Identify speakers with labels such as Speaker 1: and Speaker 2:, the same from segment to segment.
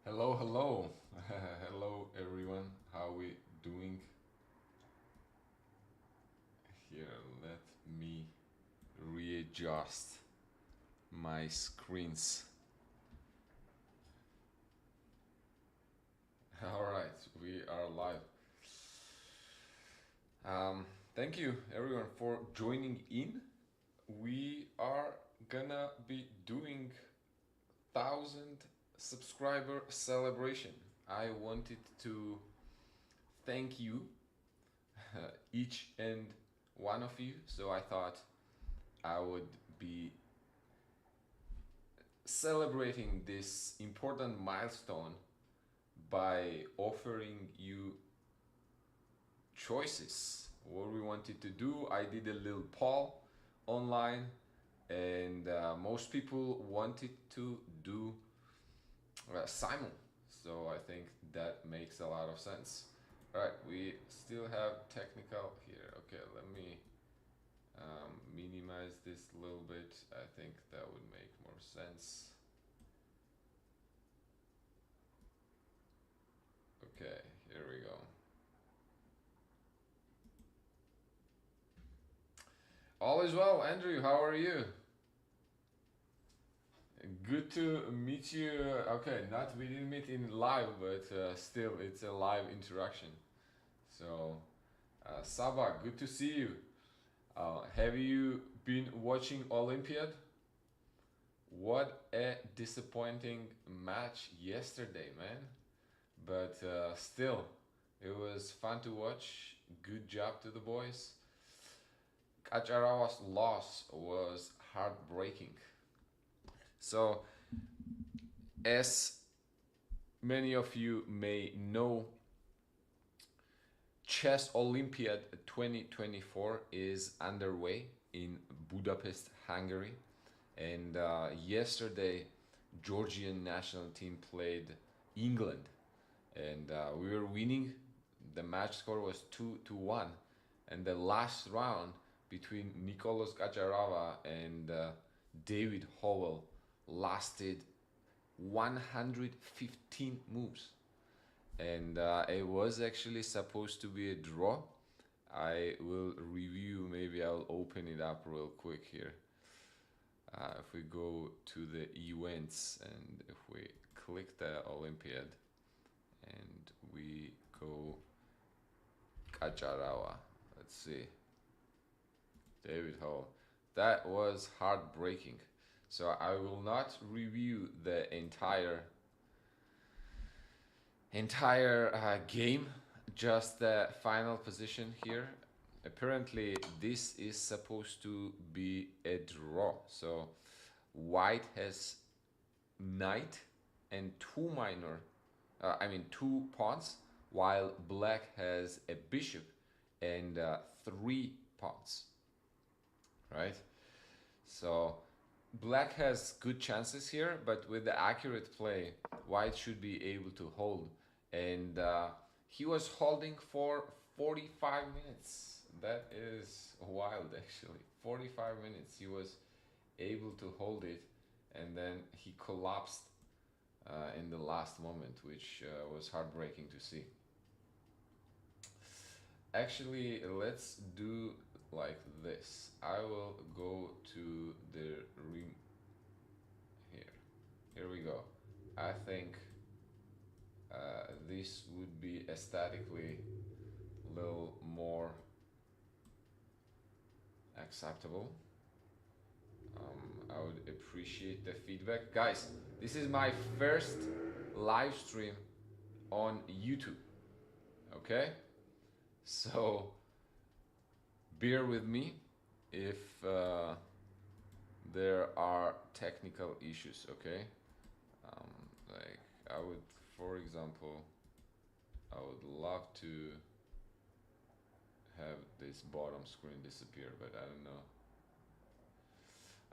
Speaker 1: Hello, hello, hello everyone. How we doing? Here, let me readjust my screens. All right, we are live. Thank you everyone for joining in. We are gonna be doing 1,000 subscriber celebration. I wanted to thank you, each and one of you. So I thought I would be celebrating this important milestone by offering you choices. What we wanted to do, I did a little poll online, and most people wanted to do SIMUL. So I think that makes a lot of sense. All right, we still have technical here. Okay, let me minimize this a little bit. I think that would make more sense. Okay, here we go. All is well, Andrew. How are you? Good to meet you. Okay, not we didn't meet in live, but still, it's a live interaction. So, Saba, good to see you. Have you been watching Olympiad? What a disappointing match yesterday, man. But still, it was fun to watch. Good job to the boys. Kacharawa's loss was heartbreaking. So, as many of you may know, Chess Olympiad 2024 is underway in Budapest, Hungary. And yesterday, Georgian national team played England, and we were winning. The match score was 2-1, and the last round between Nicolas Gajarava and David Howell lasted 115 moves, and it was actually supposed to be a draw. I will review, maybe I'll open it up real quick here. If we go to the events and if we click the Olympiad and we go Kacharawa, let's see, David Hall. That was heartbreaking. So I will not review the entire game, just the final position here. Apparently, this is supposed to be a draw. So white has knight and two pawns, while black has a bishop and three pawns, right? So black has good chances here, but with the accurate play, white should be able to hold. And he was holding for 45 minutes. That is wild, actually. 45 minutes he was able to hold it, and then he collapsed in the last moment, which was heartbreaking to see. Actually, let's do like this. I will go to the rim here. Here we go. I think this would be aesthetically a little more acceptable. I would appreciate the feedback. Guys, this is my first live stream on YouTube. Okay? So bear with me if there are technical issues, okay? Like I would, for example, I would love to have this bottom screen disappear, but I don't know.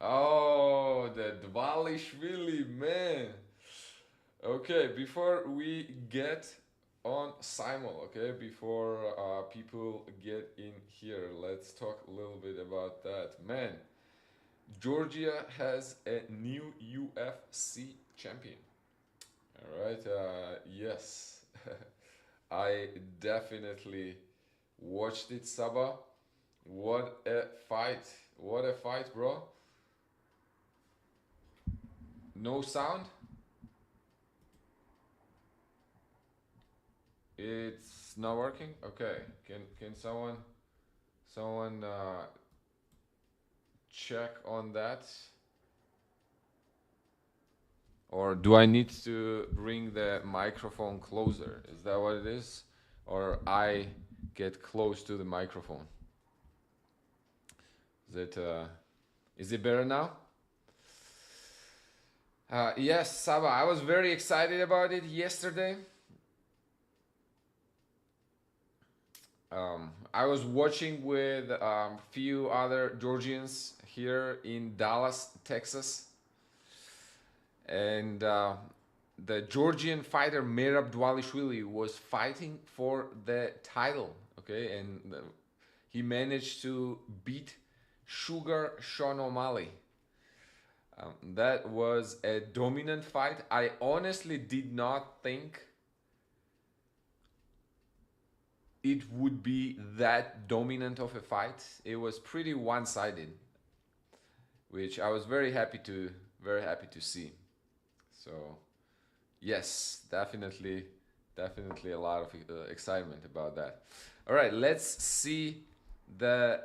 Speaker 1: Oh, the Dvalishvili, man. Okay, before we get on Simul, okay, before people get in here, let's talk a little bit about that. Man, Georgia has a new UFC champion. All right. Yes, I definitely watched it, Saba. What a fight! What a fight, bro. No sound. It's not working. Okay. Can someone check on that? Or do I need to bring the microphone closer? Is that what it is? Or I get close to the microphone? Is it better now? Yes, Saba, I was very excited about it yesterday. I was watching with few other Georgians here in Dallas, Texas, and the Georgian fighter Merab Dvalishvili was fighting for the title. Okay, and he managed to beat Sugar Sean O'Malley. That was a dominant fight. I honestly did not think it would be that dominant of a fight. It was pretty one-sided, which I was very happy to see. So yes, definitely a lot of excitement about that. All right, let's see the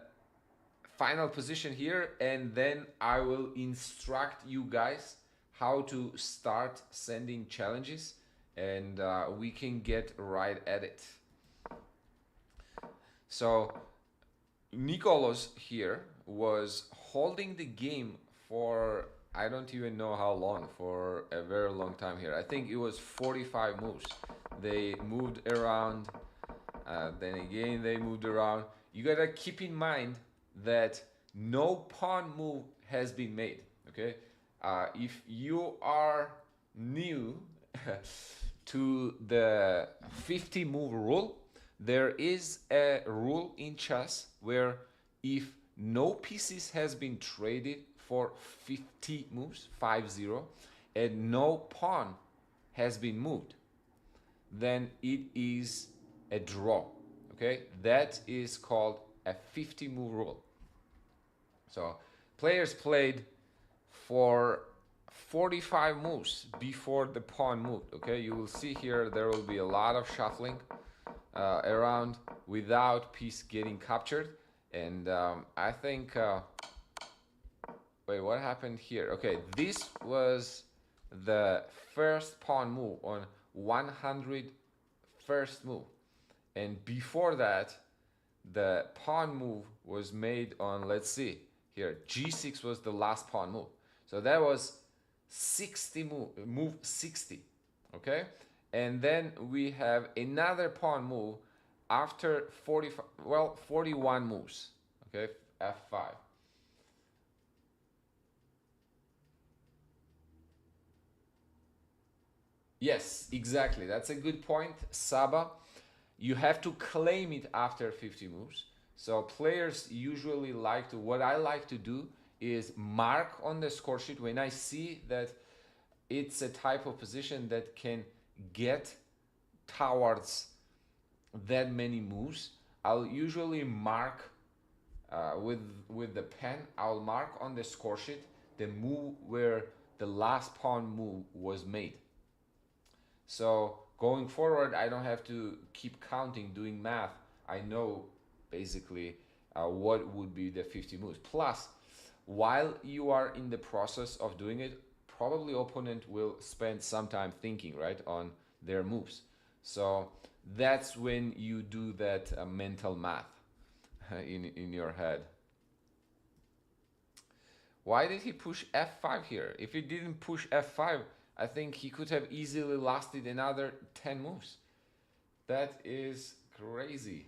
Speaker 1: final position here, and then I will instruct you guys how to start sending challenges, and we can get right at it. So Nikolos here was holding the game for, I don't even know how long, for a very long time here. I think it was 45 moves. They moved around, then again they moved around. You gotta keep in mind that no pawn move has been made. Okay, if you are new to the 50 move rule, there is a rule in chess where if no pieces has been traded for 50 moves, 50, and no pawn has been moved, then it is a draw. Okay, that is called a 50 move rule. So players played for 45 moves before the pawn moved. Okay, you will see here there will be a lot of shuffling around without piece getting captured. And I think, wait, what happened here? Okay, this was the first pawn move on 100 first move. And before that, the pawn move was made on, let's see, here, g6 was the last pawn move. So that was 60 move 60, okay? And then we have another pawn move after 41 moves, okay? f5. Yes, exactly. That's a good point, Saba. You have to claim it after 50 moves. So players usually like to, what I like to do is mark on the score sheet when I see that it's a type of position that can get towards that many moves. I'll usually mark with the pen. I'll mark on the score sheet the move where the last pawn move was made. So going forward, I don't have to keep counting, doing math. I know basically what would be the 50 moves. Plus, while you are in the process of doing it, probably opponent will spend some time thinking, right, on their moves. So that's when you do that mental math in your head. Why did he push f5 here? If he didn't push f5, I think he could have easily lasted another 10 moves. That is crazy.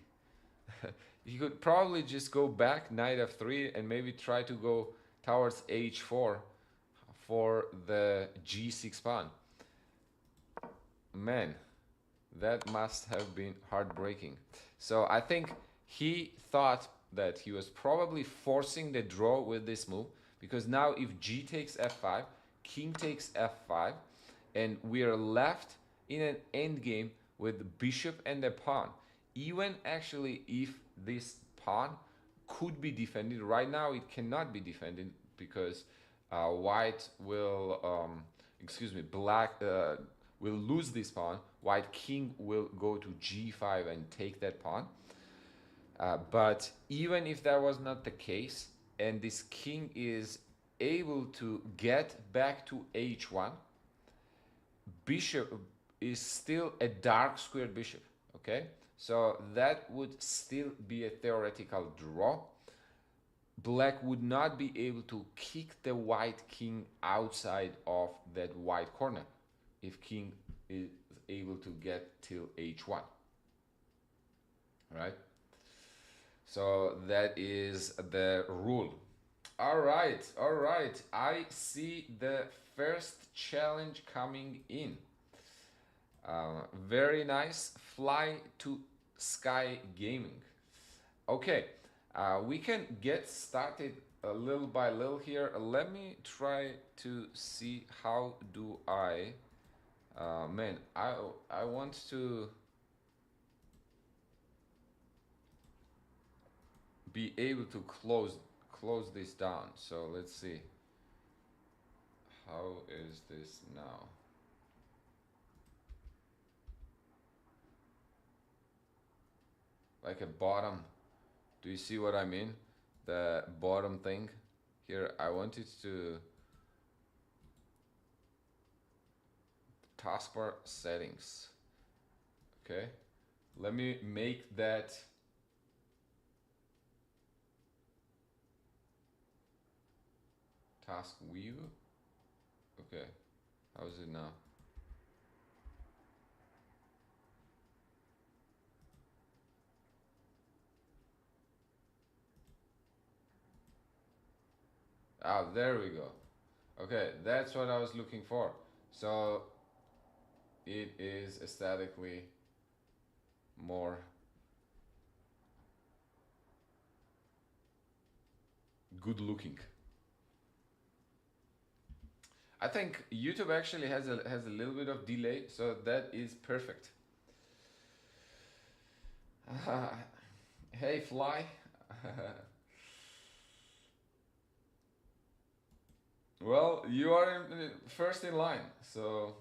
Speaker 1: He could probably just go back, knight f3, and maybe try to go towards h4 for the g6 pawn. Man, that must have been heartbreaking. So I think he thought that he was probably forcing the draw with this move, because now if g takes f5, king takes f5, and we are left in an endgame with the bishop and the pawn. Even actually, if this pawn could be defended, right now it cannot be defended because white will, black will lose this pawn. White king will go to g5 and take that pawn. But even if that was not the case, and this king is able to get back to h1, bishop is still a dark squared bishop, okay? So that would still be a theoretical draw. Black would not be able to kick the white king outside of that white corner if king is able to get till h1, right? So that is the rule. All right. I see the first challenge coming in. Very nice. Fly to Sky Gaming. Okay, we can get started little by little here. Let me try to see how do I. Man, I want to be able to close this down. So let's see. How is this now? Like a bottom. Do you see what I mean? The bottom thing here. I want it to taskbar settings. Okay, let me make that task view. Okay, how is it now? Ah, there we go. Okay, that's what I was looking for. So it is aesthetically more good looking. I think YouTube actually has a little bit of delay, so that is perfect. Hey, Fly. Well, you are first in line, so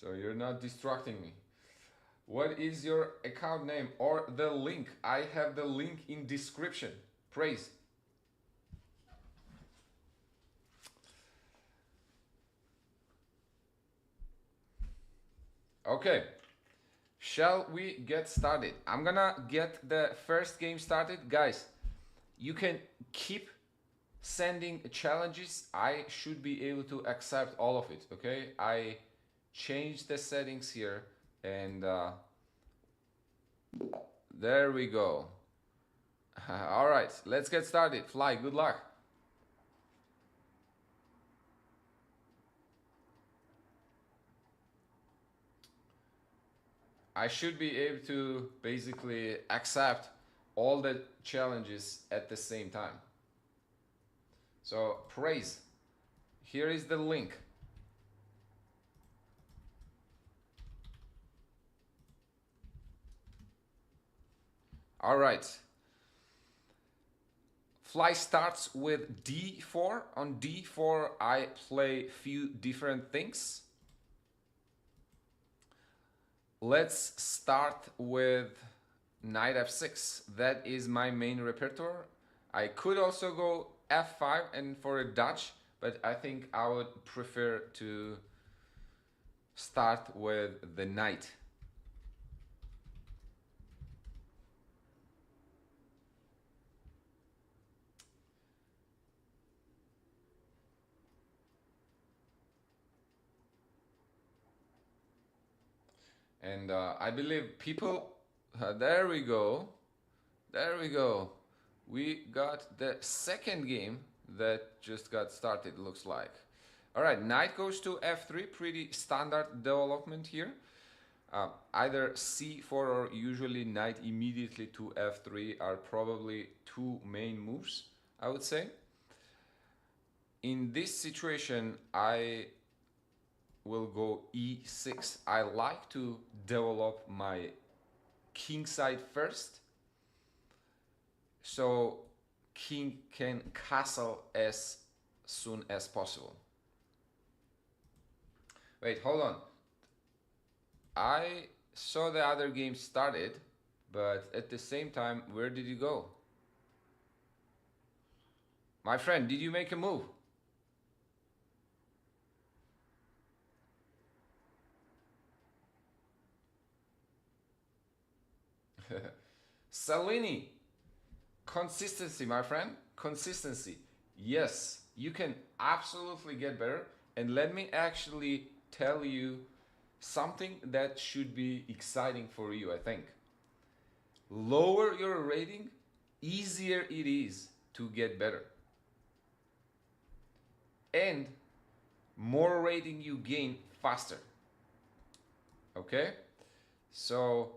Speaker 1: you're not distracting me. What is your account name or the link? I have the link in description. Praise. Okay, shall we get started? I'm gonna get the first game started. Guys, you can keep sending challenges. I should be able to accept all of it, okay? I changed the settings here and there we go. All right, let's get started. Fly, good luck. I should be able to basically accept all the challenges at the same time. So, praise. Here is the link. All right. Fly starts with d4. On d4, I play few different things. Let's start with knight f6. That is my main repertoire. I could also go f5 and for a Dutch, but I think I would prefer to start with the knight. And I believe people, there we go. We got the second game that just got started, looks like. All right, knight goes to f3, pretty standard development here. Either c4 or usually knight immediately to f3 are probably two main moves, I would say. In this situation, I will go e6. I like to develop my king side first, so king can castle as soon as possible. Wait, hold on. I saw the other game started, but at the same time, where did you go? My friend, did you make a move? Salini, consistency, my friend. Consistency. Yes, you can absolutely get better. And let me actually tell you something that should be exciting for you, I think. Lower your rating, easier it is to get better. And more rating you gain faster. Okay? So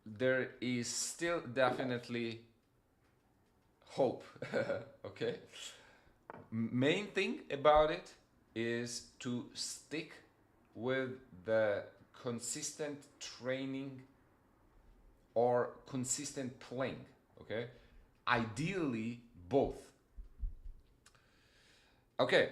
Speaker 1: there is still definitely hope. Okay? Main thing about it is to stick with the consistent training or consistent playing. Okay? Ideally, both. Okay.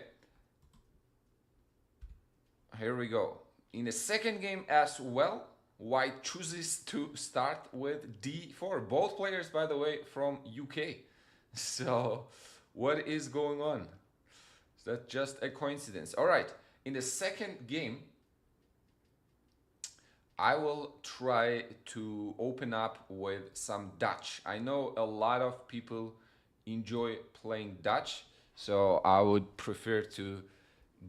Speaker 1: Here we go. In the second game as well, White chooses to start with d4. Both players, by the way, from UK. So, what is going on? Is that just a coincidence? All right. In the second game, I will try to open up with some Dutch. I know a lot of people enjoy playing Dutch, so I would prefer to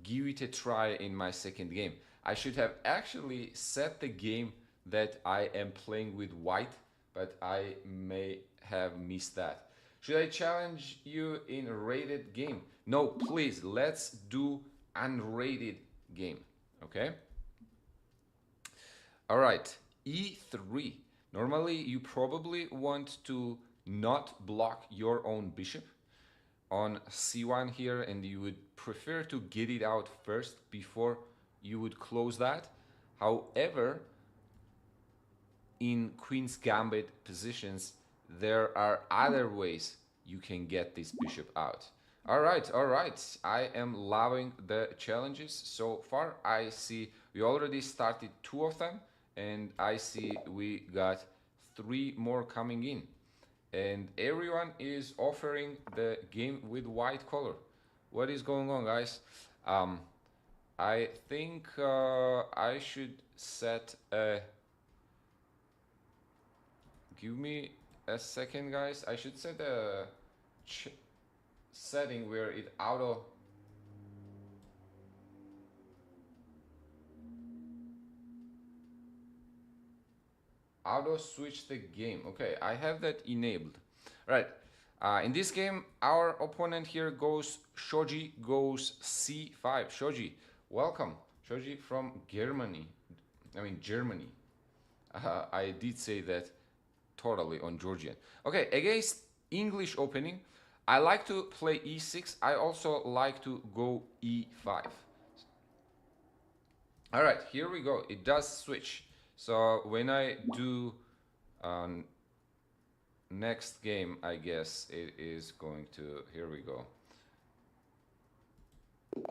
Speaker 1: give it a try in my second game. I should have actually set the game that I am playing with white, but I may have missed that. Should I challenge you in a rated game? No, please, let's do unrated game, okay? All right, e3. Normally, you probably want to not block your own bishop on c1 here, and you would prefer to get it out first before you would close that. However, in Queen's Gambit positions, there are other ways you can get this bishop out. All right, all right. I am loving the challenges so far. I see we already started 2 of them, and I see we got 3 more coming in. And everyone is offering the game with white color. What is going on, guys? I think I should set a... Give me a second, guys. I should set a setting where it auto switch the game. Okay, I have that enabled. Right. In this game, our opponent here goes Shoji goes c5. Shoji, welcome. Shoji from Germany. I mean Germany. I did say that totally on Georgian. Okay, against English opening, I like to play e6. I also like to go e5. All right, here we go. It does switch. So when I do next game, I guess it is going to, here we go.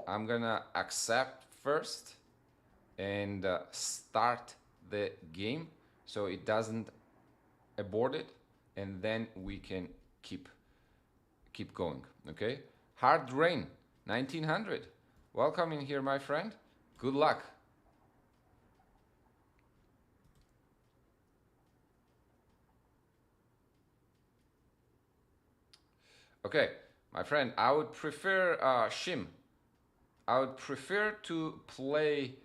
Speaker 1: I'm gonna accept first and start the game so it doesn't abort it, and then we can keep going. Okay, Hard Rain 1900, welcome in here, my friend. Good luck. Okay, my friend, I would prefer Shim. I would prefer to play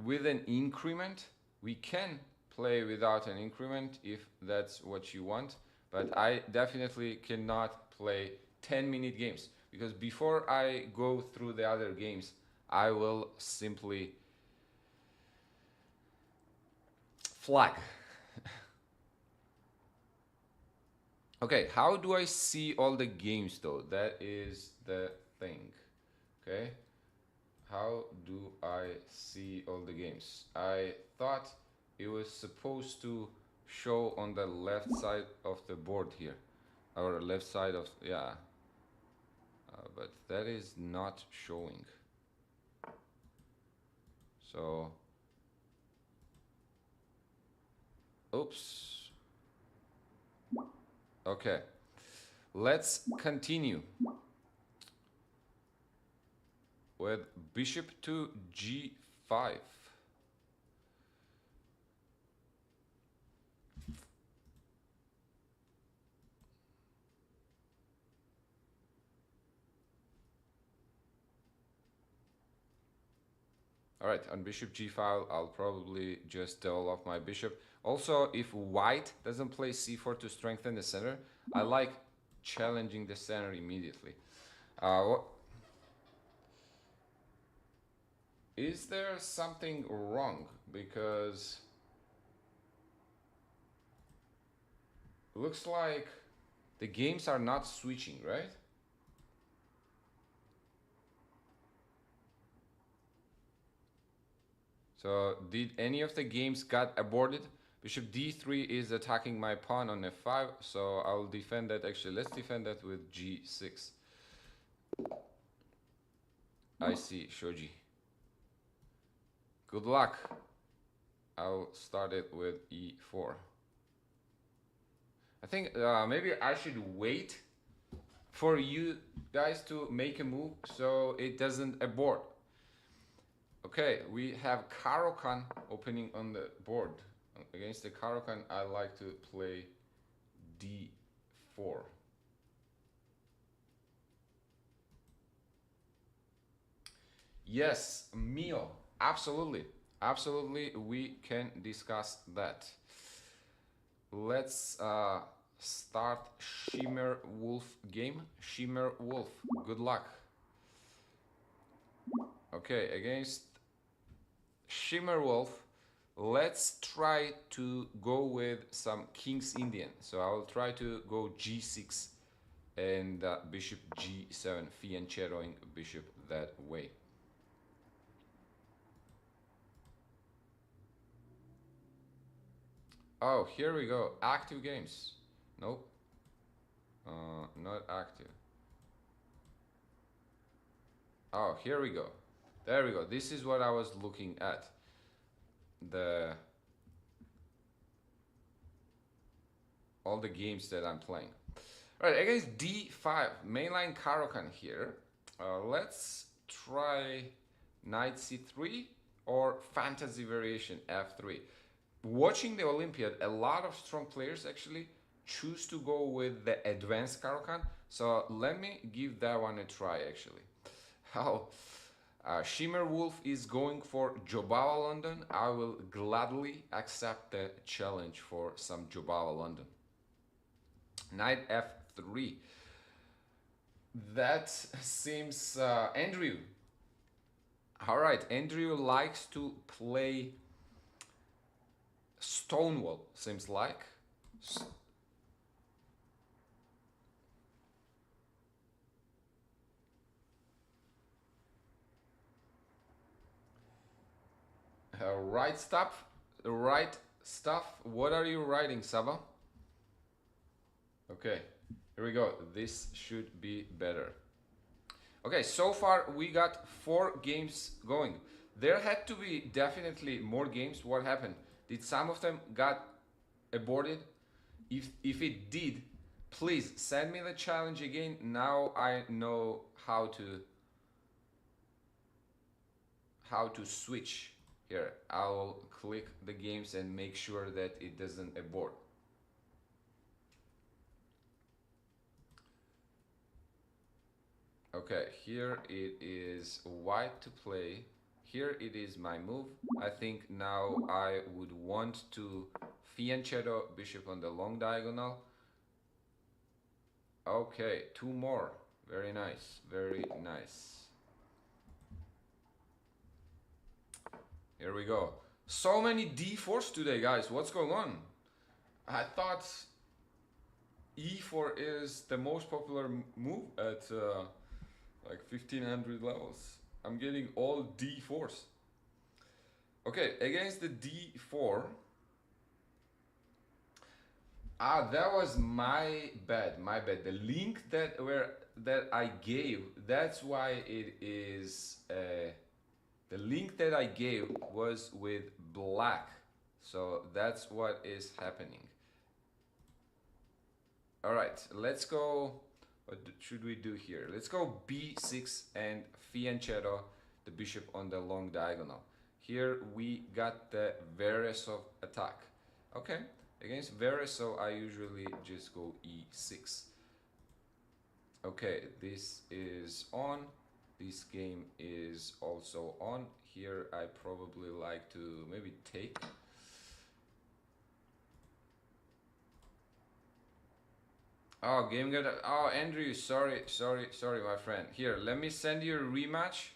Speaker 1: with an increment. We can play without an increment if that's what you want, but I definitely cannot play 10-minute games, because before I go through the other games, I will simply flag. Okay, how do I see all the games though? That is the thing. Okay, How do I see all the games? I thought it was supposed to show on the left side of the board here, or left side of, yeah, but that is not showing. So, oops. Okay, let's continue with bishop to g5. All right, on bishop g5, I'll probably just double off my bishop. Also, if white doesn't play c4 to strengthen the center, I like challenging the center immediately. Is there something wrong? Because it looks like the games are not switching, right? So did any of the games got aborted? Bishop d3 is attacking my pawn on f5, so I'll defend that. Actually, let's defend that with g6. I see, Shoji. Good luck. I'll start it with e4. I think maybe I should wait for you guys to make a move so it doesn't abort. Okay, we have Caro-Kann opening on the board. Against the Caro-Kann, I like to play d4. Yes, Mio, absolutely. Absolutely, we can discuss that. Let's start Shimmer Wolf game. Shimmer Wolf, good luck. Okay, against Shimmer Wolf, let's try to go with some King's Indian. So I'll try to go g6 and bishop g7, fianchettoing bishop that way. Oh, here we go. Active games. Nope. Not active. Oh, here we go. There we go. This is what I was looking at. All the games that I'm playing. All right, against d5, mainline Caro-Kann here. Let's try knight c3 or fantasy variation f3. Watching the Olympiad, a lot of strong players actually choose to go with the advanced Caro-Kann. So let me give that one a try actually. How Shimmer Wolf is going for Jobava London. I will gladly accept the challenge for some Jobava London. Knight f3. That seems Andrew. All right, Andrew likes to play Stonewall, seems like. Right stuff. Right stuff. What are you writing, Saba? Okay, here we go. This should be better. Okay, so far we got 4 games going. There had to be definitely more games. What happened? Did some of them got aborted? If it did, please send me the challenge again. Now I know how to switch here. I'll click the games and make sure that it doesn't abort. Okay, here it is white to play. Here it is my move. I think now I would want to fianchetto bishop on the long diagonal. Okay, 2 more. Very nice, very nice. Here we go. So many d4s today, guys. What's going on? I thought e4 is the most popular move at like 1500 levels. I'm getting all d4s. Okay, against the d4. That was my bad. My bad. The link that I gave. That's why it is. The link that I gave was with black, so that's what is happening. All right, let's go. What should we do here? Let's go b6 and fianchetto the bishop on the long diagonal. Here we got the Veresov attack. Okay, against Veresov I usually just go e6. Okay, this is on. This game is also on. Here I probably like to maybe take. Oh, game got. Oh, Andrew, sorry, my friend. Here, let me send you a rematch.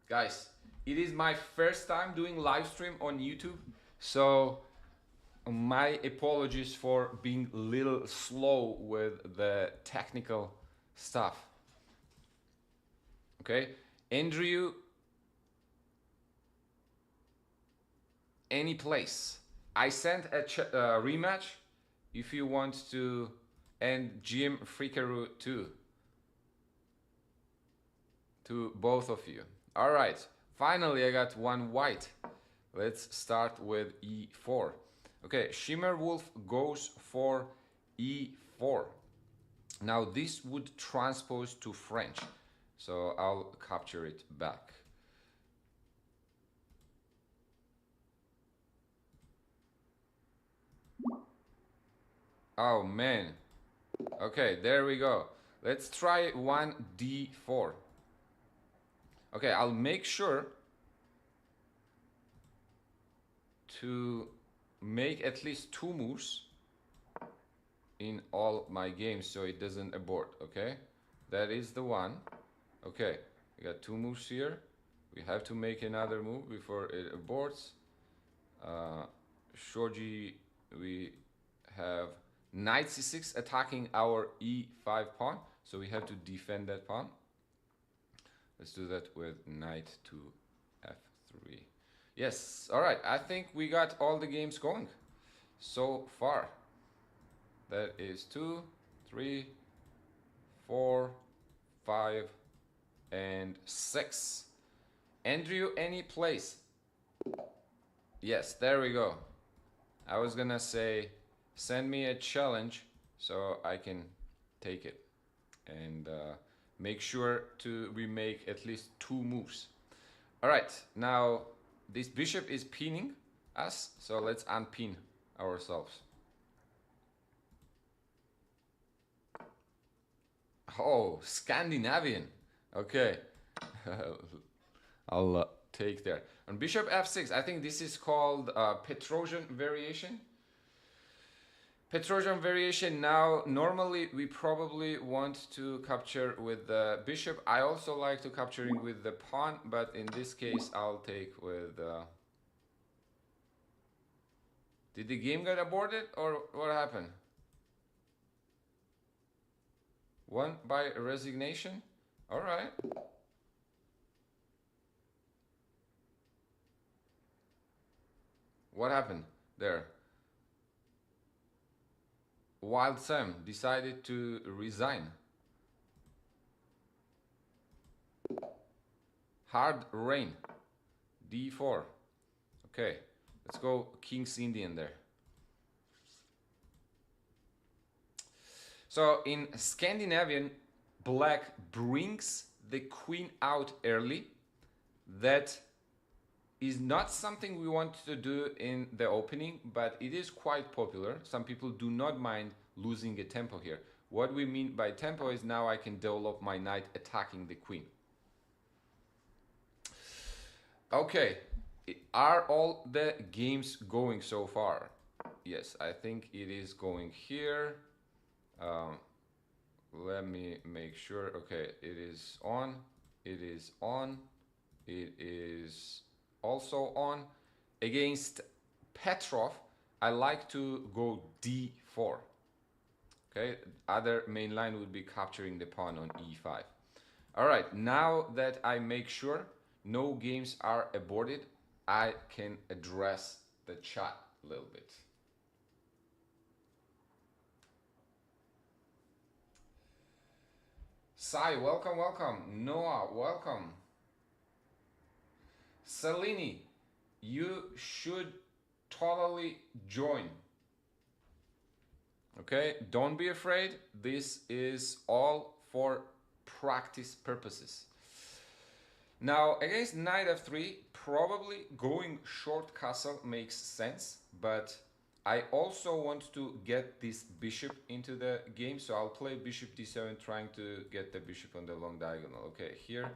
Speaker 1: Guys, it is my first time doing live stream on YouTube, so my apologies for being a little slow with the technical stuff. Okay, Andrew, any place. I sent a rematch if you want to, and Jim Frikaru too, to both of you. All right, finally I got one white. Let's start with e4. Okay, Shimmer Wolf goes for e4. Now this would transpose to French, so I'll capture it back. Oh man. Okay, there we go. Let's try one d4. Okay, I'll make sure to make at least 2 moves in all my games so it doesn't abort. Okay, that is the one. Okay, we got 2 moves here. We have to make another move before it aborts. Shoji, we have knight c6 attacking our e5 pawn, so we have to defend that pawn. Let's do that with knight to f3. Yes, all right, I think we got all the games going so far. That is 2, 3, 4, 5, and 6. Andrew, any place? Yes, there we go. I was gonna say, send me a challenge so I can take it and make sure we make at least 2 moves. All right, now this bishop is pinning us, so let's unpin ourselves. Oh, Scandinavian. Okay, I'll take there. On bishop f6, I think this is called Petrosian variation. Petrosian variation. Now, normally we probably want to capture with the bishop. I also like to capturing with the pawn, but in this case, I'll take with. Did the game get aborted or what happened? Won by resignation? All right. What happened there? Wild Sam decided to resign. Hard rain. d4. Okay, let's go King's Indian there. So in Scandinavian, black brings the queen out early. That is not something we want to do in the opening, but it is quite popular. Some people do not mind losing a tempo here. What we mean by tempo is now I can develop my knight attacking the queen. Okay, are all the games going so far? Yes, I think it is going here. Let me make sure. Okay, it is on. It is on. It is also on. Against Petrov, I like to go d4. Okay, other main line would be capturing the pawn on e5. All right, now that I make sure no games are aborted, I can address the chat a little bit. Sai, welcome, welcome. Noah, welcome. Salini, you should totally join. Okay, don't be afraid. This is all for practice purposes. Now, against knight f3, probably going short castle makes sense, but I also want to get this bishop into the game, so I'll play bishop d7 trying to get the bishop on the long diagonal. Okay, here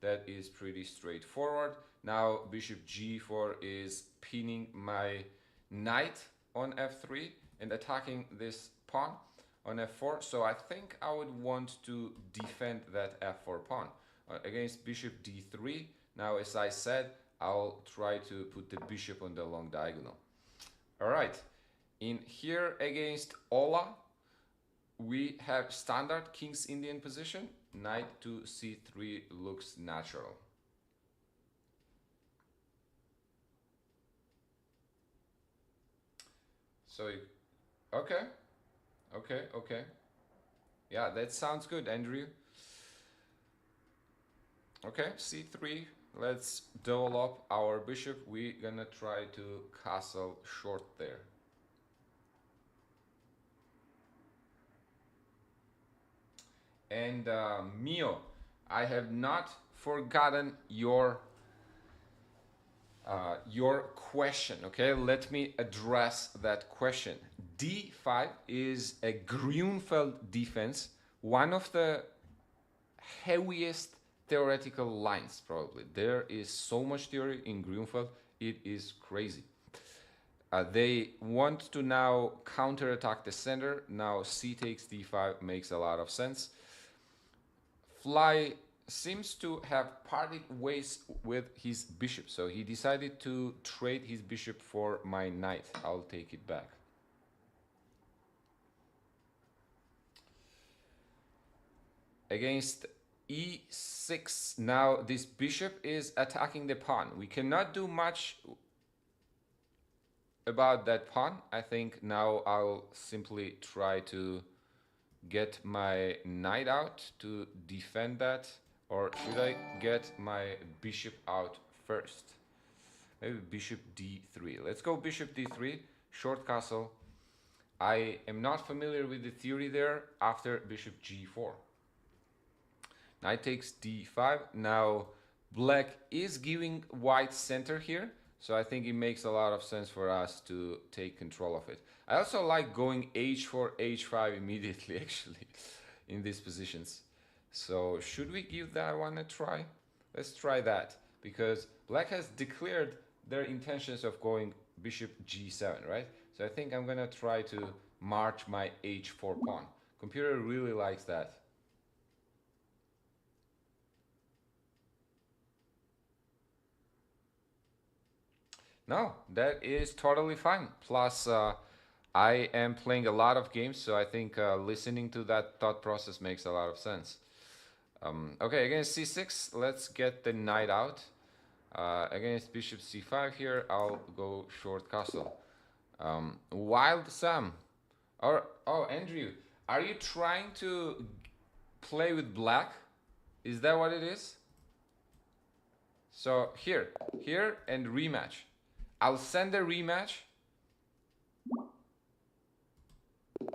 Speaker 1: that is pretty straightforward. Now bishop g4 is pinning my knight on f3 and attacking this pawn on f4, so I think I would want to defend that f4 pawn. Against bishop d3, now as I said, I'll try to put the bishop on the long diagonal. All right, in here against Ola, we have standard King's Indian position. Knight to c3 looks natural. So, okay. Yeah, that sounds good, Andrew. Okay, c3. Let's develop our bishop. We're gonna try to castle short there. And Mio, I have not forgotten your question. Okay, let me address that question. D5 is a Grunfeld defense, one of the heaviest theoretical lines, probably. There is so much theory in Grunfeld, it is crazy. They want to now counterattack the center. Now c takes d5 makes a lot of sense. Fly seems to have parted ways with his bishop, so he decided to trade his bishop for my knight. I'll take it back. Against e6, now this bishop is attacking the pawn. We cannot do much about that pawn. I think now I'll simply try to get my knight out to defend that, or should I get my bishop out first? Maybe bishop d3. Let's go bishop d3, short castle. I am not familiar with the theory there. After bishop g4, knight takes d5. Now black is giving white center here, so I think it makes a lot of sense for us to take control of it. I also like going h4, h5 immediately, actually, in these positions. So should we give that one a try? Let's try that, because black has declared their intentions of going bishop g7, right? So I think I'm gonna try to march my h4 pawn. Computer really likes that. No, that is totally fine. Plus, I am playing a lot of games, so I think listening to that thought process makes a lot of sense. Okay, against c6, let's get the knight out. Against bishop c5 here, I'll go short castle. Wild Sam, or oh Andrew, are you trying to play with black? Is that what it is? So here and rematch. I'll send a rematch.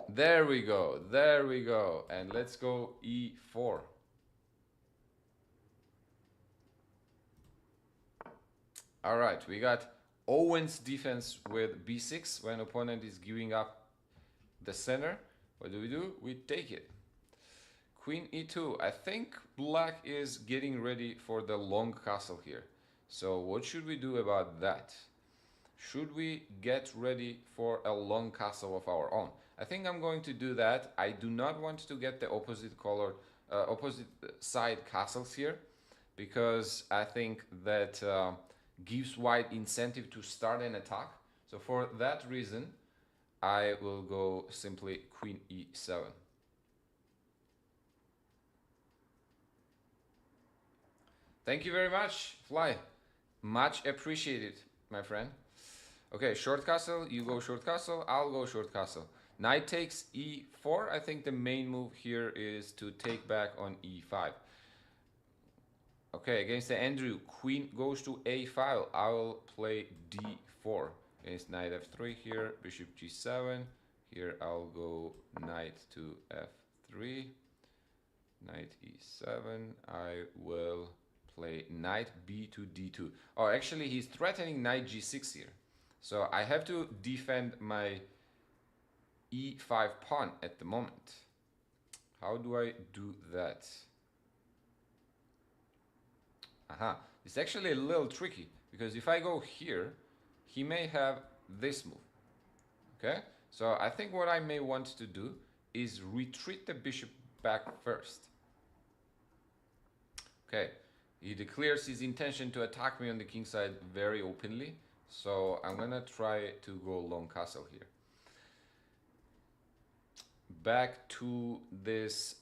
Speaker 1: There we go. And let's go e4. All right, we got Owen's defense with b6 when opponent is giving up the center. What do? We take it. Queen e2. I think black is getting ready for the long castle here. So what should we do about that? Should we get ready for a long castle of our own? I think I'm going to do that. I do not want to get the opposite side castles here, because I think that gives white incentive to start an attack. So for that reason, I will go simply queen e7. Thank you very much, Fly. Much appreciated, my friend. Okay, short castle, you go short castle, I'll go short castle. Knight takes e4. I think the main move here is to take back on e5. Okay, against the Andrew, queen goes to a5. I will play d4. Against knight f3 here, bishop g7. Here I'll go knight to f3. Knight e7. I will play knight b to d2. Oh, actually he's threatening knight g6 here. So I have to defend my e5 pawn at the moment. How do I do that? Aha, it's actually a little tricky because if I go here, he may have this move. Okay, so I think what I may want to do is retreat the bishop back first. Okay, he declares his intention to attack me on the king side very openly, so I'm gonna try to go long castle here. Back to this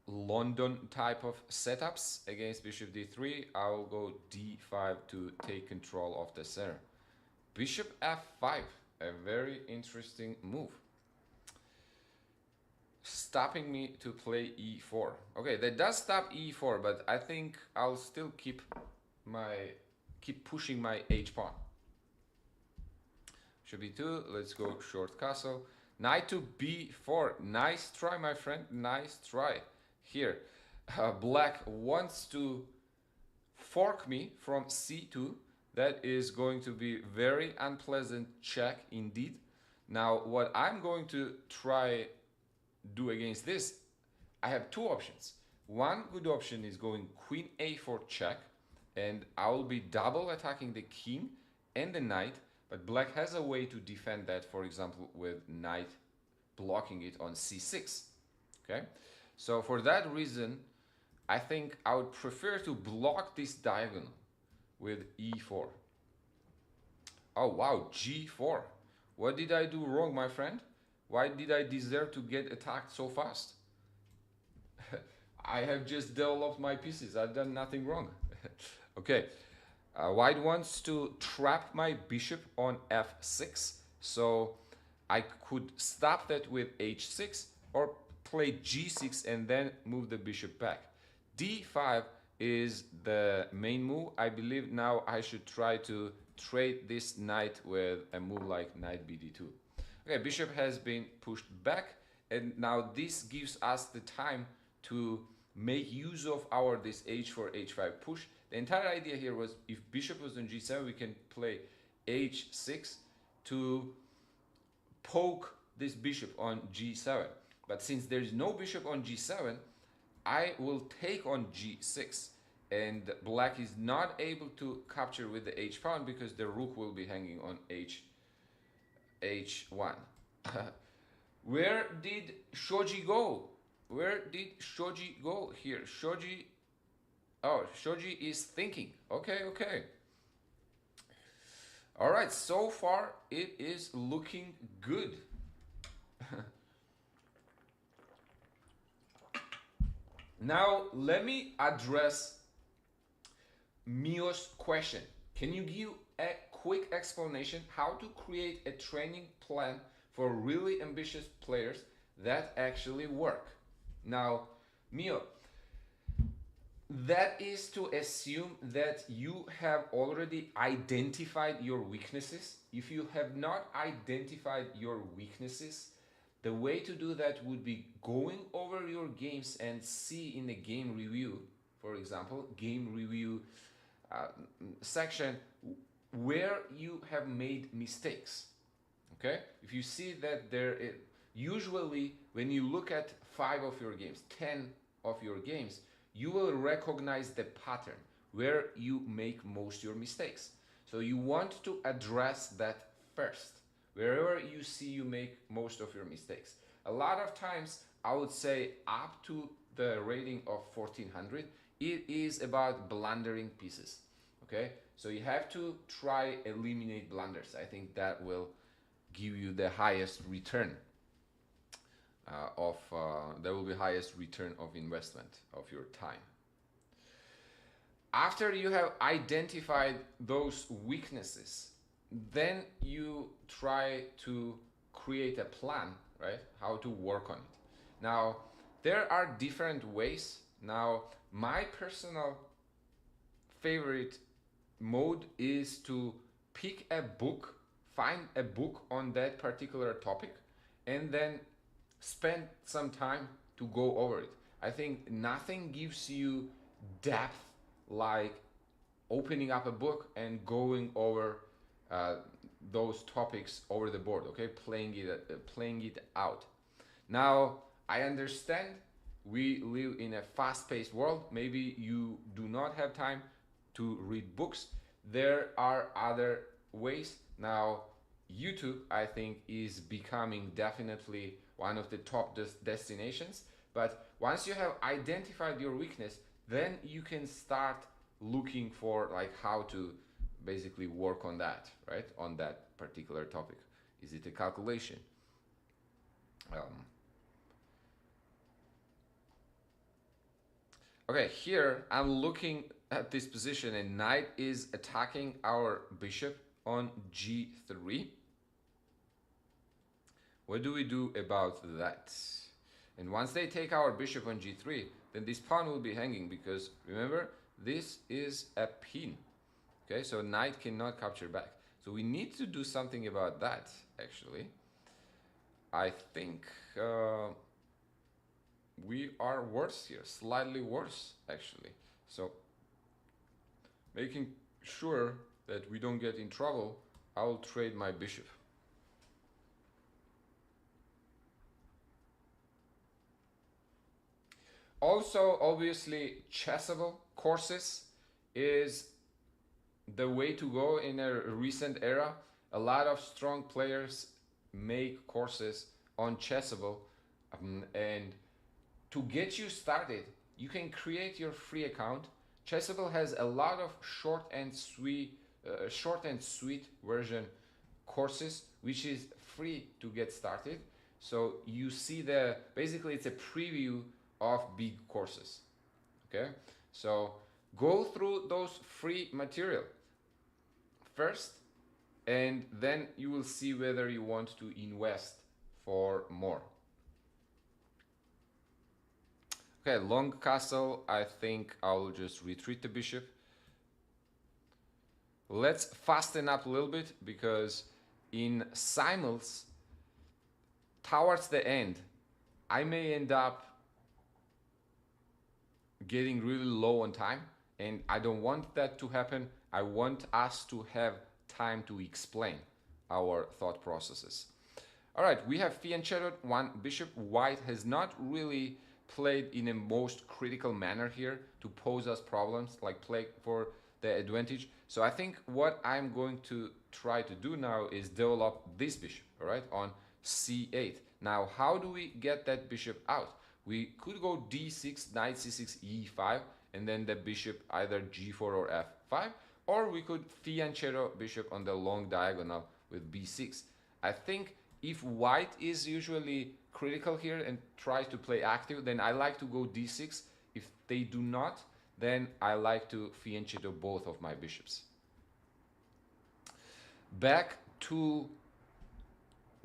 Speaker 1: London type of setups against bishop d3, I will go d5 to take control of the center. Bishop f5, a very interesting move. Stopping me to play e4. Okay, that does stop e4, but I think I'll still keep pushing my h pawn. Bishop e2, let's go short castle. Knight to b4, nice try, my friend, nice try. Here, black wants to fork me from c2. That is going to be very unpleasant check indeed. Now, what I'm going to try do against this, I have two options. One good option is going queen a4 check, and I will be double attacking the king and the knight, but black has a way to defend that, for example, with knight blocking it on c6. Okay, so for that reason, I think I would prefer to block this diagonal with e4. Oh wow, g4. What did I do wrong, my friend? Why did I deserve to get attacked so fast? I have just developed my pieces. I've done nothing wrong. Okay, white wants to trap my bishop on f6. So I could stop that with h6 or play g6 and then move the bishop back. d5 is the main move. I believe now I should try to trade this knight with a move like knight bd2. Okay, bishop has been pushed back, and now this gives us the time to make use of our this h4 h5 push. The entire idea here was if bishop was on g7, we can play h6 to poke this bishop on g7. But since there is no bishop on g7, I will take on g6, and black is not able to capture with the h pawn because the rook will be hanging on h1. Where did Shoji go? Where did Shoji go here? Shoji, oh, Shoji is thinking. Okay, okay. All right, so far it is looking good. Now let me address Mio's question. Can you give a quick explanation how to create a training plan for really ambitious players that actually work? Now, Mio, that is to assume that you have already identified your weaknesses. If you have not identified your weaknesses, the way to do that would be going over your games and see in the game review, for example, game review section where you have made mistakes. Okay, if you see that there is, usually when you look at 5 of your games, 10 of your games, you will recognize the pattern where you make most your mistakes. So you want to address that first, wherever you see you make most of your mistakes. A lot of times, I would say up to the rating of 1400, it is about blundering pieces. Okay, so you have to try eliminate blunders. I think that will give you the highest return there will be highest return of investment of your time. After you have identified those weaknesses, then you try to create a plan, right? How to work on it. Now, there are different ways. Now, my personal favorite mode is to pick a book, find a book on that particular topic, and then spend some time to go over it. I think nothing gives you depth like opening up a book and going over those topics over the board, okay? Playing it out. Now, I understand we live in a fast-paced world. Maybe you do not have time to read books. There are other ways. Now, YouTube, I think, is becoming definitely one of the top destinations. But once you have identified your weakness, then you can start looking for like how to basically work on that, right? On that particular topic. Is it a calculation? Okay, here I'm looking at this position and knight is attacking our bishop on g3. What do we do about that? And once they take our bishop on g3, then this pawn will be hanging because remember, this is a pin. Okay, so knight cannot capture back. So we need to do something about that, actually. I think we are worse here, slightly worse, actually. So making sure that we don't get in trouble, I will trade my bishop. Also, obviously, chessable courses is the way to go in a recent era. A lot of strong players make courses on chessable, and to get you started, you can create your free account. Chessable has a lot of short and sweet version courses, which is free to get started. So you see basically it's a preview of big courses. Okay, so go through those free material first, and then you will see whether you want to invest for more. Okay, long castle, I think I'll just retreat the bishop. Let's fasten up a little bit because in simuls, towards the end, I may end up getting really low on time, and I don't want that to happen. I want us to have time to explain our thought processes. All right, we have fianchettoed one bishop. White has not really played in a most critical manner here to pose us problems, like play for the advantage. So I think what I'm going to try to do now is develop this bishop, all right, on c8. Now, how do we get that bishop out? We could go d6, knight c6, e5, and then the bishop either g4 or f5, or we could fianchetto bishop on the long diagonal with b6. I think if white is usually critical here and tries to play active, then I like to go d6. If they do not, then I like to fianchetto both of my bishops. Back to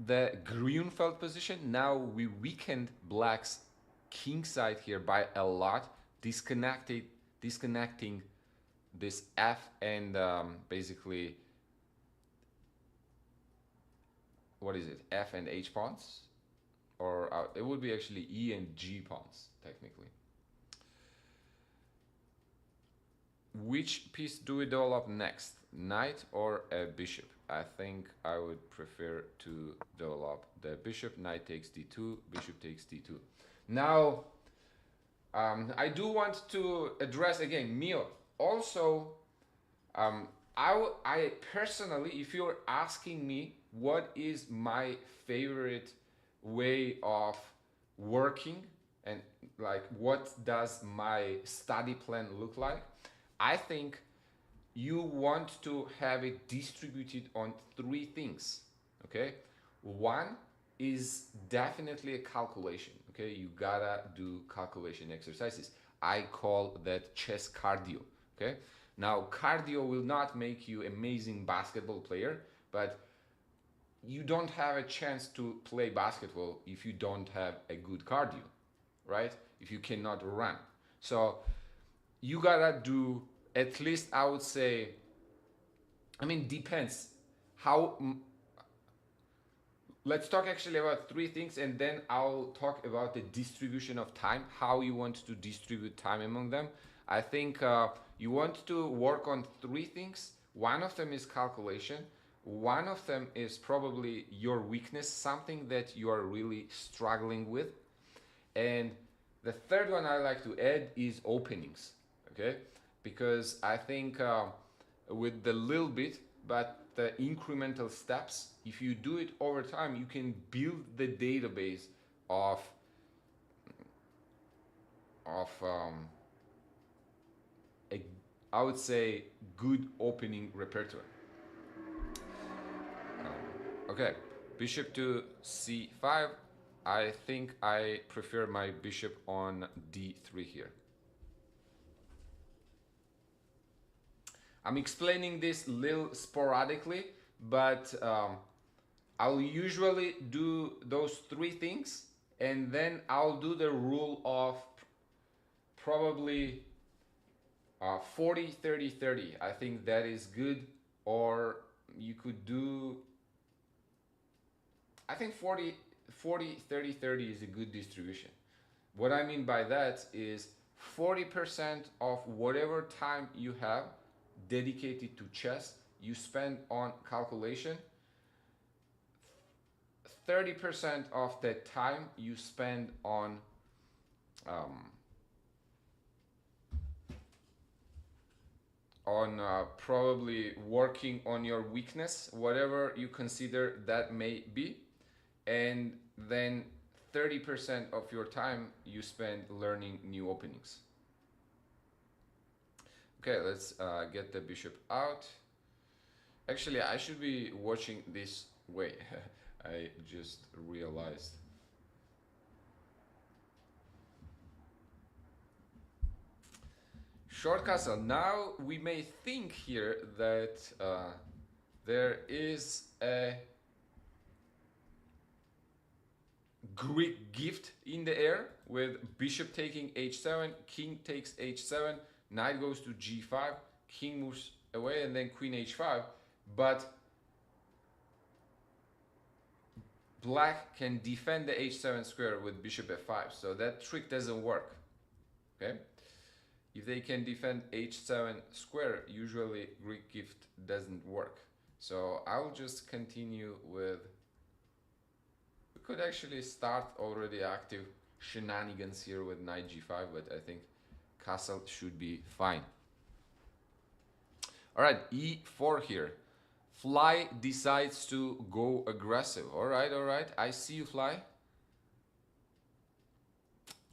Speaker 1: the Grünfeld position. Now we weakened black's king side here by a lot, disconnecting this f and basically, what is it, f and h pawns, or it would be actually e and g pawns technically. Which piece do we develop next, knight or a bishop? I think I would prefer to develop the bishop. Knight takes d2, bishop takes d2. Now, I do want to address again Mio. Also, I personally, if you're asking me what is my favorite way of working and like what does my study plan look like, I think you want to have it distributed on 3 things, okay? One is definitely a calculation. Okay, you gotta do calculation exercises. I call that chess cardio. Okay, now cardio will not make you amazing basketball player, but you don't have a chance to play basketball if you don't have a good cardio, right? If you cannot run. So you gotta do at least, I would say, I mean, depends how. Let's talk actually about three things, and then I'll talk about the distribution of time, how you want to distribute time among them. I think you want to work on three things. One of them is calculation. One of them is probably your weakness, something that you are really struggling with. And the third one I like to add is openings, okay? Because I think with the little bit, but the incremental steps, if you do it over time, you can build the database of a, I would say, good opening repertoire. Okay, bishop to c5. I think I prefer my bishop on d3 here. I'm explaining this a little sporadically, but I'll usually do those three things, and then I'll do the rule of probably 40, 30, 30. I think that is good. Or you could do, I think 40, 40, 30, 30 is a good distribution. What I mean by that is 40% of whatever time you have dedicated to chess, you spend on calculation. 30% of that time you spend on probably working on your weakness, whatever you consider that may be, and then 30% of your time you spend learning new openings. Okay, let's get the bishop out. Actually, I should be watching this way. I just realized. Short castle. Now we may think here that there is a Greek gift in the air with bishop taking h7, king takes h7, knight goes to g5, king moves away, and then queen h5. But black can defend the h7 square with bishop f5, so that trick doesn't work. Okay, if they can defend h7 square, usually Greek gift doesn't work. So I'll just continue with, we could actually start already active shenanigans here with knight g5, but I think castle should be fine. All right, e4 here. Fly decides to go aggressive. All right, I see you, fly.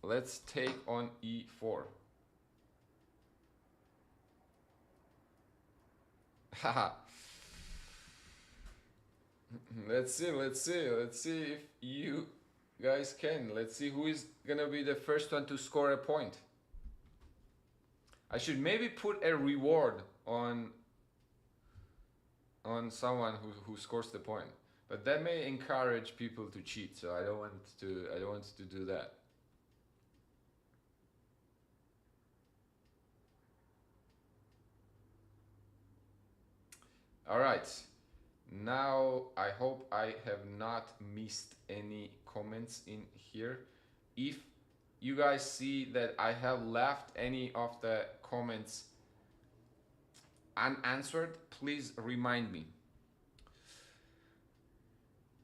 Speaker 1: Let's take on e4. Haha. Let's see if you guys can. Let's see who is gonna be the first one to score a point. I should maybe put a reward on someone who scores the point, but that may encourage people to cheat, so I don't want to do that. All right, now I hope I have not missed any comments in here. If you guys see that I have left any of the comments unanswered, please remind me.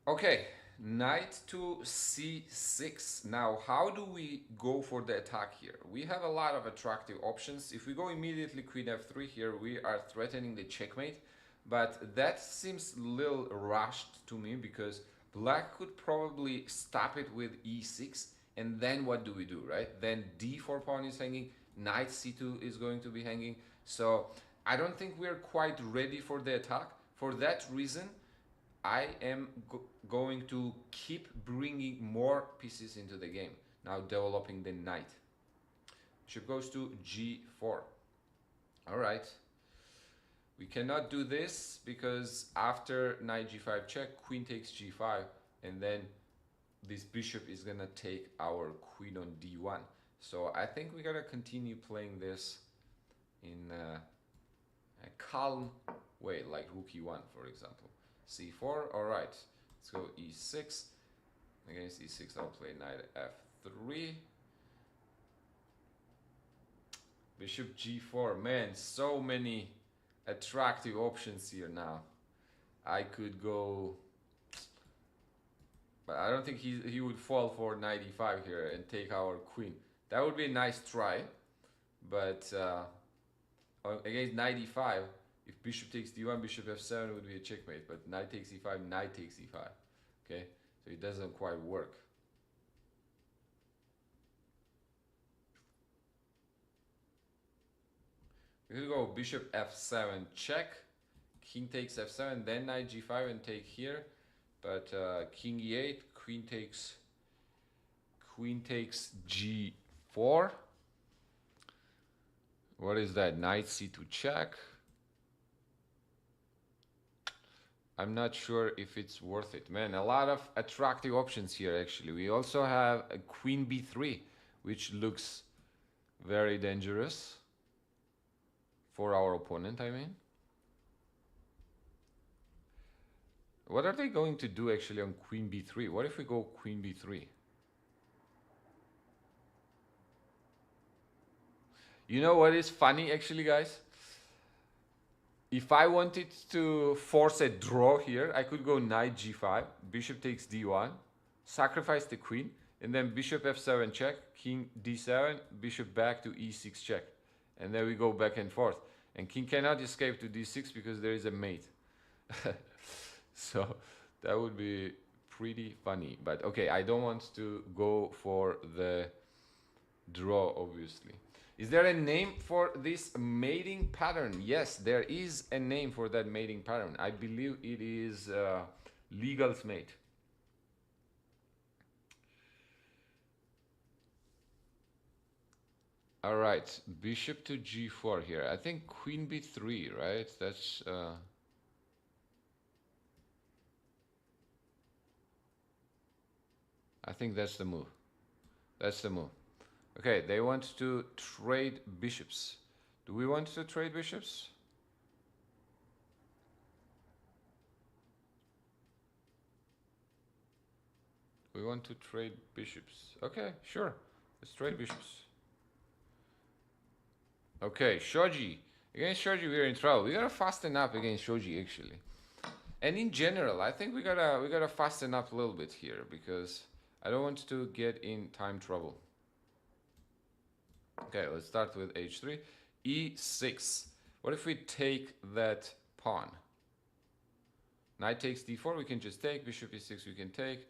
Speaker 1: Okay, knight to c6. Now, how do we go for the attack here? We have a lot of attractive options. If we go immediately queen f3 here, we are threatening the checkmate, but that seems a little rushed to me because black could probably stop it with e6, and then what do we do, right? Then d4 pawn is hanging, knight c2 is going to be hanging, so I don't think we're quite ready for the attack. For that reason, I am going to keep bringing more pieces into the game. Now developing the knight. Bishop goes to g4. All right. We cannot do this because after knight g5 check, queen takes g5, and then this bishop is gonna take our queen on d1. So I think we gotta continue playing this in a calm way, like rook e1, for example. c4, all right. Let's go e6. Against e6, I'll play knight f3. Bishop g4. Man, so many attractive options here now. I could go, but I don't think he would fall for knight e5 here and take our queen. That would be a nice try, but against knight e5, if bishop takes d1, bishop f7 would be a checkmate, but knight takes e5, knight takes e5. Okay, so it doesn't quite work. We could go bishop f7 check, king takes f7, then knight g5 and take here, but king e8, queen takes g4. What is that? Knight c2 check. I'm not sure if it's worth it. Man, a lot of attractive options here actually. We also have a queen b3, which looks very dangerous for our opponent, I mean. What are they going to do actually on queen b3? What if we go queen b3? You know what is funny actually, guys? If I wanted to force a draw here, I could go knight g5, bishop takes d1, sacrifice the queen, and then bishop f7 check, king d7, bishop back to e6 check. And then we go back and forth. And king cannot escape to d6 because there is a mate. So that would be pretty funny. But okay, I don't want to go for the draw, obviously. Is there a name for this mating pattern? Yes, there is a name for that mating pattern. I believe it is Legal's mate. All right, bishop to g4 here. I think queen b3, right? That's I think that's the move. That's the move. Okay, they want to trade bishops. Do we want to trade bishops? We want to trade bishops. Okay, sure. Let's trade bishops. Okay, Shoji. Against Shoji, we're in trouble. We gotta fasten up against Shoji, actually. And in general, I think we gotta fasten up a little bit here because I don't want to get in time trouble. Okay, let's start with h3. e6. What if we take that pawn? Knight takes d4, we can just take. Bishop e6, we can take.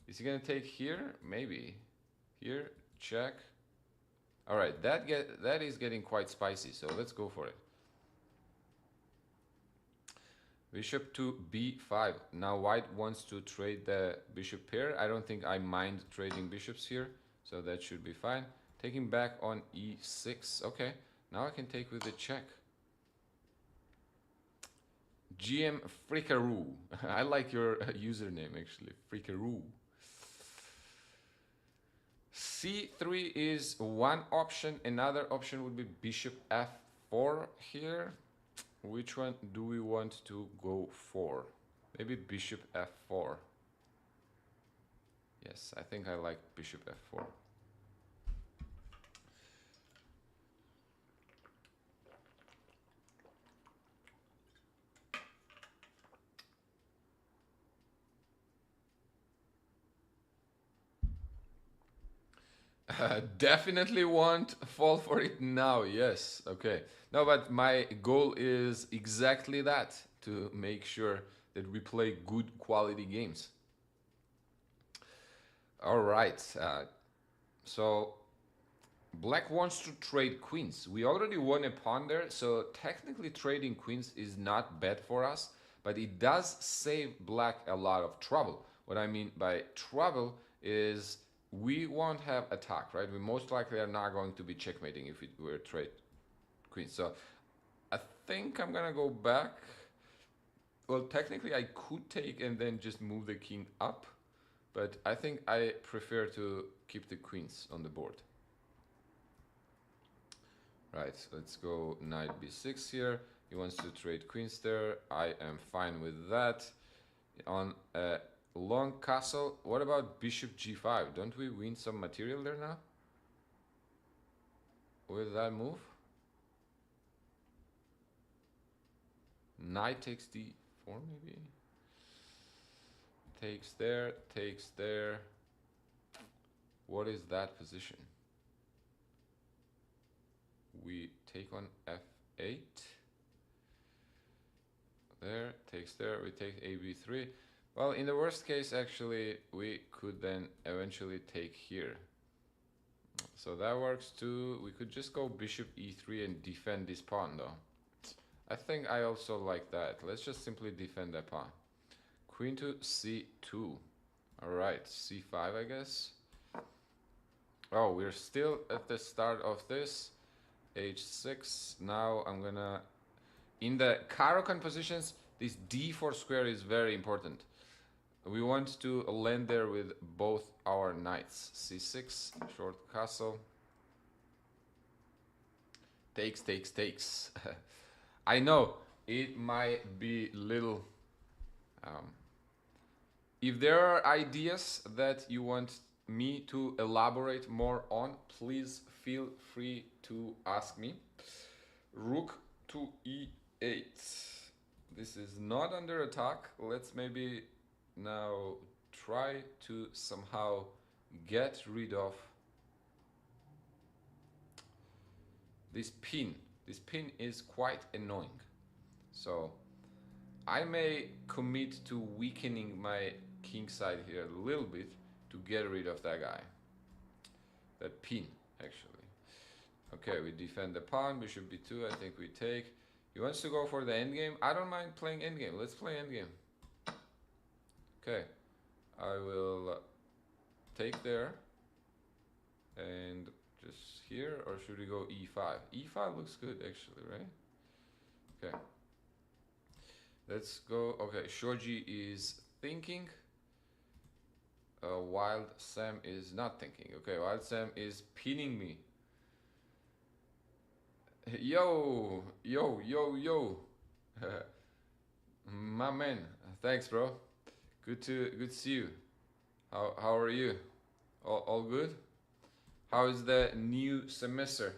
Speaker 1: Is he gonna take here? Maybe. Here, check. All right, that is getting quite spicy, so let's go for it. Bishop to b5. Now white wants to trade the bishop pair. I don't think I mind trading bishops here, so that should be fine. Taking back on e6. Okay, now I can take with the check. GM Frikaroo. I like your username actually, Frikaroo. c3 is one option. Another option would be bishop f4 here. Which one do we want to go for? Maybe bishop f4. Yes, I think I like bishop f4. Definitely won't fall for it now. Yes, okay. No, but my goal is exactly that, to make sure that we play good quality games. All right. So black wants to trade queens. We already won a pawn there, so technically trading queens is not bad for us. but it does save black a lot of trouble. What I mean by trouble is we won't have attack, right? We most likely are not going to be checkmating if it were trade queen. So I think I'm gonna go back. Well, technically I could take and then just move the king up, but I think I prefer to keep the queens on the board. Right, let's go knight b6 here. He wants to trade queens there. I am fine with that. On a long castle, what about bishop g5? Don't we win some material there now? With that move? Knight takes d4 maybe? Takes there, takes there. What is that position? We take on f8. There, takes there, we take ab3. Well, in the worst case, actually, we could then eventually take here. So that works too. We could just go bishop e3 and defend this pawn, though. I think I also like that. Let's just simply defend that pawn. Queen to c2. Alright, c5, I guess. Oh, we're still at the start of this. h6. Now I'm gonna... In the Caro-Kann positions, this d4 square is very important. We want to land there with both our knights. c6, short castle. Takes, takes, takes. I know, it might be little... if there are ideas that you want me to elaborate more on, please feel free to ask me. Rook to e8. This is not under attack. Let's maybe now try to somehow get rid of this pin. This pin is quite annoying. So I may commit to weakening my king side here a little bit to get rid of that guy. That pin, actually. Okay, we defend the pawn, bishop b2, I think we take. He wants to go for the endgame. I don't mind playing endgame. Let's play endgame. Okay, I will take there. And just here, or should we go e5? e5 looks good, actually, right? Okay. Let's go. Okay, Shoji is thinking. Wild Sam is not thinking. Okay, Wild Sam is pinning me. Yo, yo, yo, yo. My man. Thanks, bro. Good to see you. How are you? All good? How is the new semester?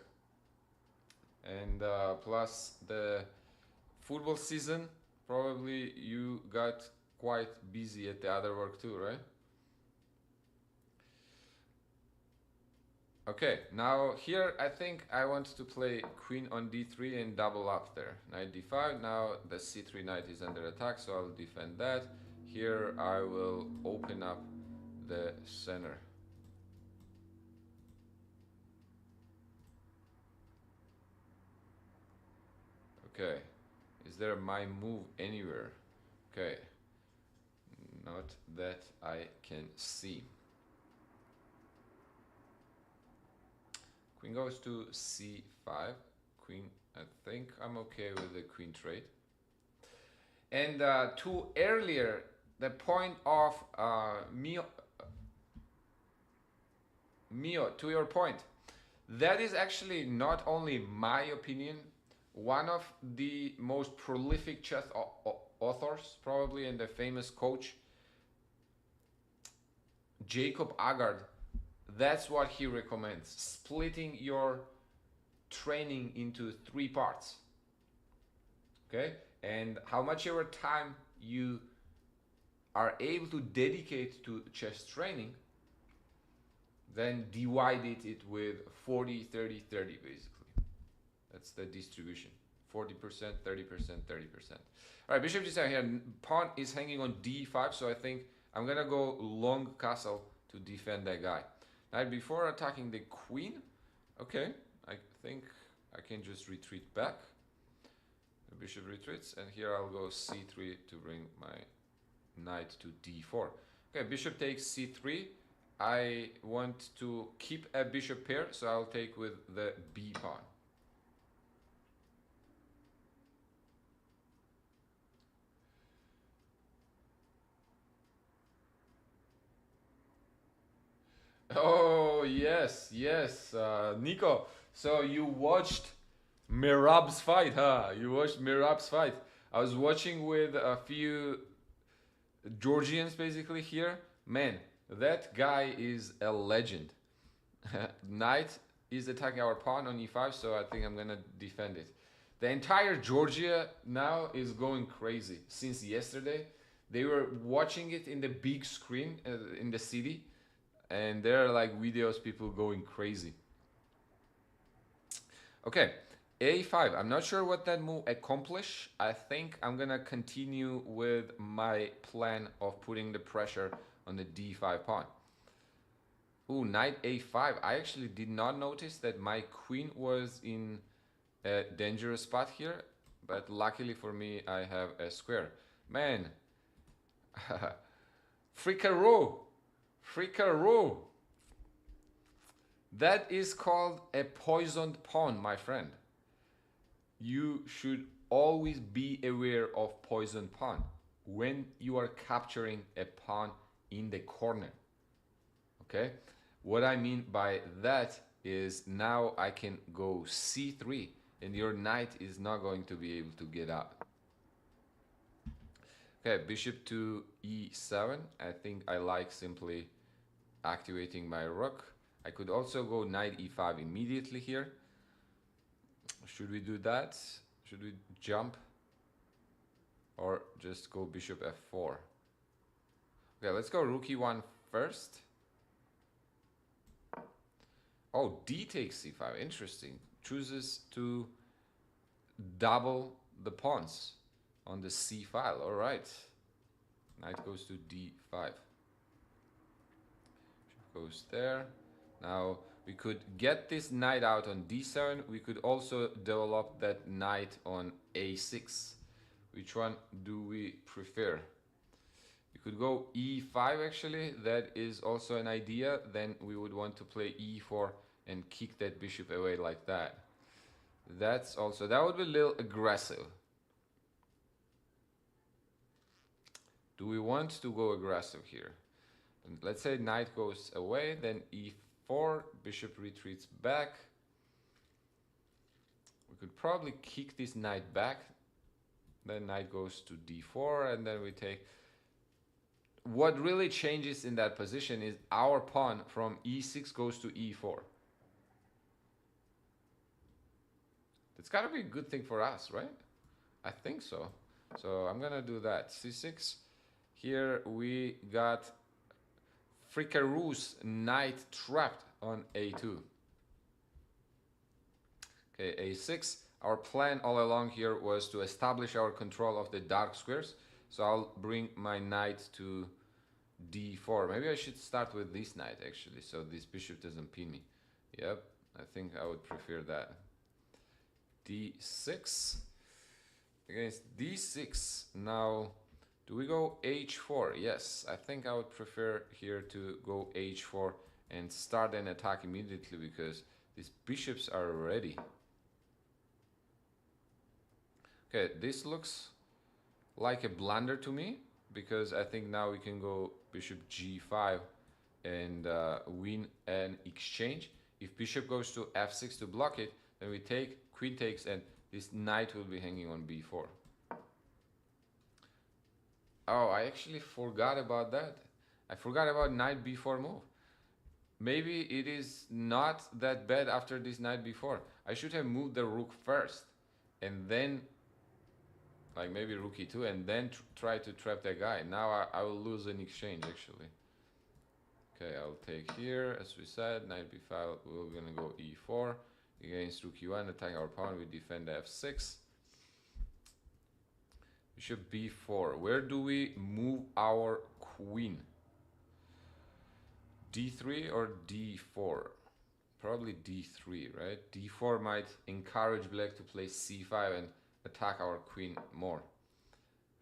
Speaker 1: And plus the football season, probably you got quite busy at the other work too, right? Okay, now here I think I want to play queen on d3 and double up there. Knight d5, now the c3 knight is under attack, so I'll defend that. Here I will open up the center. Okay, is there my move anywhere? Okay, not that I can see. Queen goes to c5. Queen, I think I'm okay with the queen trade. And to earlier, the point of Mio, to your point, that is actually not only my opinion. One of the most prolific chess authors, probably, and the famous coach, Jacob Agard, that's what he recommends. Splitting your training into 3 parts. Okay? And how much ever time you are able to dedicate to chess training, then divide it with 40, 30, 30 basically. That's the distribution. 40%, 30%, 30%. All right, bishop g7 here. Pawn is hanging on d5, so I think I'm gonna go long castle to defend that guy. Now, before attacking the queen, okay, I think I can just retreat back. The bishop retreats, and here I'll go c3 to bring my knight to d4. Okay, bishop takes c3. I want to keep a bishop pair, so I'll take with the b pawn. Oh, yes, yes, Nico. So you watched Merab's fight, huh? You watched Merab's fight. I was watching with a few Georgians basically here. Man, that guy is a legend. Knight is attacking our pawn on e5, so I think I'm gonna defend it. The entire Georgia now is going crazy since yesterday. They were watching it in the big screen in the city, and there are like videos people going crazy. Okay, a5. I'm not sure what that move accomplish. I think I'm gonna continue with my plan of putting the pressure on the d5 pawn. Ooh, knight a5. I actually did not notice that my queen was in a dangerous spot here, but luckily for me, I have a square. Man, freakaroo, freakaroo. That is called a poisoned pawn, my friend. You should always be aware of poisoned pawn when you are capturing a pawn in the corner. Okay? What I mean by that is now I can go c3 and your knight is not going to be able to get out. Okay, bishop to e7. I think I like simply activating my rook. I could also go knight e5 immediately here. Should we do that? Should we jump? Or just go bishop f4? Okay, let's go rook e1 first. Oh, d takes c5. Interesting. Chooses to double the pawns on the c file. All right. Knight goes to d5. Goes there. Now we could get this knight out on d7. We could also develop that knight on a6. Which one do we prefer? We could go e5 actually. That is also an idea. Then we would want to play e4 and kick that bishop away like that. That's also, that would be a little aggressive. Do we want to go aggressive here? And let's say knight goes away, then e4, bishop retreats back. We could probably kick this knight back. Then knight goes to d4, and then we take. What really changes in that position is our pawn from e6 goes to e4. It's gotta be a good thing for us, right? I think so. So I'm gonna do that. c6. Here we got Frikaroo's knight trapped on a2. Okay, a6. Our plan all along here was to establish our control of the dark squares. So I'll bring my knight to d4. Maybe I should start with this knight actually, so this bishop doesn't pin me. Yep, I think I would prefer that. d6 against d6. Now, do we go h4? Yes, I think I would prefer here to go h4 and start an attack immediately because these bishops are ready. Okay, this looks like a blunder to me because I think now we can go bishop g5 and win an exchange. If bishop goes to f6 to block it, then we take, queen takes, and this knight will be hanging on b4. Oh, I actually forgot about that. I forgot about knight b4 move. Maybe it is not that bad after this knight b4. I should have moved the rook first and then like maybe rook e2 and then try to trap that guy. Now I will lose an exchange actually. Okay, I'll take here as we said, knight b5, we're gonna go e4 against rook e1, attacking our pawn, we defend f6. Bishop b4. Where do we move our queen? d3 or d4? Probably d3, right? d4 might encourage black to play c5 and attack our queen more.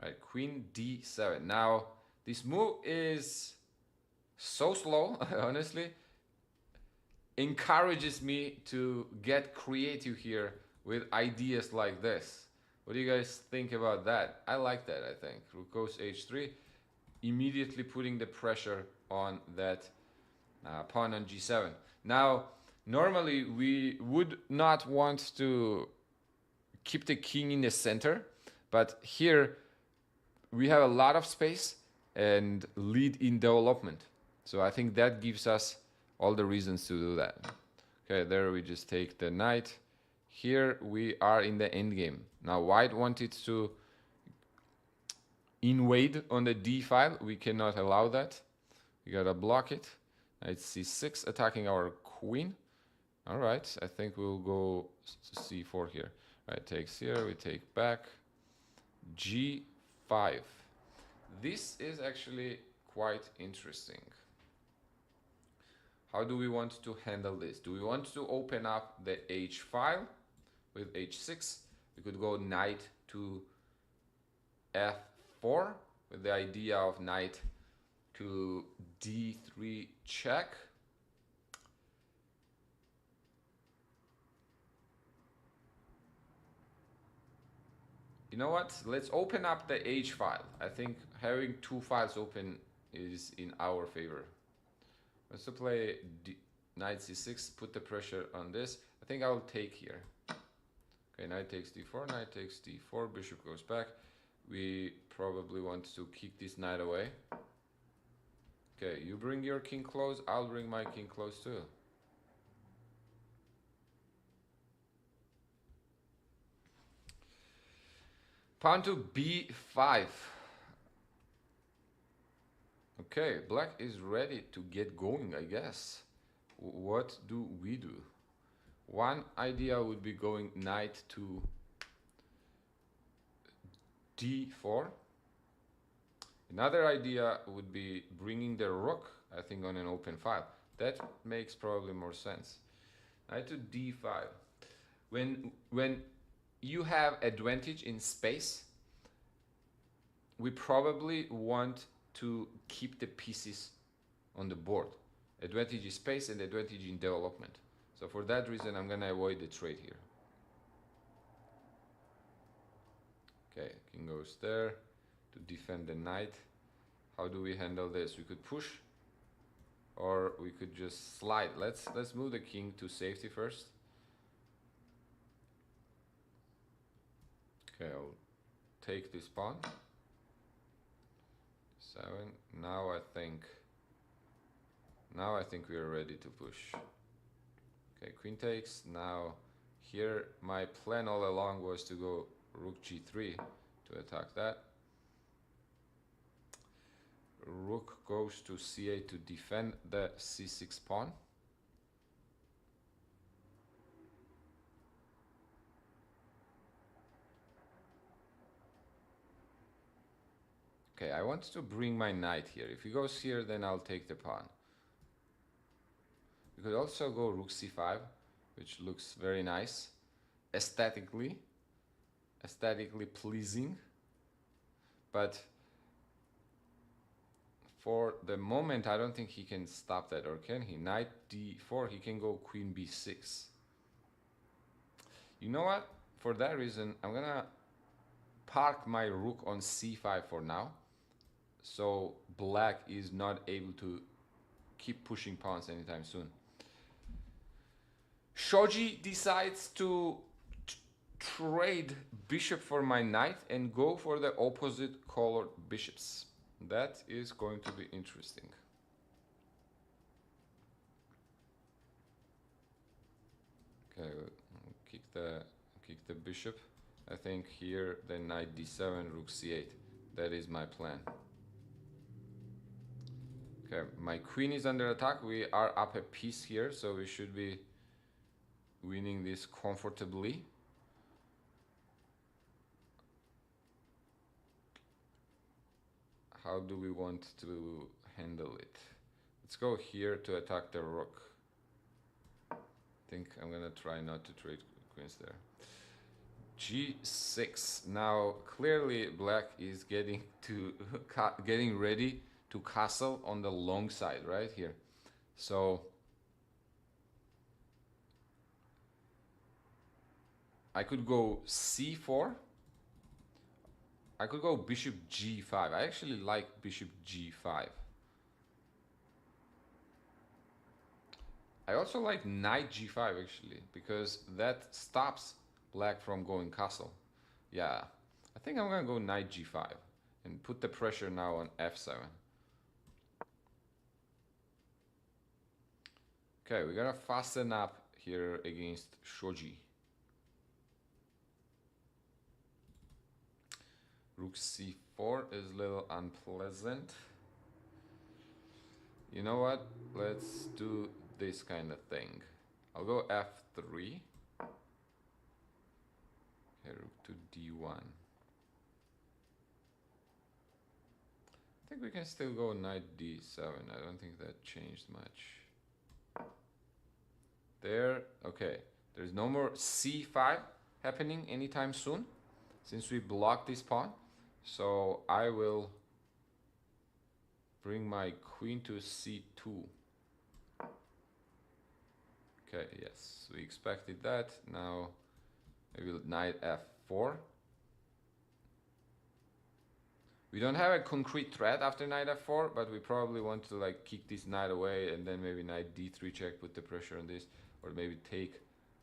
Speaker 1: Right, queen d7. Now, this move is so slow, honestly. Encourages me to get creative here with ideas like this. What do you guys think about that? I like that, I think. Rook goes h3, immediately putting the pressure on that pawn on g7. Now, normally we would not want to keep the king in the center, but here we have a lot of space and lead in development. So I think that gives us all the reasons to do that. Okay, there we just take the knight. Here we are in the end game. Now white wanted to invade on the d file. We cannot allow that. We gotta block it. Knight c6 attacking our queen. All right, I think we'll go to c4 here. All right, takes here, we take back. g5. This is actually quite interesting. How do we want to handle this? Do we want to open up the h file with h6? We could go knight to f4 with the idea of knight to d3 check. You know what? Let's open up the h file. I think having two files open is in our favor. Let's play knight c6, put the pressure on this. I think I'll take here. Okay, knight takes d4, knight takes d4, bishop goes back. We probably want to kick this knight away. Okay, you bring your king close, I'll bring my king close too. Pawn to b5. Okay, black is ready to get going, I guess. What do we do? One idea would be going knight to d4. Another idea would be bringing the rook, I think, on an open file. That makes probably more sense. Knight to d5. When you have advantage in space, we probably want to keep the pieces on the board. Advantage in space and advantage in development. So for that reason, I'm gonna avoid the trade here. Okay, king goes there to defend the knight. How do we handle this? We could push, or we could just slide. Let's move the king to safety first. Okay, I'll take this pawn. 7. Now I think we are ready to push. Okay, queen takes. Now here my plan all along was to go rook g3 to attack that. Rook goes to c8 to defend the c6 pawn. Okay, I want to bring my knight here. If he goes here, then I'll take the pawn. We could also go rook c5, which looks very nice, aesthetically pleasing. But for the moment, I don't think he can stop that, or can he? Knight d4, he can go queen b6. You know what? For that reason, I'm gonna park my rook on c5 for now. So black is not able to keep pushing pawns anytime soon. Shoji decides to trade bishop for my knight and go for the opposite colored bishops. That is going to be interesting. Okay, kick the bishop. I think here the knight d7, rook c8. That is my plan. Okay, my queen is under attack. We are up a piece here, so we should be winning this comfortably. How do we want to handle it? Let's go here to attack the rook. I think I'm gonna try not to trade queens there. G6. Now clearly black is getting to getting ready to castle on the long side right here. So I could go C4. I could go bishop G5. I actually like bishop G5. I also like knight G5 actually, because that stops black from going castle. Yeah, I think I'm gonna go knight G5 and put the pressure now on F7. Okay, we gotta fasten up here against Shoji. Rook C4 is a little unpleasant. You know what? Let's do this kind of thing. I'll go F3. Okay, rook to D1. I think we can still go knight D7. I don't think that changed much. There, okay. There's no more C5 happening anytime soon, since we blocked this pawn. So I will bring my queen to C2. Okay, yes, we expected that. Now maybe knight F4. We don't have a concrete threat after knight F4, but we probably want to like kick this knight away and then maybe knight D3 check, put the pressure on this, or maybe take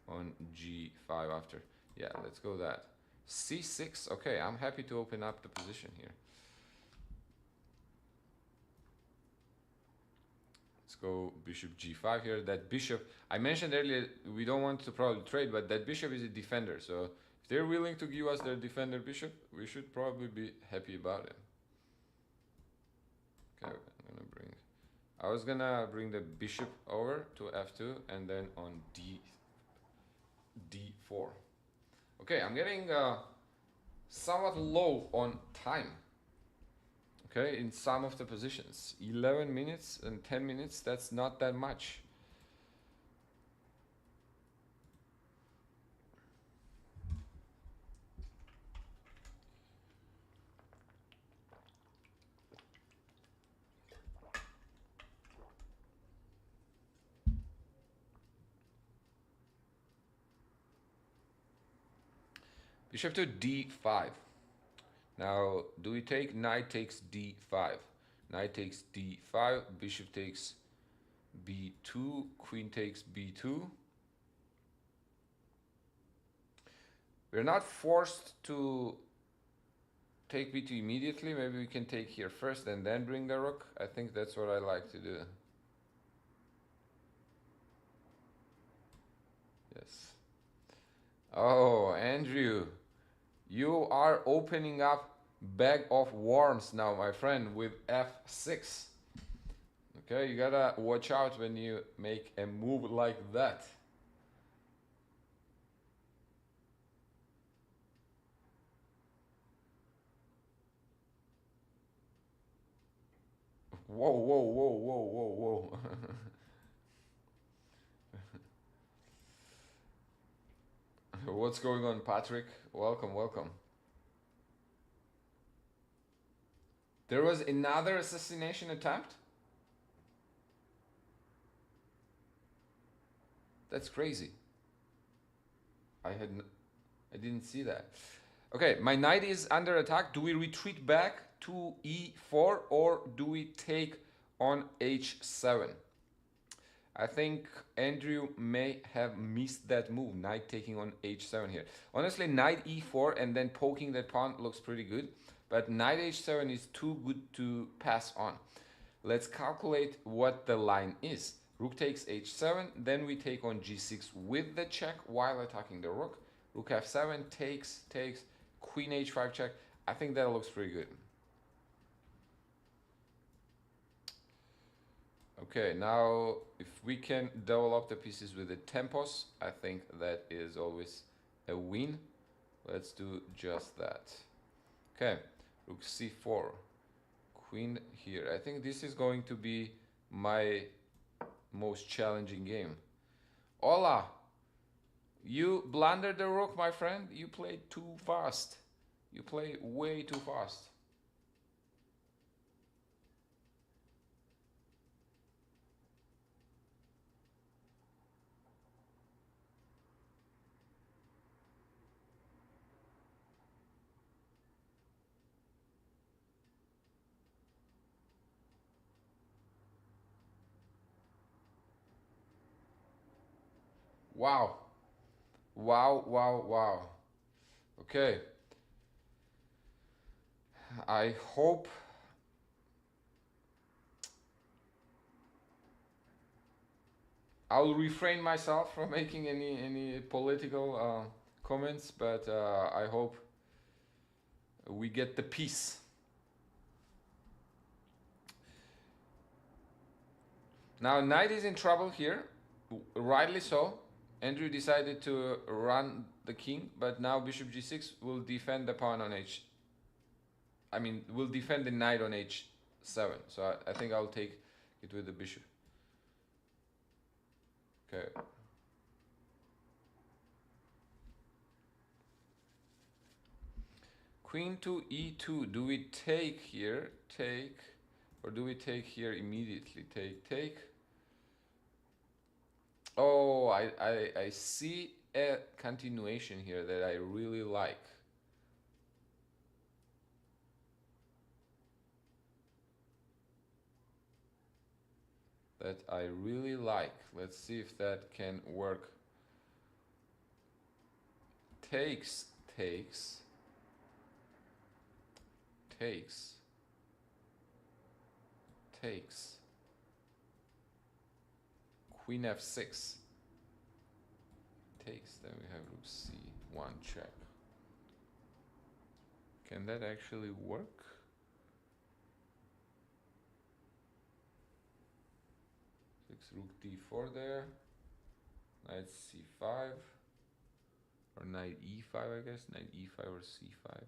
Speaker 1: on G5 after. Yeah, let's go that. C6, okay, I'm happy to open up the position here. Let's go bishop G5 here. That bishop, I mentioned earlier, we don't want to probably trade, but that bishop is a defender. So if they're willing to give us their defender bishop, we should probably be happy about it. Okay, I was gonna bring the bishop over to F2 and then on D4. Okay, I'm getting somewhat low on time. Okay, in some of the positions. 11 minutes and 10 minutes, that's not that much. Bishop to D5. Now, do we take knight takes D5? Knight takes D5, bishop takes B2, queen takes B2. We're not forced to take B2 immediately. Maybe we can take here first and then bring the rook. I think that's what I like to do. Yes. Oh, Andrew, you are opening up bag of worms now, my friend, with F6. Okay, you gotta watch out when you make a move like that. Whoa, whoa, whoa, whoa, whoa, whoa. What's going on, Patrick? Welcome, welcome. There was another assassination attempt? That's crazy. I didn't see that. Okay, my knight is under attack. Do we retreat back to E4 or do we take on H7? I think Andrew may have missed that move, knight taking on H7 here. Honestly, knight E4 and then poking that pawn looks pretty good, but knight H7 is too good to pass on. Let's calculate what the line is. Rook takes H7, then we take on G6 with the check while attacking the rook. Rook F7 takes, Queen H5 check. I think that looks pretty good. Okay, now if we can double up the pieces with the tempos, I think that is always a win. Let's do just that. Okay, rook C4, queen here. I think this is going to be my most challenging game. Hola! You blundered the rook, my friend. You played too fast. You play way too fast. Wow. Wow, wow, wow. Okay. I hope I'll refrain myself from making any political comments, but I hope we get the peace. Now knight is in trouble here, rightly so. Andrew decided to run the king, but now bishop g6 will defend the pawn on h. I mean, will defend the knight on h7. So I think I'll take it with the bishop. Okay. Queen to e2. Do we take here? Take. Or do we take here immediately? Take. Oh, I see a continuation here that I really like. That I really like. Let's see if that can work. Takes. Queen f6. Takes, then we have rook c1 check. Can that actually work? Rook d4 there, knight c5, or knight e5, I guess, knight e5 or c5.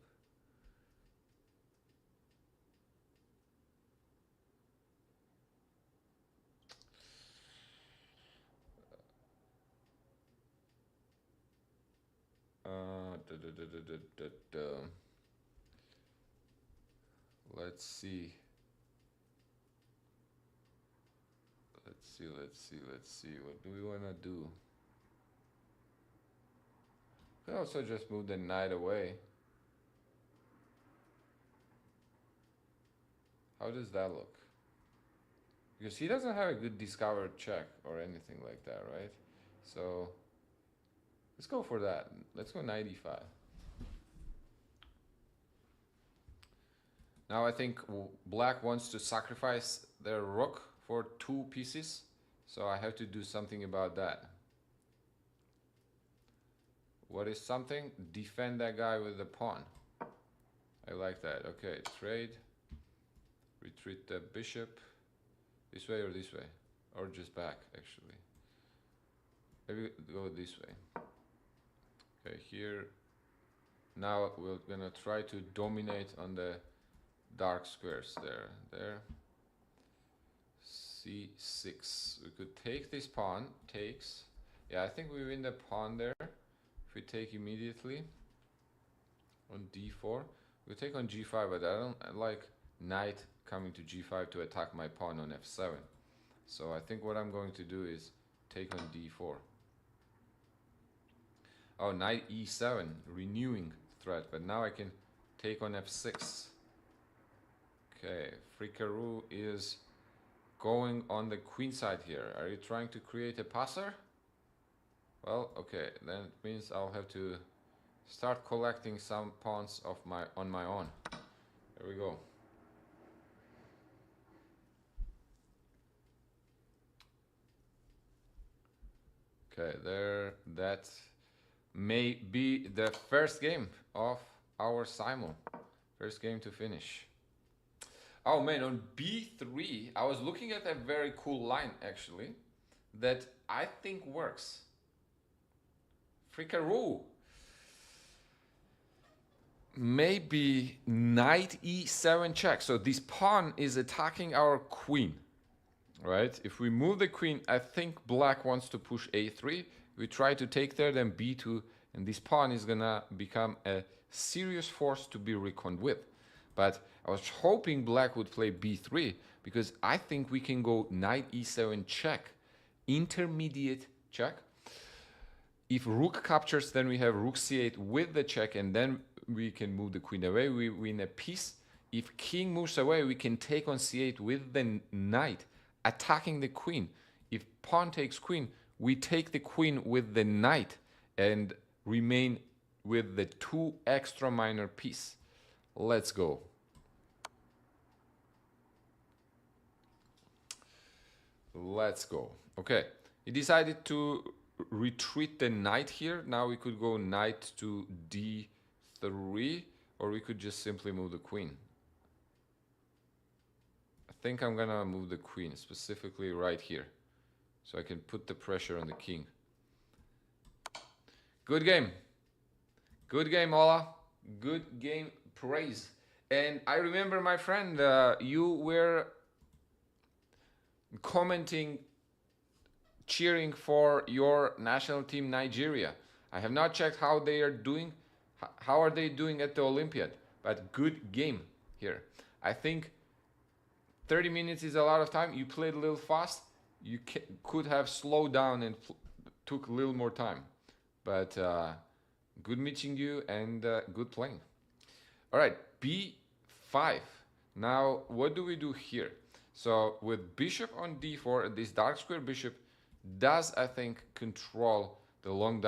Speaker 1: Let's see. Let's see. What do we want to do? We also just move the knight away. How does that look? Because he doesn't have a good discovered check or anything like that, right? So let's go for that. Let's go knight e5. Now I think black wants to sacrifice their rook for 2 pieces, so I have to do something about that. What is something? Defend that guy with the pawn. I like that. Okay, trade. Retreat the bishop. This way or this way? Or just back, actually. Maybe go this way. Okay, here. Now we're gonna try to dominate on the dark squares there. c6. We could take this pawn. Takes. Yeah, I think we win the pawn there. If we take immediately on d4, we take on g5, but I don't like knight coming to g5 to attack my pawn on f7. So I think what I'm going to do is take on d4. Oh, knight e7, renewing threat, but now I can take on f6. Okay, Frikaru is going on the queen side here. Are you trying to create a passer? Well, okay, then it means I'll have to start collecting some pawns of on my own. There we go. Okay, there, that may be the first game of our SIMUL. First game to finish. Oh man, on b3, I was looking at a very cool line actually that I think works. Frikaru. Maybe knight e7 check. So this pawn is attacking our queen, right? If we move the queen, I think black wants to push a3. we try to take there, then b2, and this pawn is gonna become a serious force to be reckoned with. But I was hoping black would play b3, because I think we can go knight e7 check, intermediate check. If rook captures, then we have rook c8 with the check, and then we can move the queen away. We win a piece. If king moves away, we can take on c8 with the knight, attacking the queen. If pawn takes queen, we take the queen with the knight and remain with the 2 extra minor piece. Let's go. Let's go. Okay, he decided to retreat the knight here. Now we could go knight to d3, or we could just simply move the queen. I think I'm gonna move the queen, specifically right here, so I can put the pressure on the king. Good game. Good game, Ola. Good game, praise. And I remember, my friend, you were commenting, cheering for your national team, Nigeria. I have not checked how they are doing. How are they doing at the Olympiad? But good game here. I think 30 minutes is a lot of time. You played a little fast. You could have slowed down and took a little more time. But good meeting you, and good playing. All right, b5. Now, what do we do here? So with bishop on d4, this dark square bishop does, I think, control the long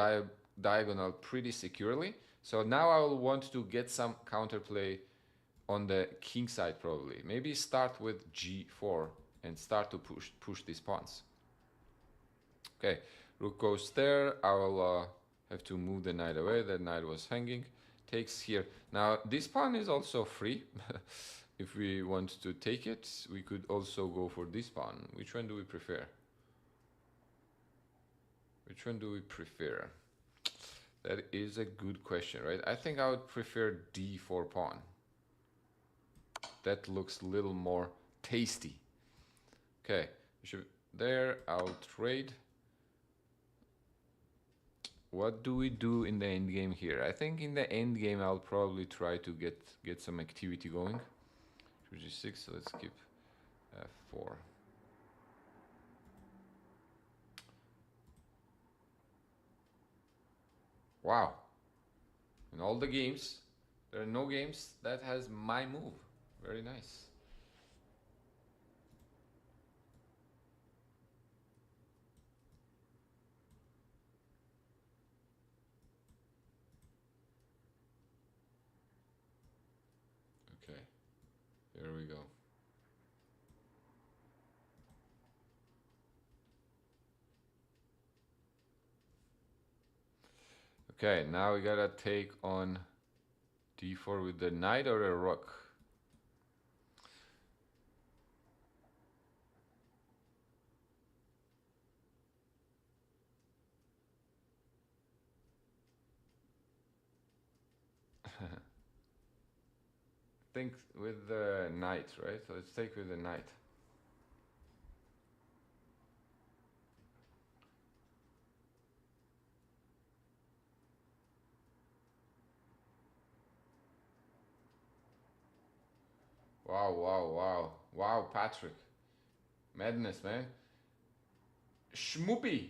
Speaker 1: diagonal pretty securely. So now I will want to get some counterplay on the king side, probably. Maybe start with g4 and start to push these pawns. Okay, rook goes there. I will have to move the knight away. The knight was hanging. Takes here. Now, this pawn is also free. If we want to take it, we could also go for this pawn. Which one do we prefer? Which one do we prefer? That is a good question, right? I think I would prefer d4 pawn. That looks a little more tasty. Okay, bishop there. I'll trade. What do we do in the end game here? I think in the end game I'll probably try to get some activity going. G6, so let's keep f4. Wow. In all the games, there are no games that has my move. Very nice. Okay. Here we go. Okay, now we gotta take on d4 with the knight or a rook. I think with the knight, right? So let's take with the knight. Wow, wow, wow. Wow, Patrick. Madness, man. Schmoopy.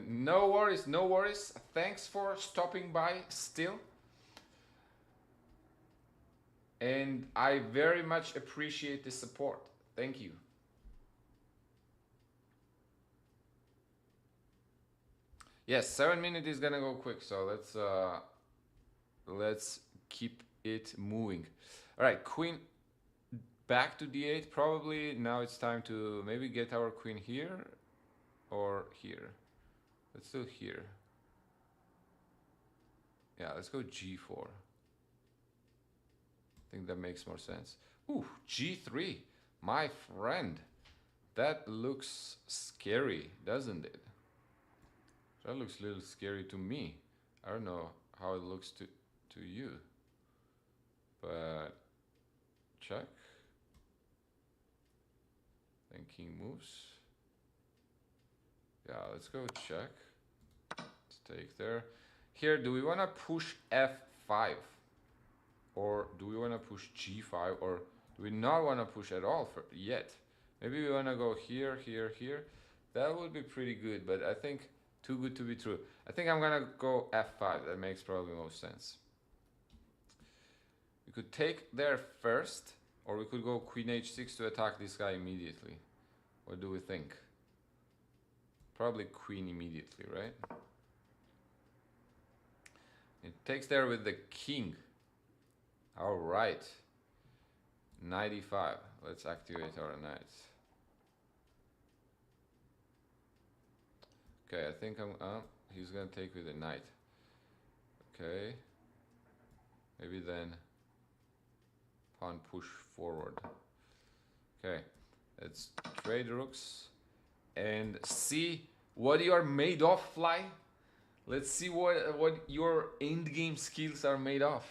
Speaker 1: No worries, no worries. Thanks for stopping by still. And I very much appreciate the support. Thank you. Yes, 7 minutes is gonna go quick, so let's keep it moving. All right, queen back to d8. Probably now it's time to maybe get our queen here or here. Let's do here. Yeah, let's go g4. I think that makes more sense. Ooh, g3, my friend. That looks scary, doesn't it? That looks a little scary to me. I don't know how it looks to you. But check. Then king moves. Yeah, let's go check. take there. Here, do we want to push f5? Or do we want to push g5? Or do we not want to push at all yet? Maybe we want to go here, here, here. That would be pretty good, but I think too good to be true. I think I'm going to go f5. That makes probably most sense. We could take there first, or we could go queen h6 to attack this guy immediately. What do we think? Probably queen immediately, right? It takes there with the king. All right. Knight e5. Let's activate our knights. Okay, I think he's gonna take with a knight. Okay. Maybe then pawn push forward. Okay, let's trade rooks and see what you are made of, fly. Let's see what your end game skills are made of.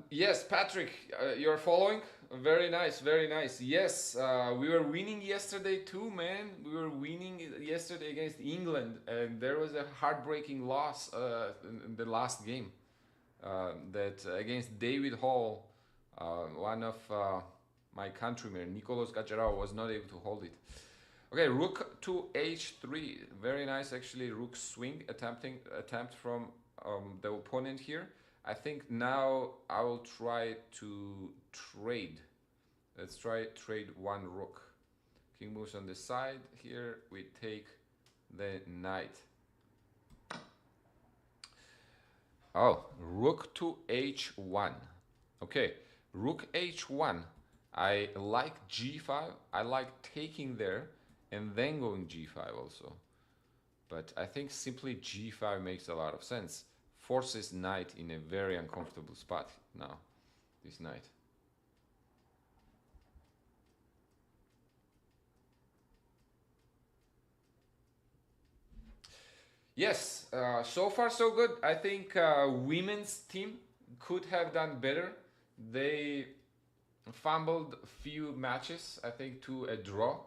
Speaker 1: Yes, Patrick, you're following. Very nice, very nice. Yes, we were winning yesterday too, man. We were winning yesterday against England, and there was a heartbreaking loss in the last game. That against David Hall, one of my countrymen, Nicolas Gajarao, was not able to hold it. Okay, rook to h3. Very nice, actually. Rook swing attempt from the opponent here. I think now I will try to trade. Let's try trade one rook. King moves on the side. Here we take the knight. Oh, rook to h1. Okay, rook h1. I like g5. I like taking there and then going g5 also. But I think simply g5 makes a lot of sense. Forces knight in a very uncomfortable spot now, this knight. Yes, so far so good. I think women's team could have done better. They fumbled a few matches, I think, to a draw,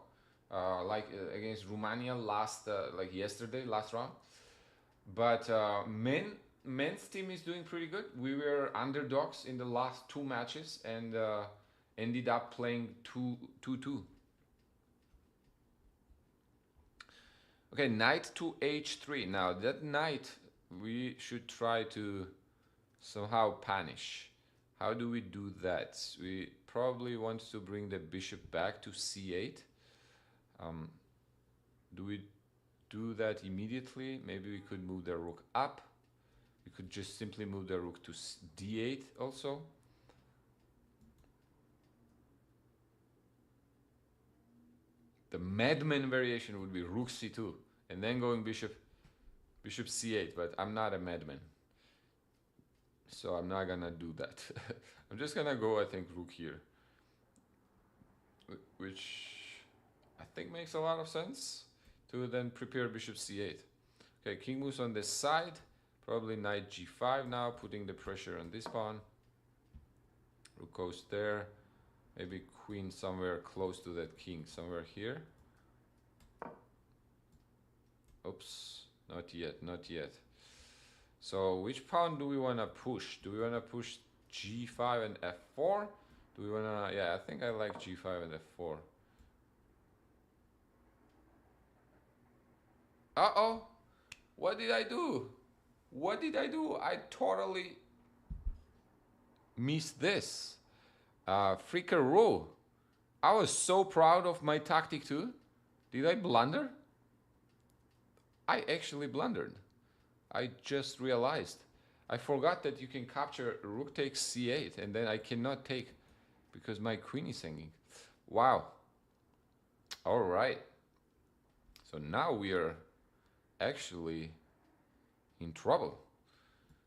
Speaker 1: like against Romania like yesterday, last round. But men's team is doing pretty good. We were underdogs in the last two matches and ended up playing 2-2. Okay, knight to h3. Now that knight we should try to somehow punish. How do we do that? We probably want to bring the bishop back to c8. Do we do that immediately? Maybe we could move the rook up. We could just simply move the rook to d8 also. The madman variation would be rook c2 and then going bishop c8, but I'm not a madman, so I'm not gonna do that. I'm just gonna go, I think, rook here, which I think makes a lot of sense to then prepare bishop c8. Okay, king moves on this side, probably knight g5 now, putting the pressure on this pawn. Rook goes there, maybe queen somewhere close to that king, somewhere here. Oops, not yet, not yet. So which pawn do we want to push? Do we want to push g5 and f4? Do we want to, yeah, I think I like g5 and f4. Uh-oh, what did I do? What did I do? I totally missed this. Freakeroo. I was so proud of my tactic too. Did I blunder? I actually blundered. I just realized. I forgot that you can capture rook takes c8 and then I cannot take because my queen is hanging. Wow. All right. So now we are actually in trouble.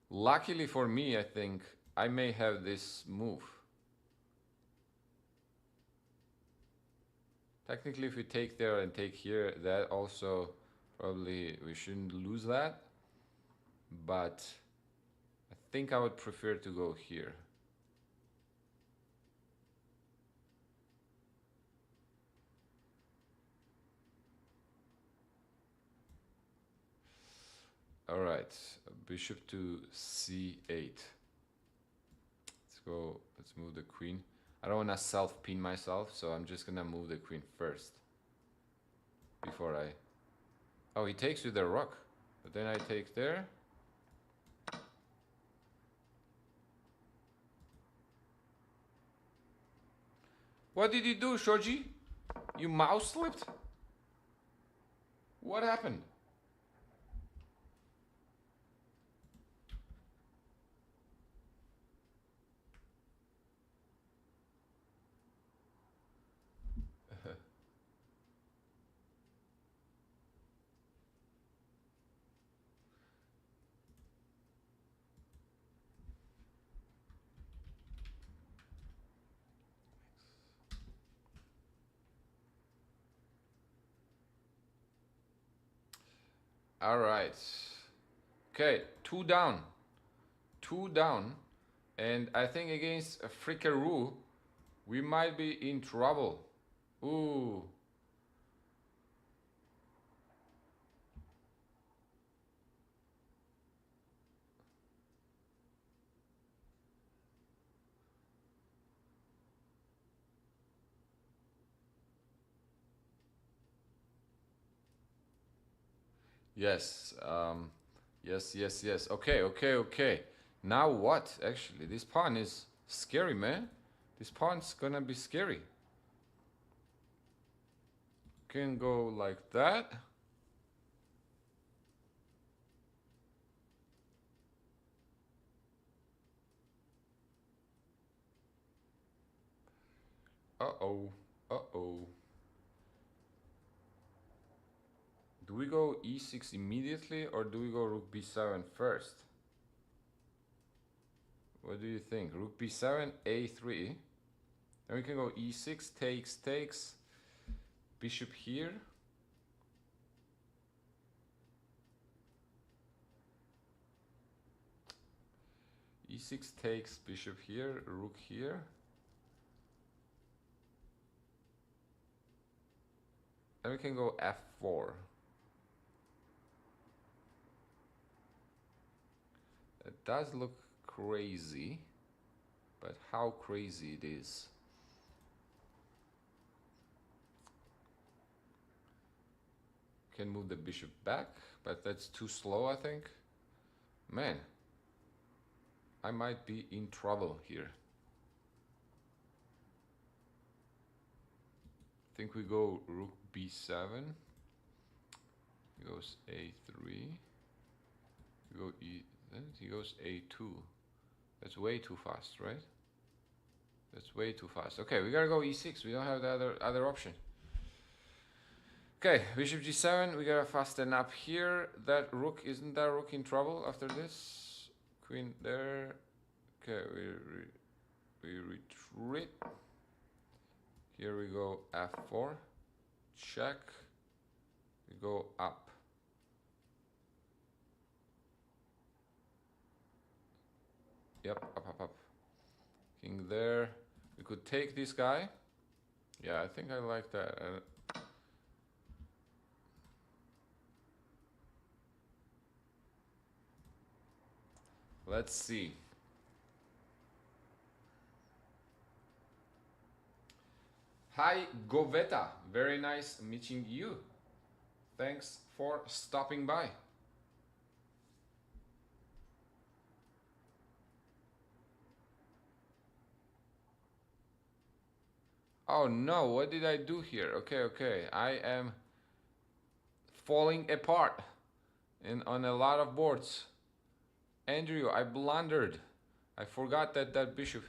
Speaker 1: Luckily for me, I think I may have this move. Technically, if we take there and take here, that also probably we shouldn't lose that. But I think I would prefer to go here. All right, bishop to c8. Let's go. Let's move the queen. I don't want to self-pin myself, so I'm just gonna move the queen first before I. Oh, he takes with the rook, but then I take there. What did you do, Shoji? You mouse slipped? What happened? All right. Okay, two down. Two down. And I think against a Frickaroo, we might be in trouble. Ooh. Yes. Yes. Okay. Now what? Actually, this pawn is scary, man. This pawn's gonna be scary. Can go like that. Uh-oh. Uh-oh. Do we go e6 immediately or do we go rook b7 first? What do you think? Rook b7, a3. Then we can go e6, takes. Bishop here. e6 takes, bishop here, rook here. Then we can go f4. It does look crazy, but how crazy it is. Can move the bishop back, but that's too slow, I think. Man, I might be in trouble here. I think we go rook b7. He goes a3. We go then he goes a2. That's way too fast, right? That's way too fast. Okay, we gotta go e6. We don't have the other option. Okay, bishop g7. We gotta fasten up here. That rook, isn't that rook in trouble after this? Queen there. Okay, we retreat. Here we go f4. Check. We go up. Yep, up. King there. We could take this guy. Yeah, I think I like that. Let's see. Hi, Goveta. Very nice meeting you. Thanks for stopping by. Oh no, what did I do here? Okay. I am falling apart on a lot of boards. Andrew, I blundered. I forgot that bishop.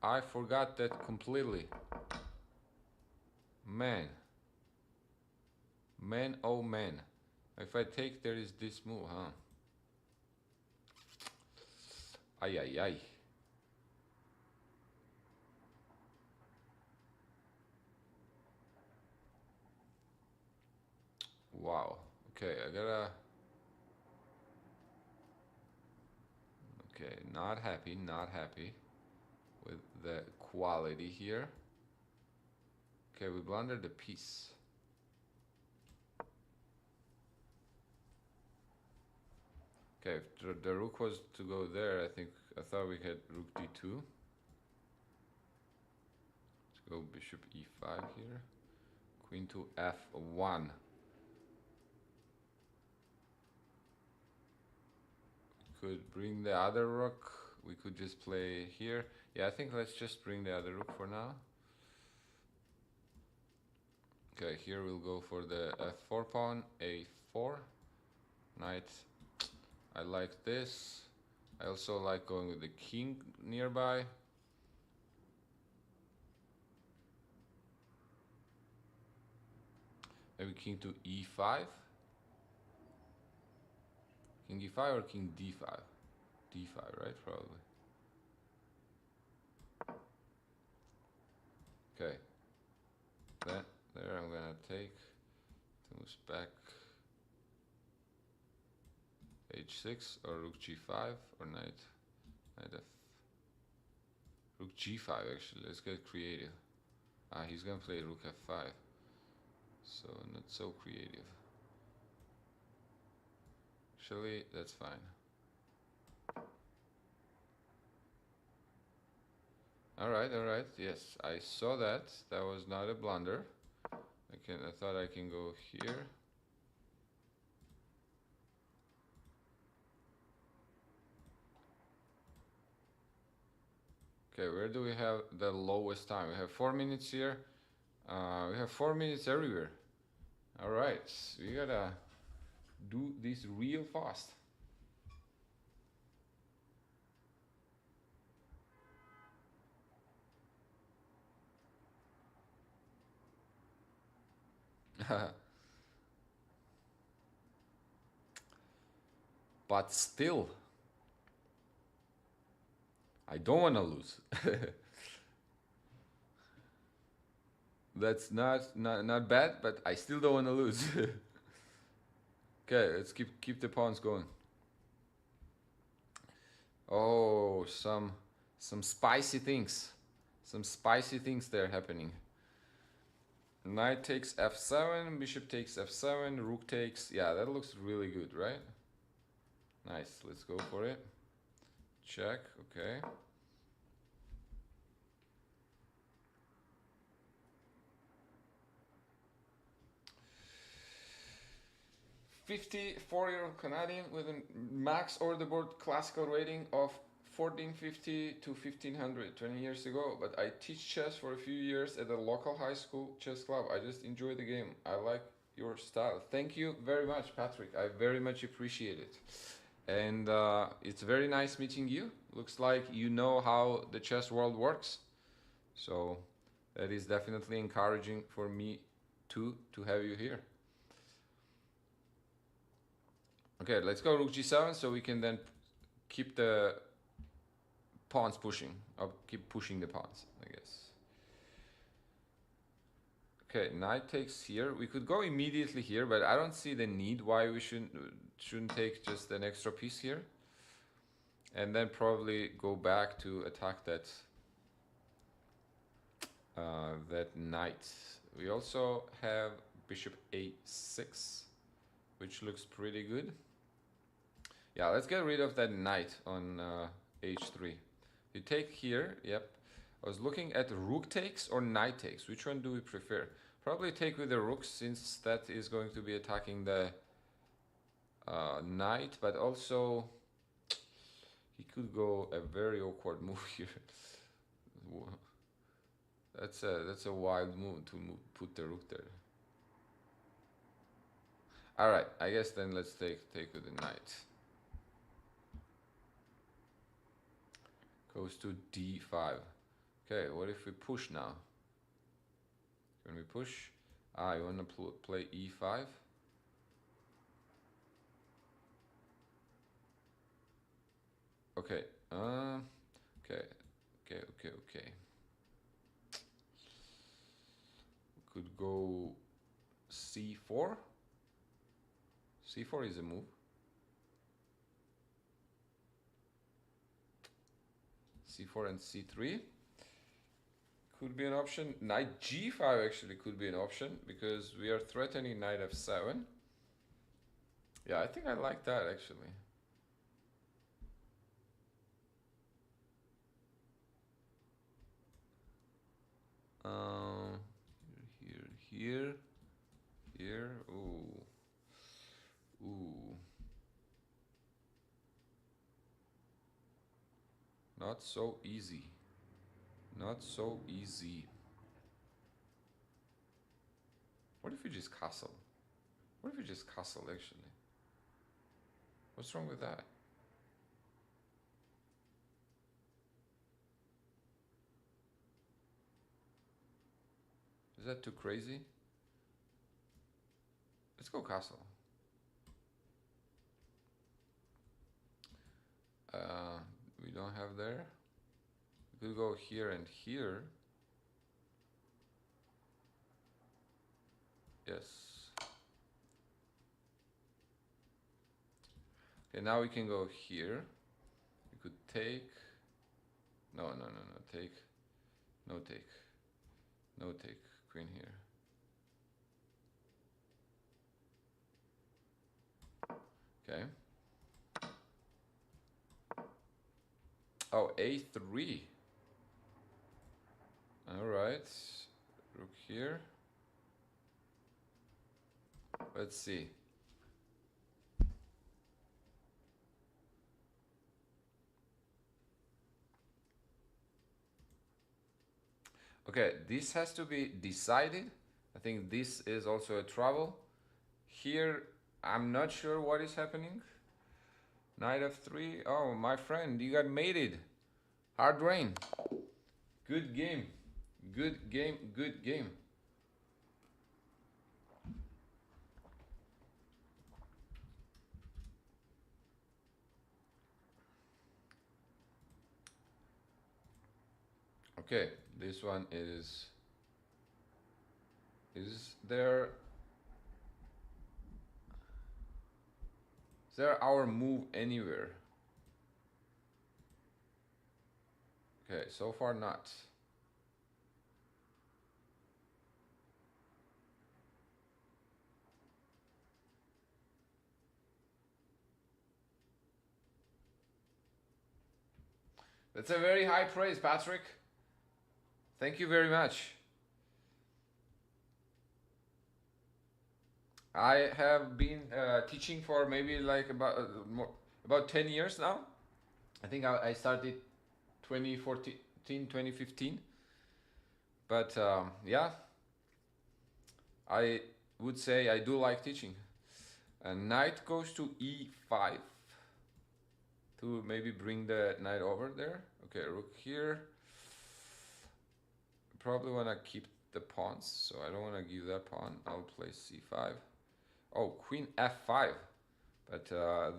Speaker 1: I forgot that completely. Man, oh man. If I take, there is this move, huh? Ay. Wow. Okay, I gotta... Okay, not happy with the quality here. Okay, we blundered the piece. Okay, if the rook was to go there, I thought we had rook d2. Let's go bishop e5 here. Queen to f1. Could bring the other rook. We could just play here. Yeah, I think let's just bring the other rook for now. Okay, here we'll go for the f4 pawn, a4, knight. I like this. I also like going with the king nearby. Maybe king to e5. King e5 or king d5? d5, right? Probably. Okay. Then there I'm gonna take. Moves back. h6 or rook g5 or knight f. Rook g5 actually. Let's get creative. Ah, he's gonna play rook f5. So not so creative. Actually, that's fine. Alright, yes, I saw that. That was not a blunder. I thought I can go here. Okay, where do we have the lowest time? We have 4 minutes here. We have 4 minutes everywhere. Alright, we gotta do this real fast. But still, I don't want to lose. That's not bad, but I still don't want to lose. Okay, let's keep the pawns going. Oh, some spicy things. Some spicy things there happening. Knight takes f7, bishop takes f7, rook takes... Yeah, that looks really good, right? Nice, let's go for it. Check, okay. 54-year-old Canadian with a max order classical rating of 1450 to 1500 20 years ago, but I teach chess for a few years at a local high school chess club. I just enjoy the game. I like your style. Thank you very much, Patrick. I very much appreciate it. And it's very nice meeting you. Looks like you know how the chess world works. So that is definitely encouraging for me too, to have you here. Okay, let's go rook g7 so we can then keep the pawns pushing. I'll keep pushing the pawns, I guess. Okay, knight takes here. We could go immediately here, but I don't see the need why we shouldn't take just an extra piece here. And then probably go back to attack that that knight. We also have bishop a6, which looks pretty good. Yeah, let's get rid of that knight on h3. You take here, yep. I was looking at rook takes or knight takes. Which one do we prefer? Probably take with the rook, since that is going to be attacking the knight, but also he could go a very awkward move here. That's a wild move to put the rook there. All right, I guess then let's take with the knight. Goes to d5. Okay, what if we push now? Can we push? Ah, you want to play e5? Okay. Okay. Could go c4. c4 is a move. c4 and c3 could be an option. Knight g5 actually could be an option because we are threatening knight f7. Yeah, I think I like that actually. Not so easy. Not so easy. What if we just castle? What if we just castle, actually? What's wrong with that? Is that too crazy? Let's go castle. We don't have there. We could go here and here. Yes. Okay, now we can go here. We could take. No. Take. No take. No take. Queen here. Okay. Oh, A3. All right. Rook here. Let's see. Okay, this has to be decided. I think this is also a trouble. Here, I'm not sure what is happening. Knight f3. Oh, my friend, you got mated. Hard rain. Good game. Good game. Good game. Okay, this one is there our move anywhere? Okay, so far not. That's a very high praise, Patrick. Thank you very much. I have been teaching for maybe like about 10 years now. I think I started 2014, 2015. But yeah, I would say I do like teaching. And knight goes to e5 to maybe bring the knight over there. Okay, rook here. Probably want to keep the pawns, so I don't want to give that pawn. I'll play c5. Oh, queen f5. But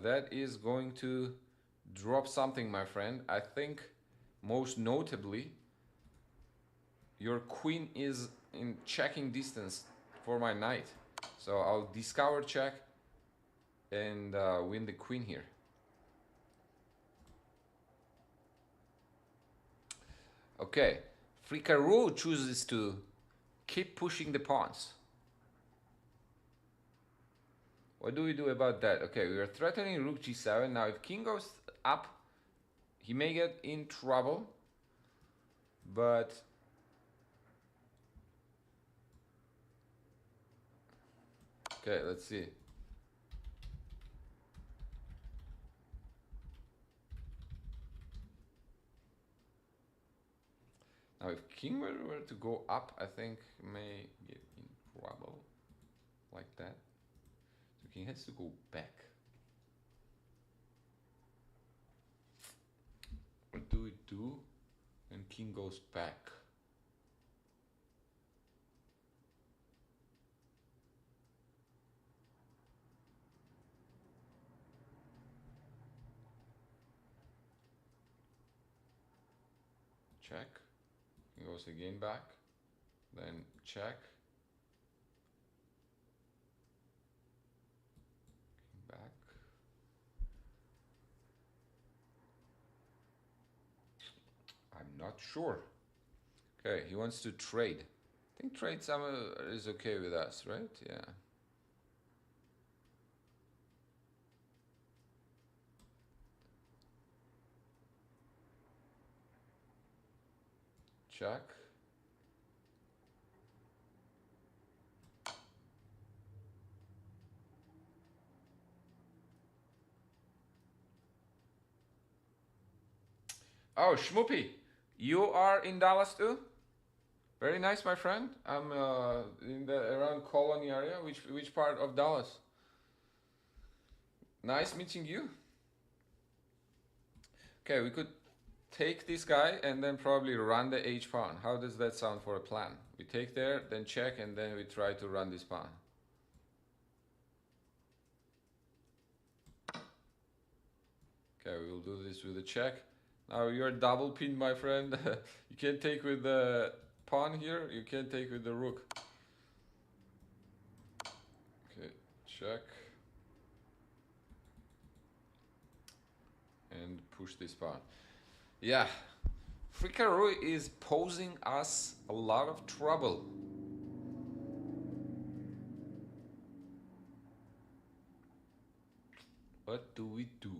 Speaker 1: that is going to drop something, my friend. I think most notably, your queen is in checking distance for my knight. So I'll discover check and win the queen here. Okay, Frikaru chooses to keep pushing the pawns. What do we do about that? Okay, we are threatening rook g7. Now if king goes up, he may get in trouble. But okay, let's see. Now if king were to go up, I think he may get in trouble. Like that. So king has to go back. What do we do when king goes back? Check. King goes again back. Then check. King back. I'm not sure. Okay, he wants to trade. I think trade is okay with us, right? Yeah. Check. Oh, Schmoopy, you are in Dallas too? Very nice, my friend. I'm in the around Colony area. Which part of Dallas? Nice meeting you. Okay, we could take this guy and then probably run the H pawn. How does that sound for a plan? We take there, then check, and then we try to run this pawn. Okay, we will do this with a check. Now you're double pinned, my friend. You can't take with the pawn here. You can't take with the rook. Okay, check. And push this pawn. Yeah, Frikaru is posing us a lot of trouble. What do we do?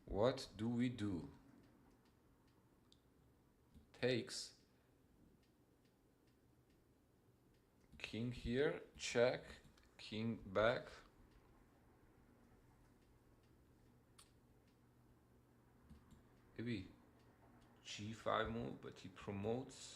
Speaker 1: What do we do? Takes. King here, check. King back. Maybe g5 move, but he promotes.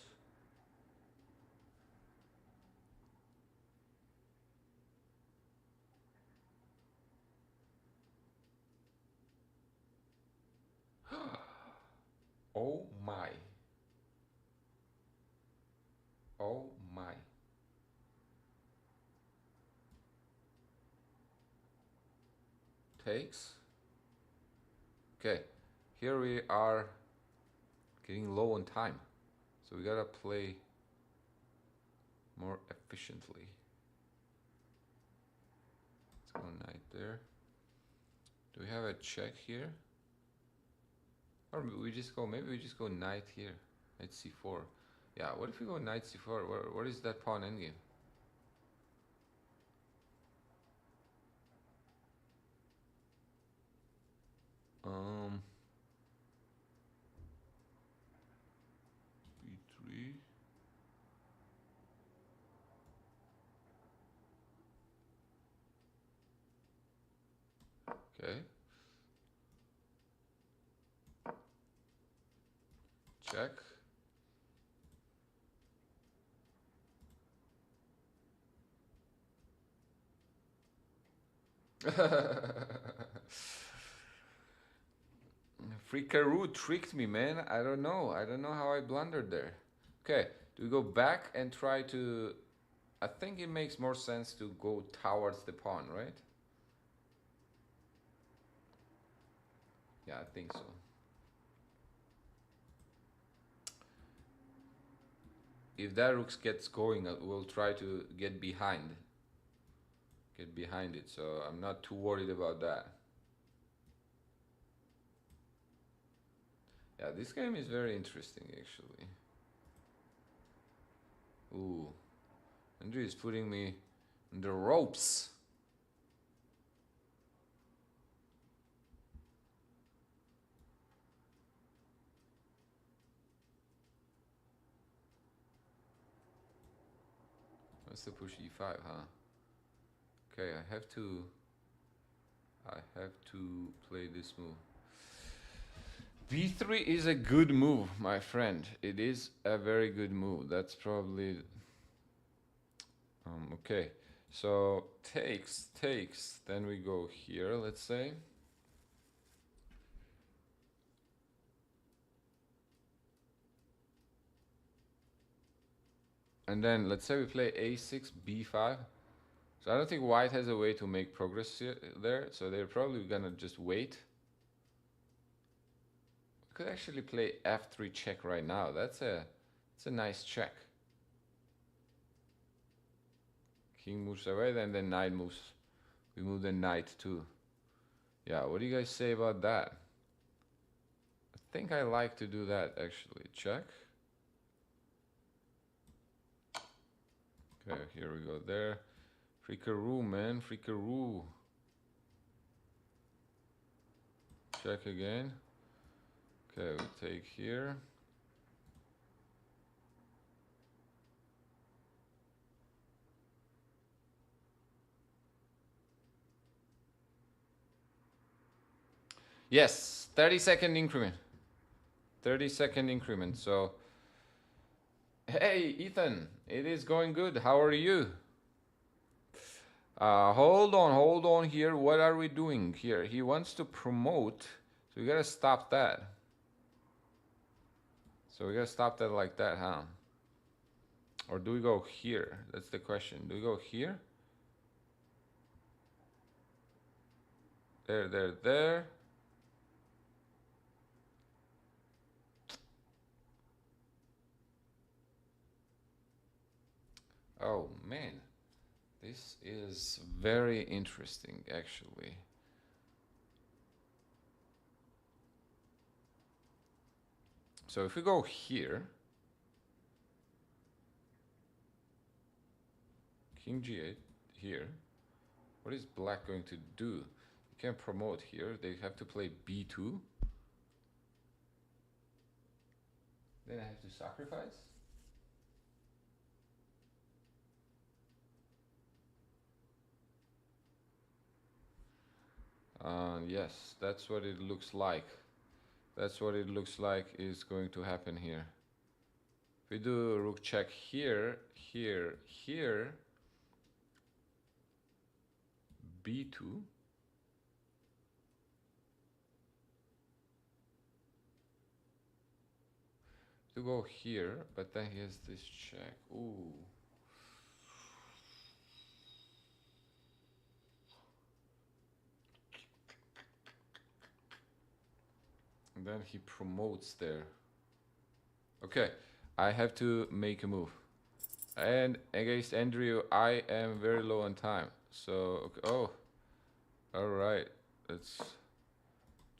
Speaker 1: Oh my. Oh my. Takes. Okay, here we are getting low on time. So we gotta play more efficiently. Let's go knight there. Do we have a check here? Or we just go, maybe we just go knight here. Knight c4. Yeah, what if we go knight c4? What is that pawn endgame? b3. Okay. Check. Frikaru tricked me, man. I don't know. I don't know how I blundered there. Okay, do we go back and try to... I think it makes more sense to go towards the pawn, right? Yeah, I think so. If that rook gets going, we'll try to get behind. Get behind it, so I'm not too worried about that. Yeah, this game is very interesting, actually. Ooh. Andrew is putting me on the ropes. What's the push e5, huh? Okay, I have to play this move. b3 is a good move, my friend. It is a very good move. That's probably... okay, so takes. Then we go here, let's say. And then let's say we play a6, b5. So I don't think white has a way to make progress there. So they're probably gonna just wait. We could actually play f3 check right now. That's a nice check. King moves away, then the knight moves. We move the knight too. Yeah, what do you guys say about that? I think I like to do that actually. Check. Okay, here we go there. Frikaru, man, Frikaru. Check again. Okay, we take here. Yes, 30-second increment. 30-second increment. So, hey, Ethan, it is going good. How are you? Hold on here. What are we doing here? He wants to promote, so we gotta stop that. So we gotta stop that like that, huh? Or do we go here? That's the question. Do we go here? There. Oh, man. This is very interesting, actually. So if we go here, King G8 here, what is black going to do? You can't promote here. They have to play B2. Then I have to sacrifice? Yes, that's what it looks like. That's what it looks like is going to happen here. If we do rook check here, here, B2. To go here, but then he has this check. Ooh. And then he promotes there. Okay, I have to make a move. And against Andrew, I am very low on time. So, okay. Oh, all right. Let's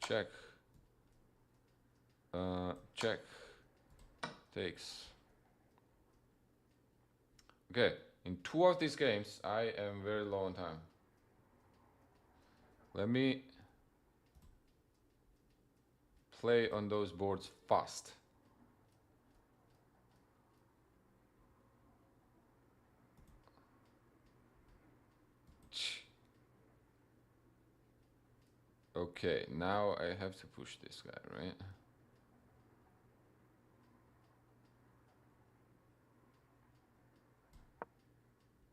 Speaker 1: check. Check. Takes. Okay, in 2 of these games, I am very low on time. Let me play on those boards fast. Okay, now I have to push this guy, right?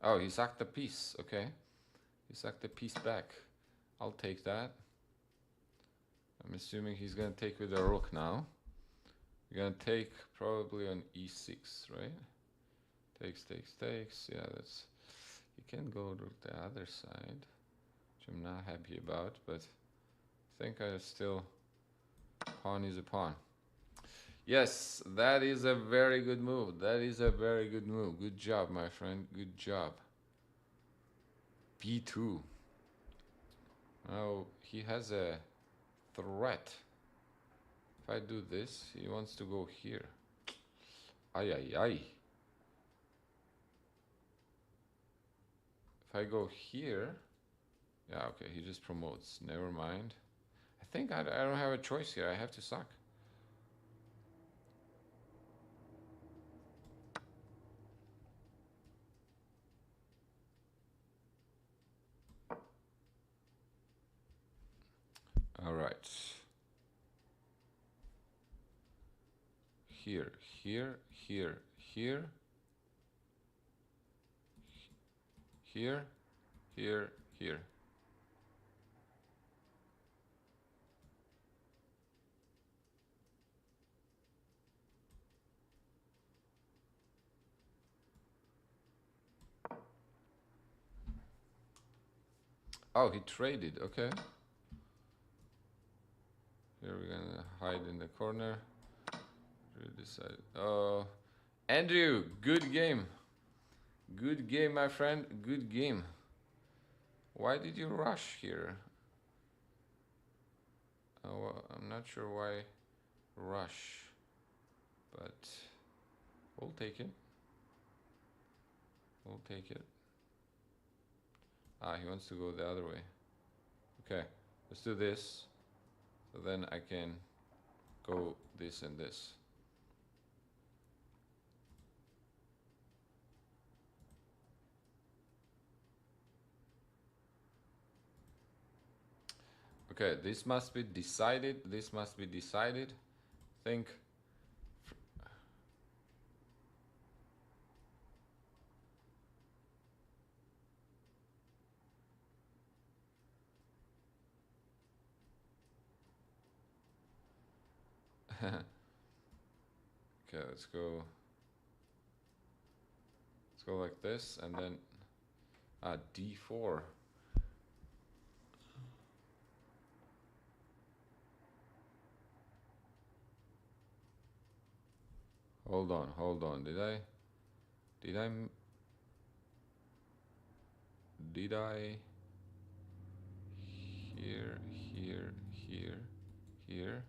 Speaker 1: Oh, he sacked the piece. Okay. He sacked the piece back. I'll take that. I'm assuming he's gonna take with a rook now. We're gonna take probably on e6, right? Takes. Yeah, that's... He can go to the other side, which I'm not happy about, but I think I still... Pawn is a pawn. Yes, that is a very good move. That is a very good move. Good job, my friend. Good job. B2. Now he has a threat. If I do this, he wants to go here. Ay, ay, ay. If I go here... Yeah, okay, he just promotes. Never mind. I think I don't have a choice here. I have to suck. All right. Here. Here. Oh, he traded. Okay. Here we're gonna hide in the corner. Decide. Oh, Andrew, good game. Good game, my friend. Good game. Why did you rush here? Oh, well, I'm not sure why rush, but we'll take it. We'll take it. Ah, he wants to go the other way. Okay, let's do this. So then I can go this and this. Okay, this must be decided. This must be decided. Think. Okay, let's go. Let's go like this, and then d4. Hold on, hold on. Did I? Did I? Did I? Here, here, here, here,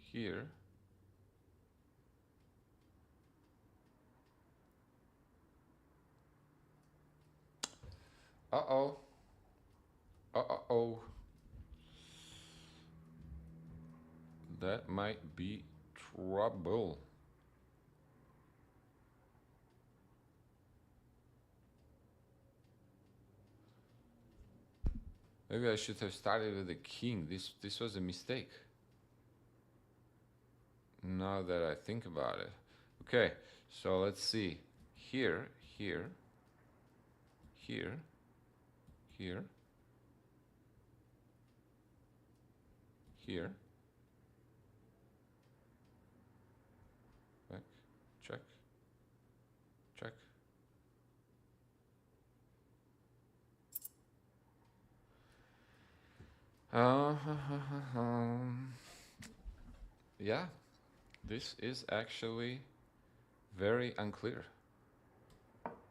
Speaker 1: here. Uh-oh. Uh-oh. That might be trouble. Maybe I should have started with the king. This was a mistake. Now that I think about it. Okay, so let's see. Here, here, here, here, here. Back, check, check. Yeah, this is actually very unclear.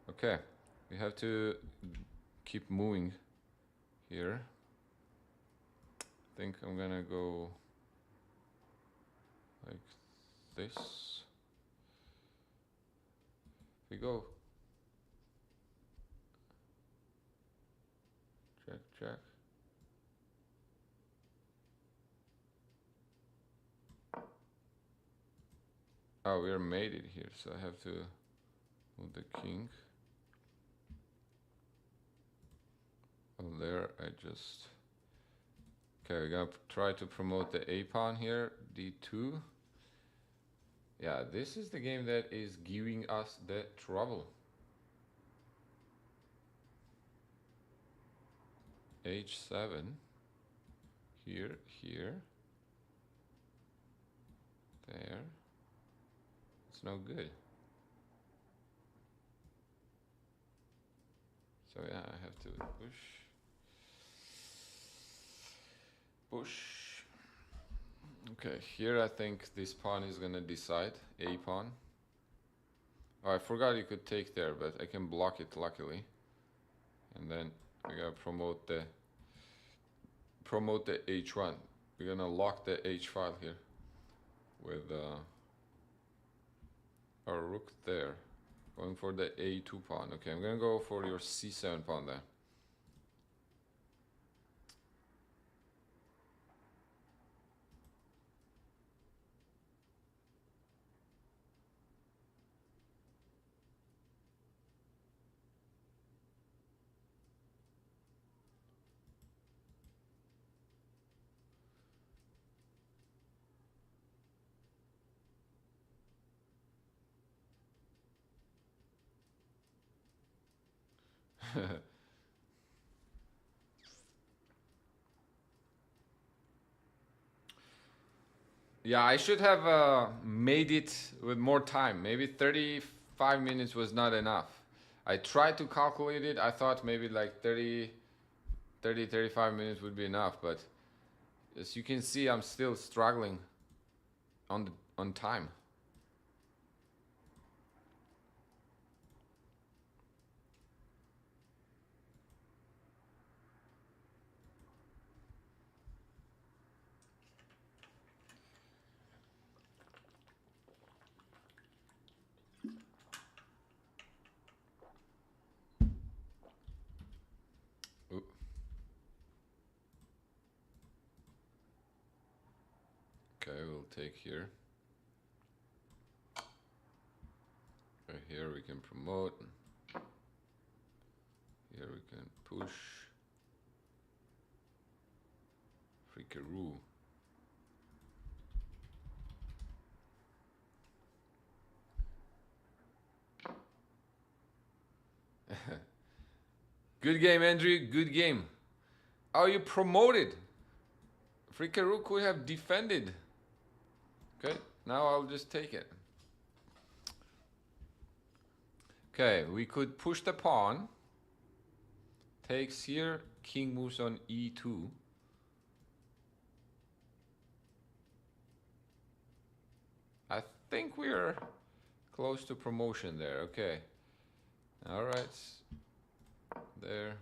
Speaker 1: Okay, we have to keep moving here. I think I'm gonna go like this. We go. Check, check. Oh, we're made it here, so I have to move the king. Oh, there, I just... Okay, we're gonna try to promote the A pawn here, D2. Yeah, this is the game that is giving us the trouble. H7. Here, here. There. It's no good. So yeah, I have to push. Push. Okay, here I think this pawn is gonna decide. A pawn. Oh, I forgot you could take there, but I can block it luckily. And then I gotta promote the H1. We're gonna lock the H file here with our rook there. Going for the A2 pawn. Okay, I'm gonna go for your C7 pawn there. Yeah, I should have made it with more time. Maybe 35 minutes was not enough. I tried to calculate it. I thought maybe like 35 minutes would be enough, but as you can see, I'm still struggling on time. Ooh. Okay, we'll take here. Okay, here we can promote. Here we can push. Freakaroo. Good game, Andrew. Good game. Oh, you promoted. Freakaroo could have defended. Okay, now I'll just take it. Okay, we could push the pawn. Takes here. King moves on e2. I think we're close to promotion there. Okay. All right. There.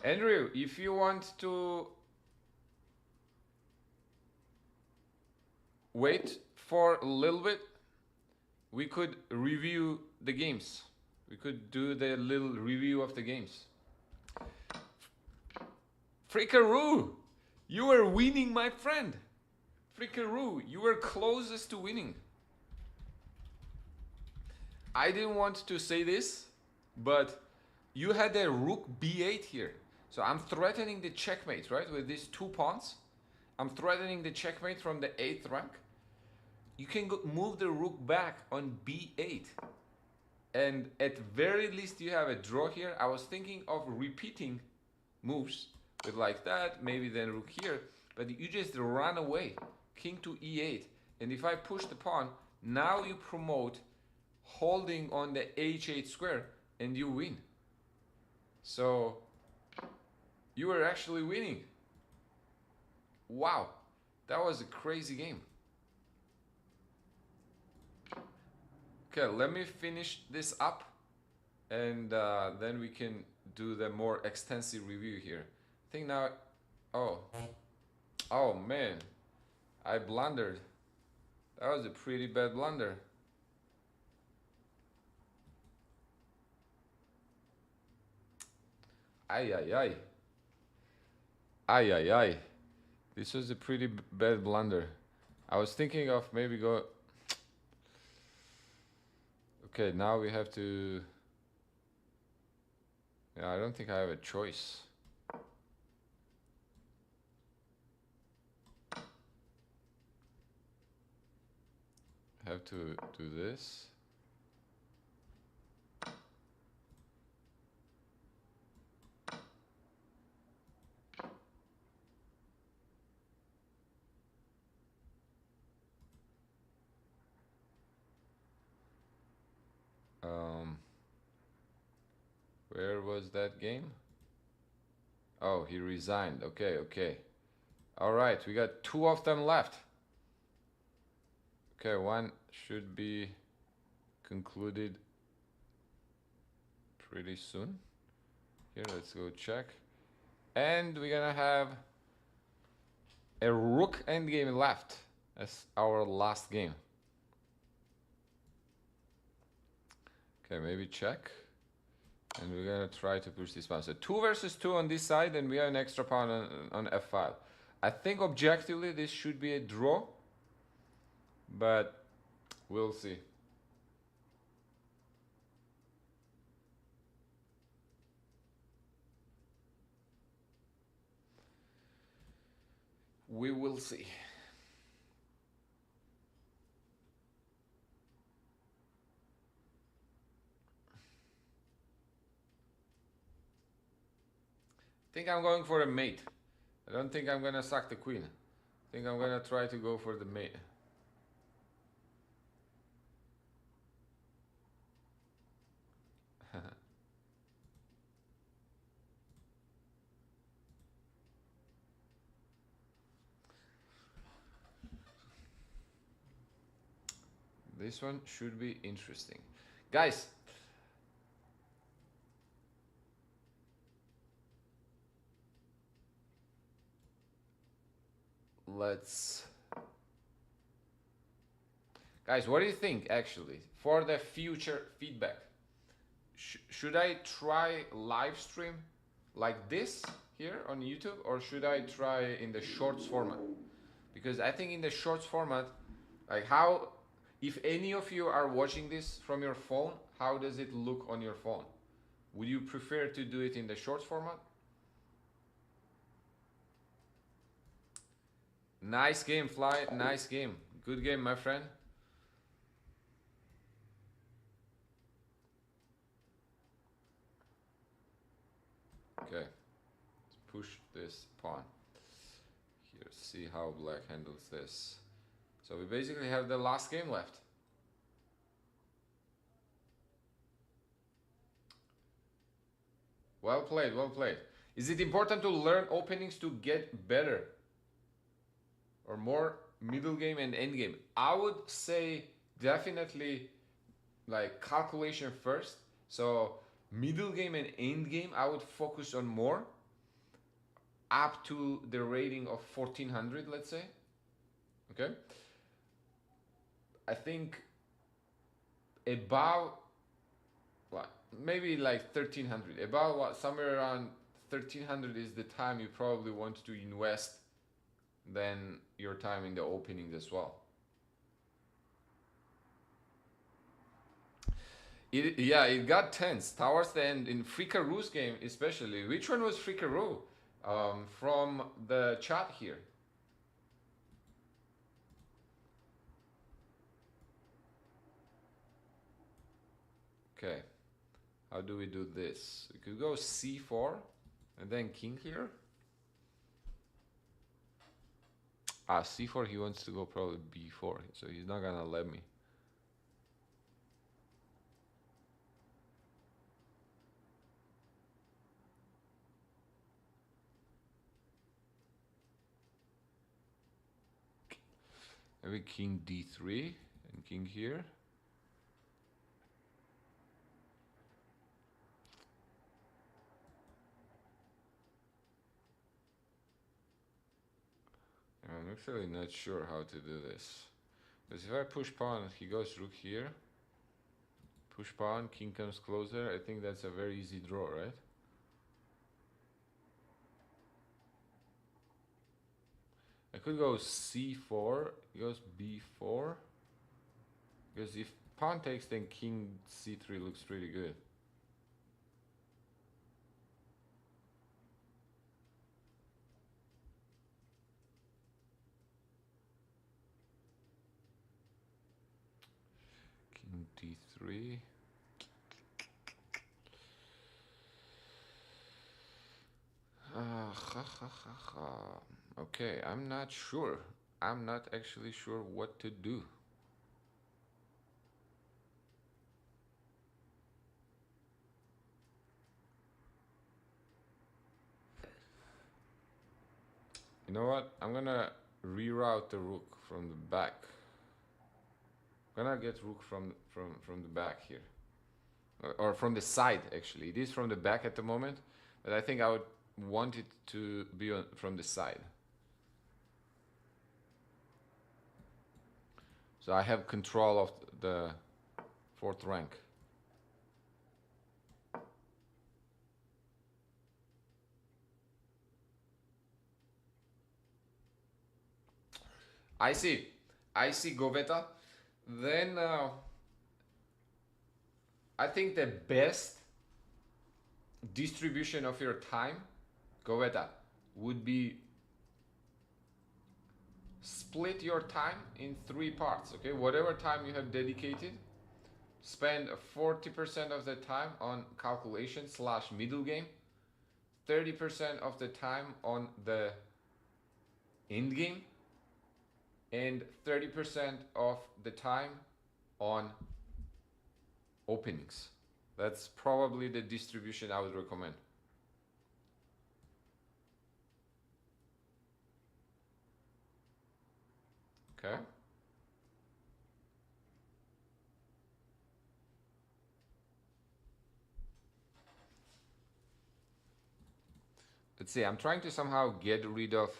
Speaker 1: Andrew, if you want to wait for a little bit, we could review the games. We could do the little review of the games. Freakaroo, you were winning, my friend. Freakaroo, you were closest to winning. I didn't want to say this, but you had a rook b8 here. So I'm threatening the checkmate, right? With these 2 pawns. I'm threatening the checkmate from the 8th rank. You can move the rook back on b8. And at very least you have a draw here. I was thinking of repeating moves with like that, maybe then rook here. But you just run away. King to e8. And if I push the pawn, now you promote holding on the h8 square and you win. So you were actually winning. Wow, that was a crazy game. Okay, let me finish this up and then we can do the more extensive review here. I think now, oh man, I blundered. That was a pretty bad blunder. Ay, ay, ay. Ay, ay, ay. This was a pretty bad blunder. I was thinking of maybe go... Okay, now we have to... Yeah, I don't think I have a choice. I have to do this. Where was that game? Oh, he resigned. Okay, okay. All right, we got 2 of them left. Okay, one should be concluded pretty soon. Here, let's go check. And we're gonna have a rook endgame left as our last game. Okay, maybe check. And we're gonna try to push this pawn. So 2 versus 2 on this side, and we have an extra pawn on f5. I think objectively this should be a draw, but we'll see. We will see. I think I'm going for a mate. I don't think I'm gonna sack the queen. I think I'm gonna try to go for the mate. This one should be interesting. Guys, guys, what do you think actually for the future feedback? Should I try live stream like this here on YouTube, or should I try in the shorts format? Because I think in the shorts format Like how, if any of you are watching this from your phone, how does it look on your phone? Would you prefer to do it in the short format? Nice game, Fly. Nice game. Good game, my friend. Okay. Let's push this pawn. Here, see how black handles this. So we basically have the last game left. Well played, well played. Is it important to learn openings to get better? Or more middle game and end game? I would say definitely like calculation first. So middle game and end game, I would focus on more up to the rating of 1400, let's say. Okay. I think above, what, maybe like 1300, about what, somewhere around 1300 is the time you probably want to invest than your time in the openings as well. Yeah, it got tense towards the end in Frikaru's game, especially. Which one was Frikaru? From the chat here. Okay, how do we do this? We could go c4 and then king here. Ah, c4, he wants to go probably b4, so he's not gonna let me. Maybe king d3 and king here. I'm actually not sure how to do this. Because if I push pawn, he goes rook here. Push pawn, king comes closer. I think that's a very easy draw, right? I could go c4, he goes b4. Because if pawn takes, then king c3 looks pretty good. King d3. Okay, I'm not sure. I'm not actually sure what to do. You know what? I'm gonna reroute the rook from the back. I'm gonna get rook from the back here. Or from the side, actually. It is from the back at the moment, but I think I would want it to be from the side. So I have control of the fourth rank. I see, Goveta. Then I think the best distribution of your time, Goveta, would be split your time in 3 parts. Okay, whatever time you have dedicated, spend 40% of the time on calculation / middle game, 30% of the time on the end game, and 30% of the time on openings. That's probably the distribution I would recommend. Okay. Let's see, I'm trying to somehow get rid of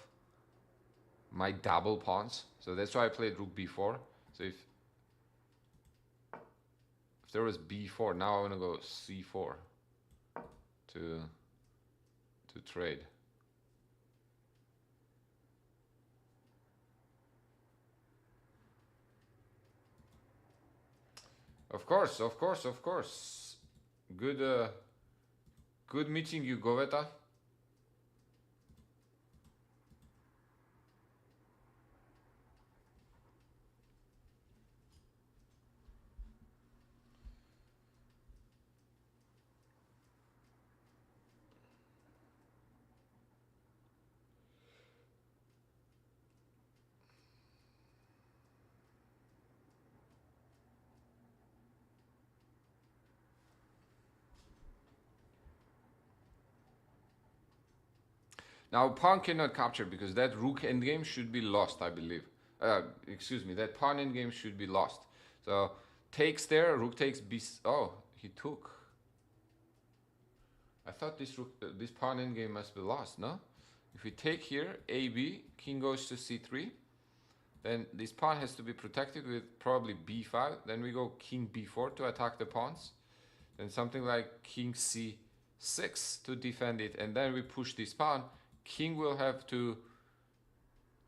Speaker 1: my double pawns. So that's why I played rook b4. So if there was b4, now I want to go c4 to trade. Of course, of course, of course. Good, good meeting you, Goveta. Now pawn cannot capture because that rook endgame should be lost, I believe. Excuse me, that pawn endgame should be lost. So takes there, rook takes b. Oh, he took. I thought this rook, this pawn endgame must be lost, no? If we take here, AB, king goes to c3, then this pawn has to be protected with probably b5. Then we go king b4 to attack the pawns. Then something like king c6 to defend it. And then we push this pawn. King will have to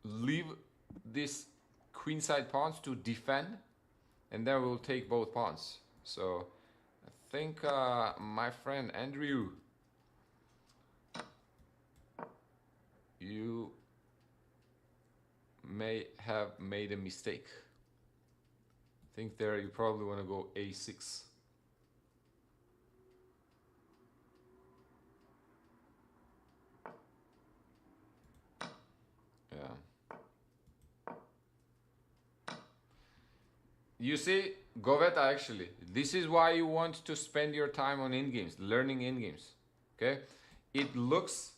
Speaker 1: leave this queenside pawns to defend. And then we'll take both pawns. So I think my friend Andrew, you may have made a mistake. I think there you probably want to go a6. Yeah. You see, Goveta, actually, this is why you want to spend your time on endgames, learning endgames. Okay? It looks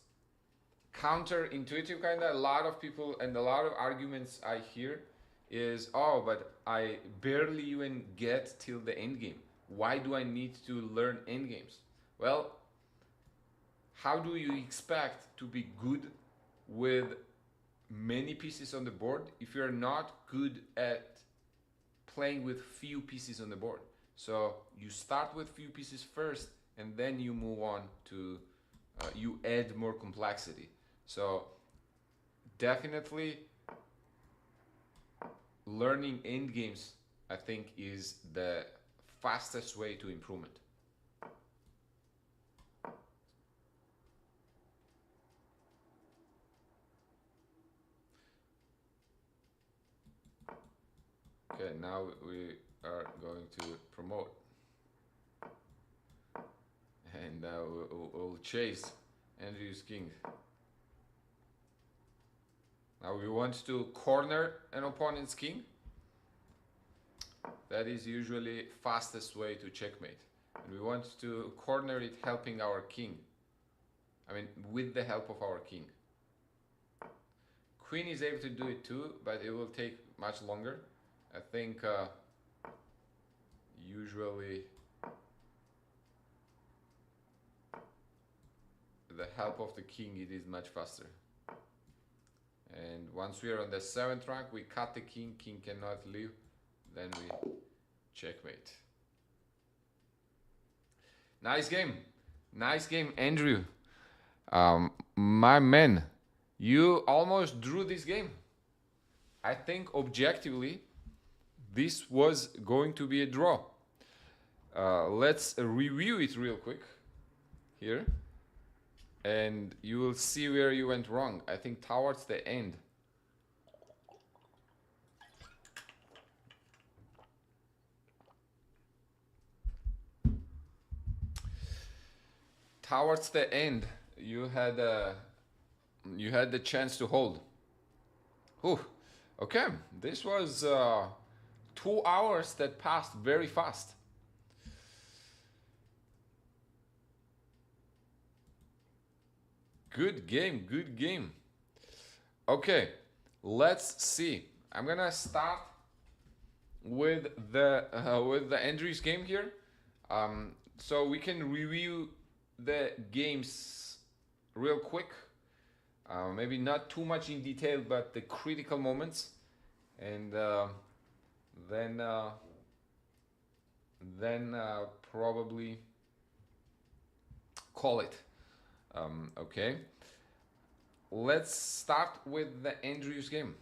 Speaker 1: counterintuitive, kind of. A lot of people and a lot of arguments I hear is, oh, but I barely even get till the end game. Why do I need to learn end games? Well, how do you expect to be good with many pieces on the board if you're not good at playing with few pieces on the board? So you start with few pieces first, and then you move on to you add more complexity. So definitely learning end games, I think, is the fastest way to improvement. Okay, now we are going to promote, and we'll chase Andrew's king. Now we want to corner an opponent's king. That is usually fastest way to checkmate. And we want to corner it helping our king. I mean, with the help of our king. Queen is able to do it too, but it will take much longer. I think usually the help of the king, it is much faster. And once we are on the 7th rank, we cut the king, king cannot leave, then we checkmate. Nice game, Andrew. My man, you almost drew this game. I think objectively, this was going to be a draw. Let's review it real quick here. And you will see where you went wrong. I think towards the end. Towards the end, you had the chance to hold. Whew. Okay, this was 2 hours that passed very fast. Good game, good game. Okay, let's see. I'm gonna start with the Andrew's game here, so we can review the games real quick. Maybe not too much in detail, but the critical moments, and then probably call it. Okay, let's start with the Andrew's game.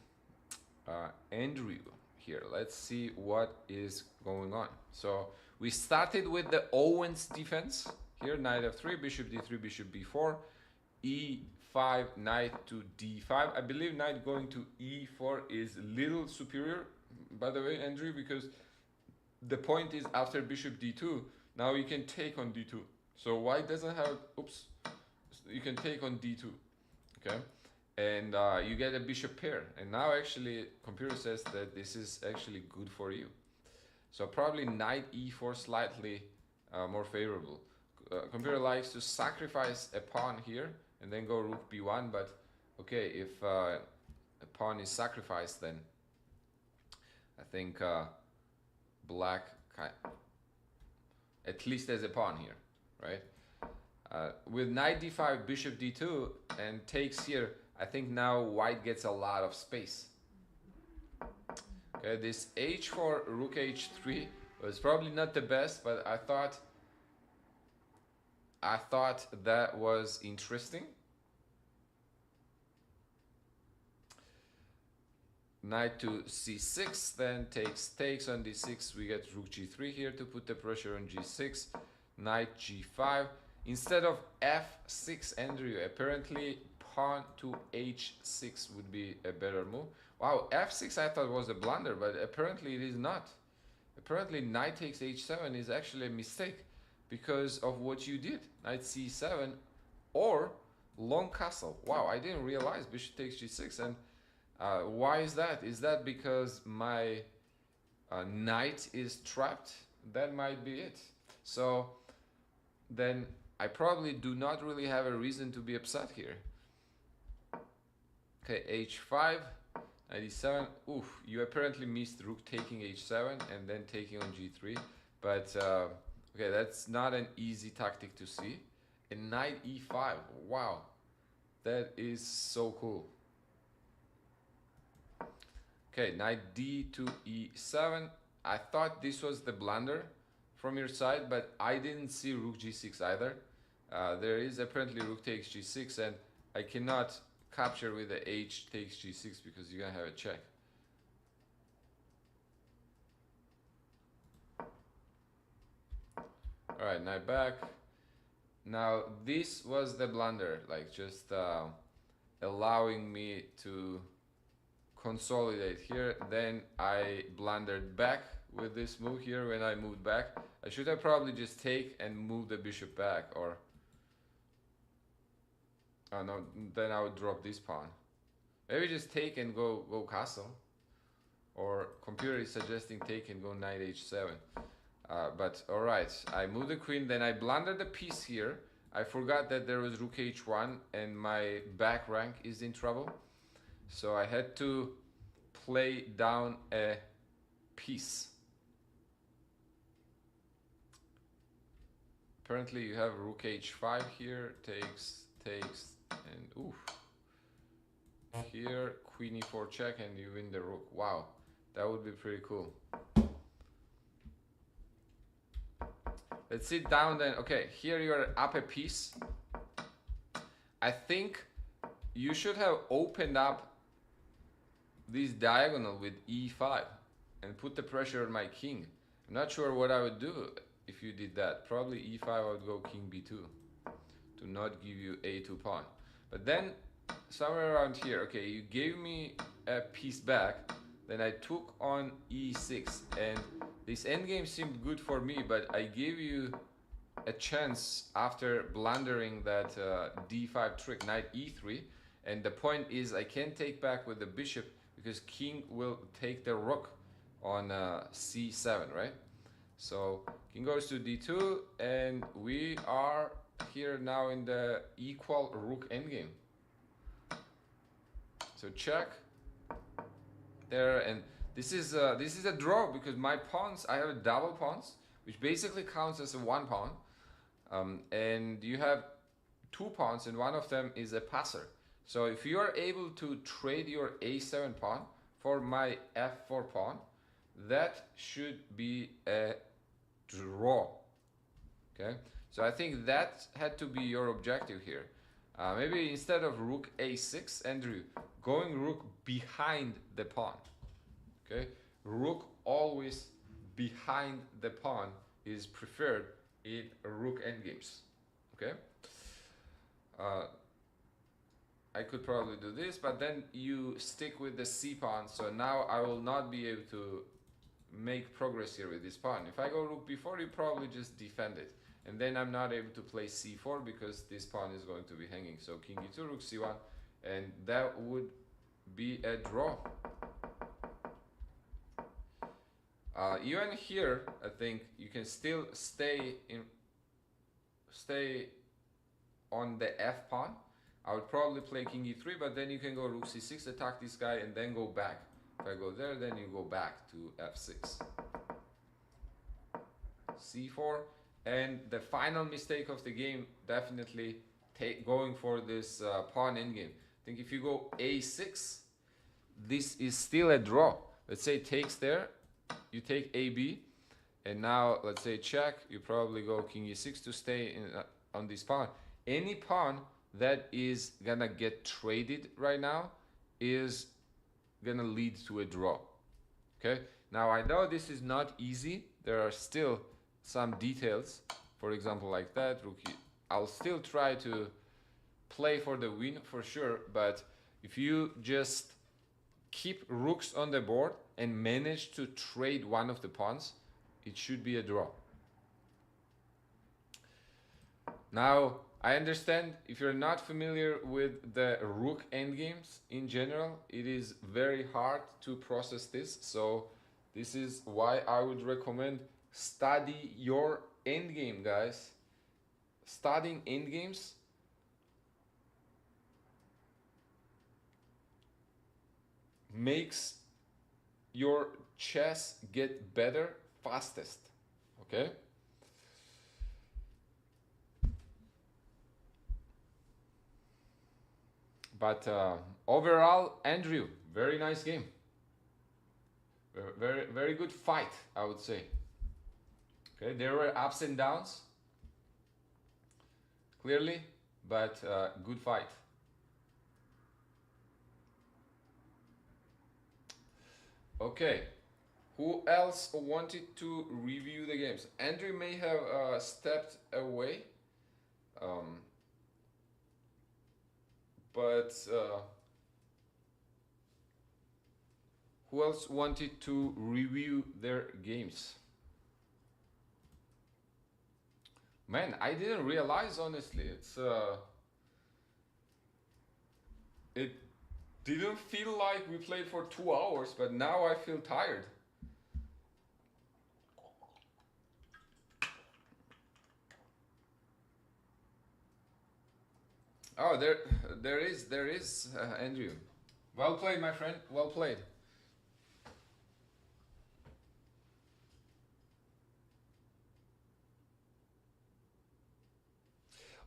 Speaker 1: Andrew, here. Let's see what is going on. So we started with the Owens defense here, knight f3, bishop d3, bishop b4, e5, knight to d5. I believe knight going to e4 is little superior, by the way, Andrew, because the point is after bishop d2, now you can take on d2. So white doesn't have, oops, you can take on d2, okay? And you get a bishop pair. And now actually computer says that this is actually good for you. So probably knight e4 slightly more favorable. Computer likes to sacrifice a pawn here and then go rook b1, but okay, if a pawn is sacrificed, then I think black at least as a pawn here, right? With knight d5, bishop d2, and takes here, I think now white gets a lot of space. Okay, this h4, rook h3 was probably not the best, but I thought that was interesting. Knight to c6, then takes on d6. We get rook g3 here to put the pressure on g6. Knight g5. Instead of f6, Andrew, apparently pawn to h6 would be a better move. Wow, f6 I thought was a blunder, but apparently it is not. Apparently knight takes h7 is actually a mistake because of what you did. Knight c7 or long castle. Wow, I didn't realize bishop takes g6. And why is that? Is that because my knight is trapped? That might be it. So then I probably do not really have a reason to be upset here. Okay, h5, knight e7. Oof, you apparently missed rook taking h7 and then taking on g3. But okay, that's not an easy tactic to see. And knight e5. Wow, that is so cool. Okay, knight d to e7. I thought this was the blunder from your side, but I didn't see rook g6 either. There is apparently rook takes g6, and I cannot capture with the h takes g6 because you're gonna have a check. All right, knight back. Now this was the blunder, like just allowing me to consolidate here. Then I blundered back with this move here. When I moved back, I should have probably just take and move the bishop back, or oh no, then I would drop this pawn. Maybe just take and go castle, or computer is suggesting take and go knight h7. But all right, I moved the queen, then I blundered the piece here. I forgot that there was rook h1 and my back rank is in trouble. So I had to play down a piece. Apparently you have rook h5 here, takes, and oof. Here, queen e4 check, and you win the rook. Wow, that would be pretty cool. Let's sit down then. Okay, here you're up a piece. I think you should have opened up this diagonal with e5 and put the pressure on my king. I'm not sure what I would do if you did that. Probably e5 I would go king b2 to not give you a2 pawn. But then somewhere around here, okay, you gave me a piece back, then I took on e6, and this endgame seemed good for me, but I gave you a chance after blundering that d5 trick, knight e3, and the point is I can't take back with the bishop because king will take the rook on c7, right? So king goes to d2, and we are here now in the equal rook endgame. So check there, and this is a draw because my pawns, I have a double pawns, which basically counts as a one pawn, and you have two pawns, and one of them is a passer. So if you are able to trade your a7 pawn for my f4 pawn, that should be a draw. Okay, so I think that had to be your objective here. Maybe instead of rook a6, Andrew, going rook behind the pawn. Okay, rook always behind the pawn is preferred in rook endgames. Okay. I could probably do this, but then you stick with the c pawn. So now I will not be able to make progress here with this pawn. If I go rook b4, you probably just defend it. And then I'm not able to play c4 because this pawn is going to be hanging. So king e2, rook c1, and that would be a draw. Even here, I think you can still stay on the f pawn. I would probably play king e3, but then you can go rook c6, attack this guy, and then go back. If I go there, then you go back to f6. c4, and the final mistake of the game, definitely going for this pawn endgame. I think if you go a6, this is still a draw. Let's say it takes there, you take ab, and now let's say check, you probably go king e6 to stay on this pawn. Any pawn that is gonna get traded right now is gonna lead to a draw. Okay, now I know this is not easy. There are still some details, for example, like that rook. I'll still try to play for the win for sure, but if you just keep rooks on the board and manage to trade one of the pawns, it should be a draw. Now, I understand if you're not familiar with the rook endgames in general, it is very hard to process this. So this is why I would recommend study your endgame, guys. Studying endgames makes your chess get better fastest. Okay? But overall, Andrew, very nice game. Very, very good fight, I would say. Okay, there were ups and downs, clearly, but good fight. Okay, who else wanted to review the games? Andrew may have stepped away. But who else wanted to review their games? Man, I didn't realize, honestly. It didn't feel like we played for 2 hours, but now I feel tired. Oh, there is Andrew. Well played, my friend. Well played.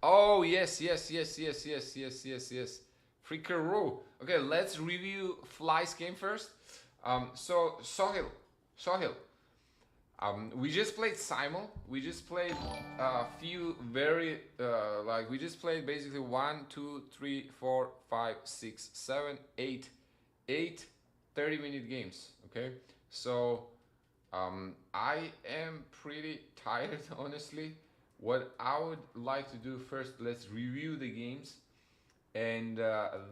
Speaker 1: Oh yes. Freaker Row. Okay, let's review Fly's game first. So Sohil. We just played SIMUL. We just played a few very we just played basically 1, 2, 3, 4, 5, 6, 7, 8 30-minute games. Okay, so I am pretty tired, honestly. What I would like to do first, let's review the games, and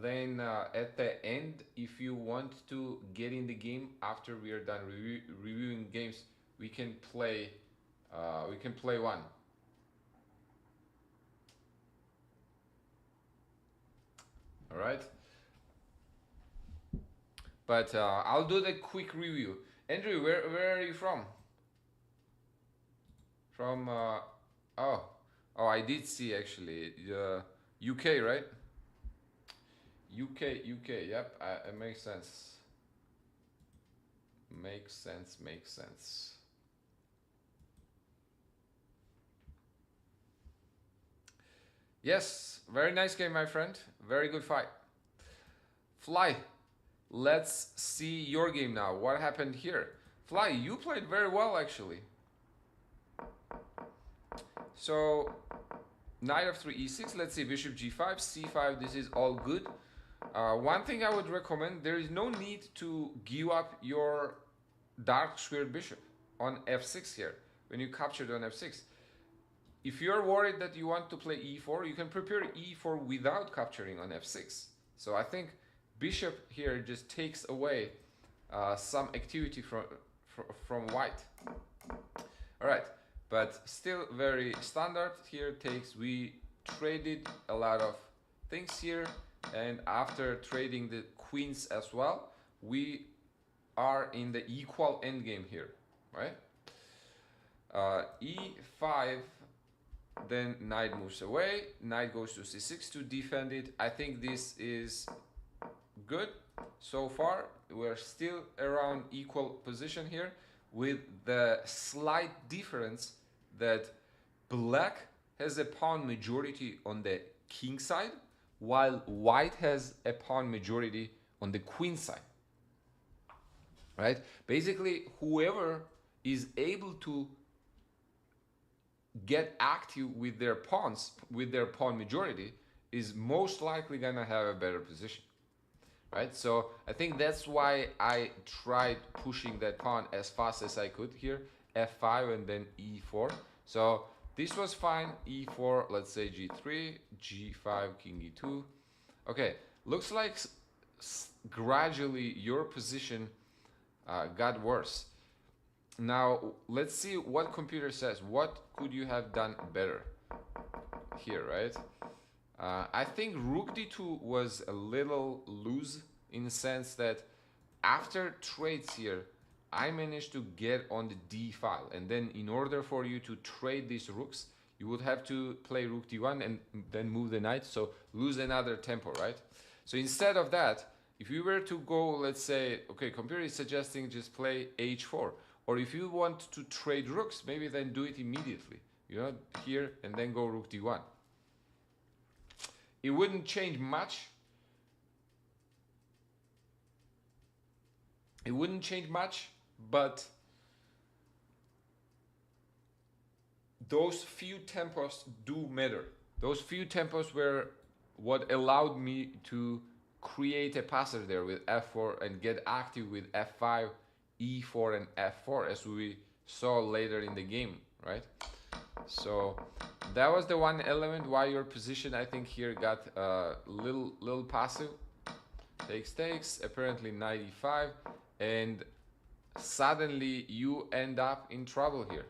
Speaker 1: then at the end, if you want to get in the game after we are done reviewing games, we can play one. All right, but I'll do the quick review. Andrew, where are you from? From oh, I did see actually UK, right? UK. Yep, it makes sense. Makes sense. Yes, very nice game, my friend. Very good fight. Fly, let's see your game now. What happened here? Fly, you played very well, actually. So, knight of 3 e6. Let's see, bishop g5, c5. This is all good. One thing I would recommend, there is no need to give up your dark squared bishop on f6 here when you captured on f6. If you're worried that you want to play e4, you can prepare e4 without capturing on f6. So I think bishop here just takes away some activity from white. All right, but still very standard. Here takes, we traded a lot of things here, and after trading the queens as well, we are in the equal endgame here, right? E5, then knight moves away, knight goes to c6 to defend it. I think this is good so far. We're still around equal position here, with the slight difference that black has a pawn majority on the king side, while white has a pawn majority on the queen side. Right? Basically, whoever is able to get active with their pawns, with their pawn majority, is most likely gonna have a better position. Right? So I think that's why I tried pushing that pawn as fast as I could here, f5 and then e4. So this was fine, e4, let's say g3, g5, king e2. Okay, looks like gradually your position got worse. Now let's see what computer says. What could you have done better here, right? I think rook d2 was a little loose, in the sense that after trades here, I managed to get on the d file, and then in order for you to trade these rooks, you would have to play rook d1 and then move the knight, so lose another tempo, right? So instead of that, if you were to go, let's say, okay, computer is suggesting just play h4, or if you want to trade rooks, maybe then do it immediately, you know, here, and then go rook d1. It wouldn't change much. It wouldn't change much, but those few tempos do matter. Those few tempos were what allowed me to create a passer there with f4 and get active with f5, e4, and f4, as we saw later in the game, right? So that was the one element why your position, I think, here got a little passive. Takes, apparently knight e5, and suddenly you end up in trouble here.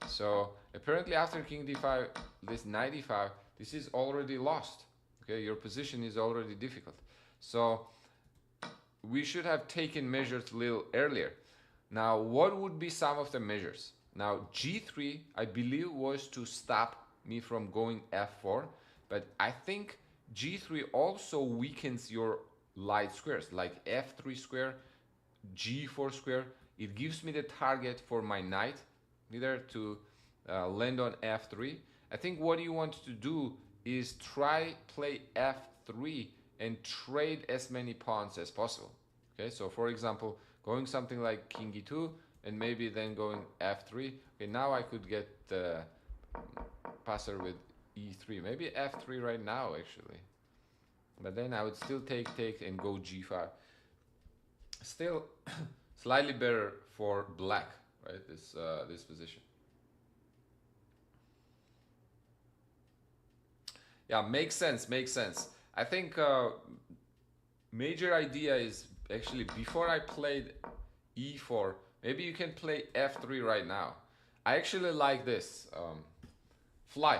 Speaker 1: So apparently after king d5, this knight e5, this is already lost. Okay, your position is already difficult. So we should have taken measures a little earlier. Now, what would be some of the measures? Now, g3, I believe, was to stop me from going f4, but I think g3 also weakens your light squares, like f3 square, g4 square. It gives me the target for my knight, either to land on f3. I think what you want to do is try play f3 and trade as many pawns as possible. Okay, so for example, going something like king e2 and maybe then going f3. Okay, now I could get the passer with e3, maybe f3 right now actually, but then I would still take and go g5. Still slightly better for black, right? This position. Yeah, makes sense. I think major idea is actually, before I played e4, maybe you can play f3 right now. I actually like this fly,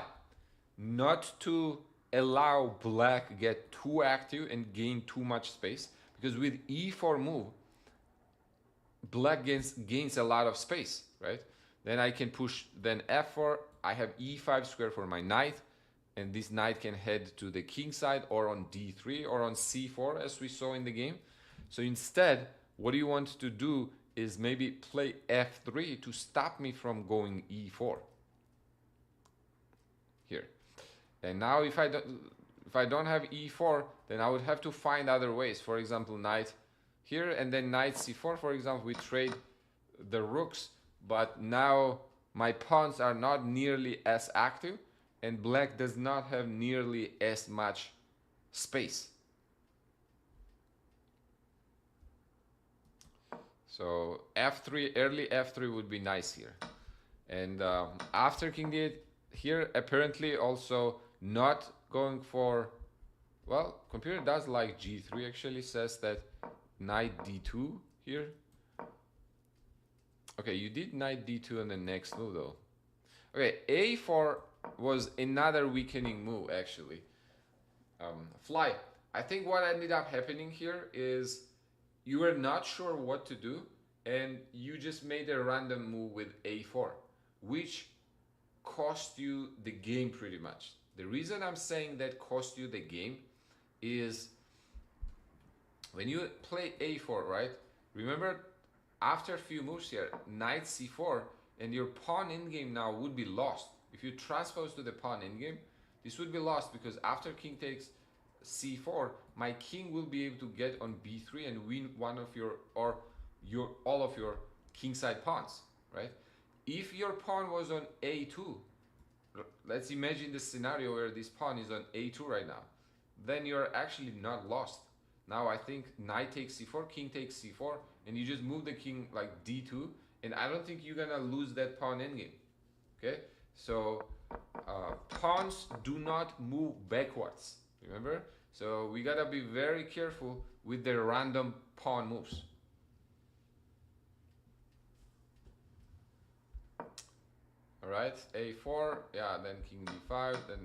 Speaker 1: not to allow black get too active and gain too much space, because with e4 move, black gains a lot of space, right? Then I can push, then f4, I have e5 square for my knight, and this knight can head to the king side, or on d3, or on c4, as we saw in the game. So instead, what you want to do is maybe play f3 to stop me from going e4 here. And now if I don't have e4, then I would have to find other ways. For example, knight here, and then knight c4, for example. We trade the rooks, but now my pawns are not nearly as active, and black does not have nearly as much space. So f3, early f3 would be nice here. And after king d8 here, apparently also not going for, well, computer does like g3, actually says that knight d2 here. Okay, you did knight d2 on the next move though. Okay, a4 was another weakening move actually. Fly. I think what ended up happening here is you were not sure what to do and you just made a random move with a4, which cost you the game pretty much. The reason I'm saying that cost you the game is when you play a4, right? Remember, after a few moves here, knight c4, and your pawn endgame now would be lost. If you transpose to the pawn endgame, this would be lost because after king takes c4, my king will be able to get on b3 and win one of your, or your, all of your kingside pawns, right? If your pawn was on a2, let's imagine the scenario where this pawn is on a2 right now, then you're actually not lost. Now I think knight takes c4, king takes c4, and you just move the king like d2, and I don't think you're gonna lose that pawn endgame. Okay, so pawns do not move backwards, remember? So we gotta be very careful with the random pawn moves. All right, a4, yeah, then king d5, then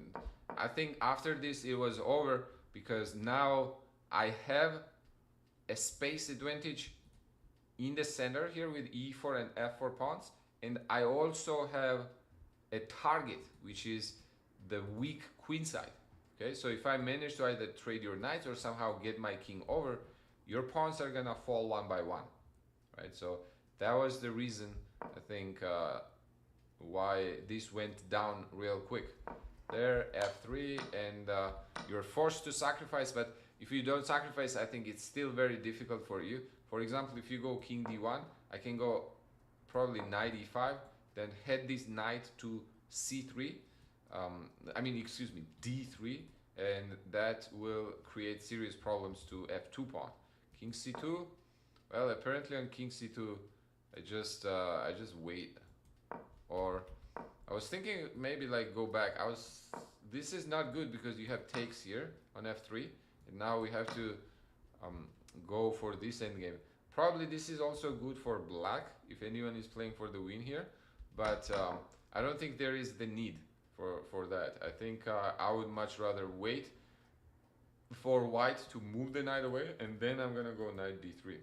Speaker 1: I think after this it was over because now I have a space advantage in the center here with e4 and f4 pawns, and I also have a target which is the weak queen side. Okay, so if I manage to either trade your knights or somehow get my king over, your pawns are gonna fall one by one, right? So that was the reason I think why this went down real quick. There, f3, and you're forced to sacrifice, but if you don't sacrifice, I think it's still very difficult for you. For example, if you go king d1, I can go probably knight e5, then head this knight to c3, excuse me, d3, and that will create serious problems to f2 pawn. King c2, well, apparently on king c2, I just wait. Or I was thinking maybe like go back. This is not good because you have takes here on f3, and now we have to go for this endgame. Probably this is also good for black if anyone is playing for the win here, but I don't think there is the need for that. I think I would much rather wait for white to move the knight away, and then I'm gonna go knight d3.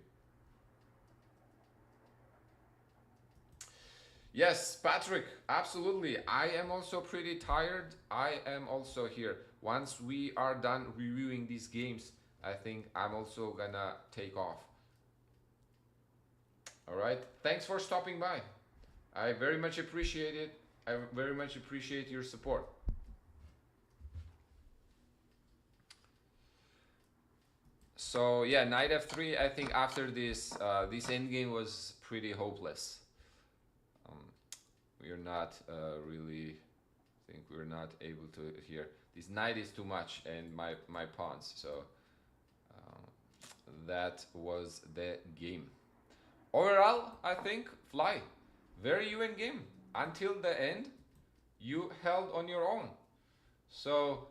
Speaker 1: Yes, Patrick, absolutely. I am also pretty tired. I am also here. Once we are done reviewing these games, I think I'm also gonna take off. All right. Thanks for stopping by. I very much appreciate it. I very much appreciate your support. So yeah, knight f3. I think after this, this endgame was pretty hopeless. We are not really. I think we're not able to here. This knight is too much, and my pawns. So that was the game. Overall, I think fly, very even game until the end. You held on your own. So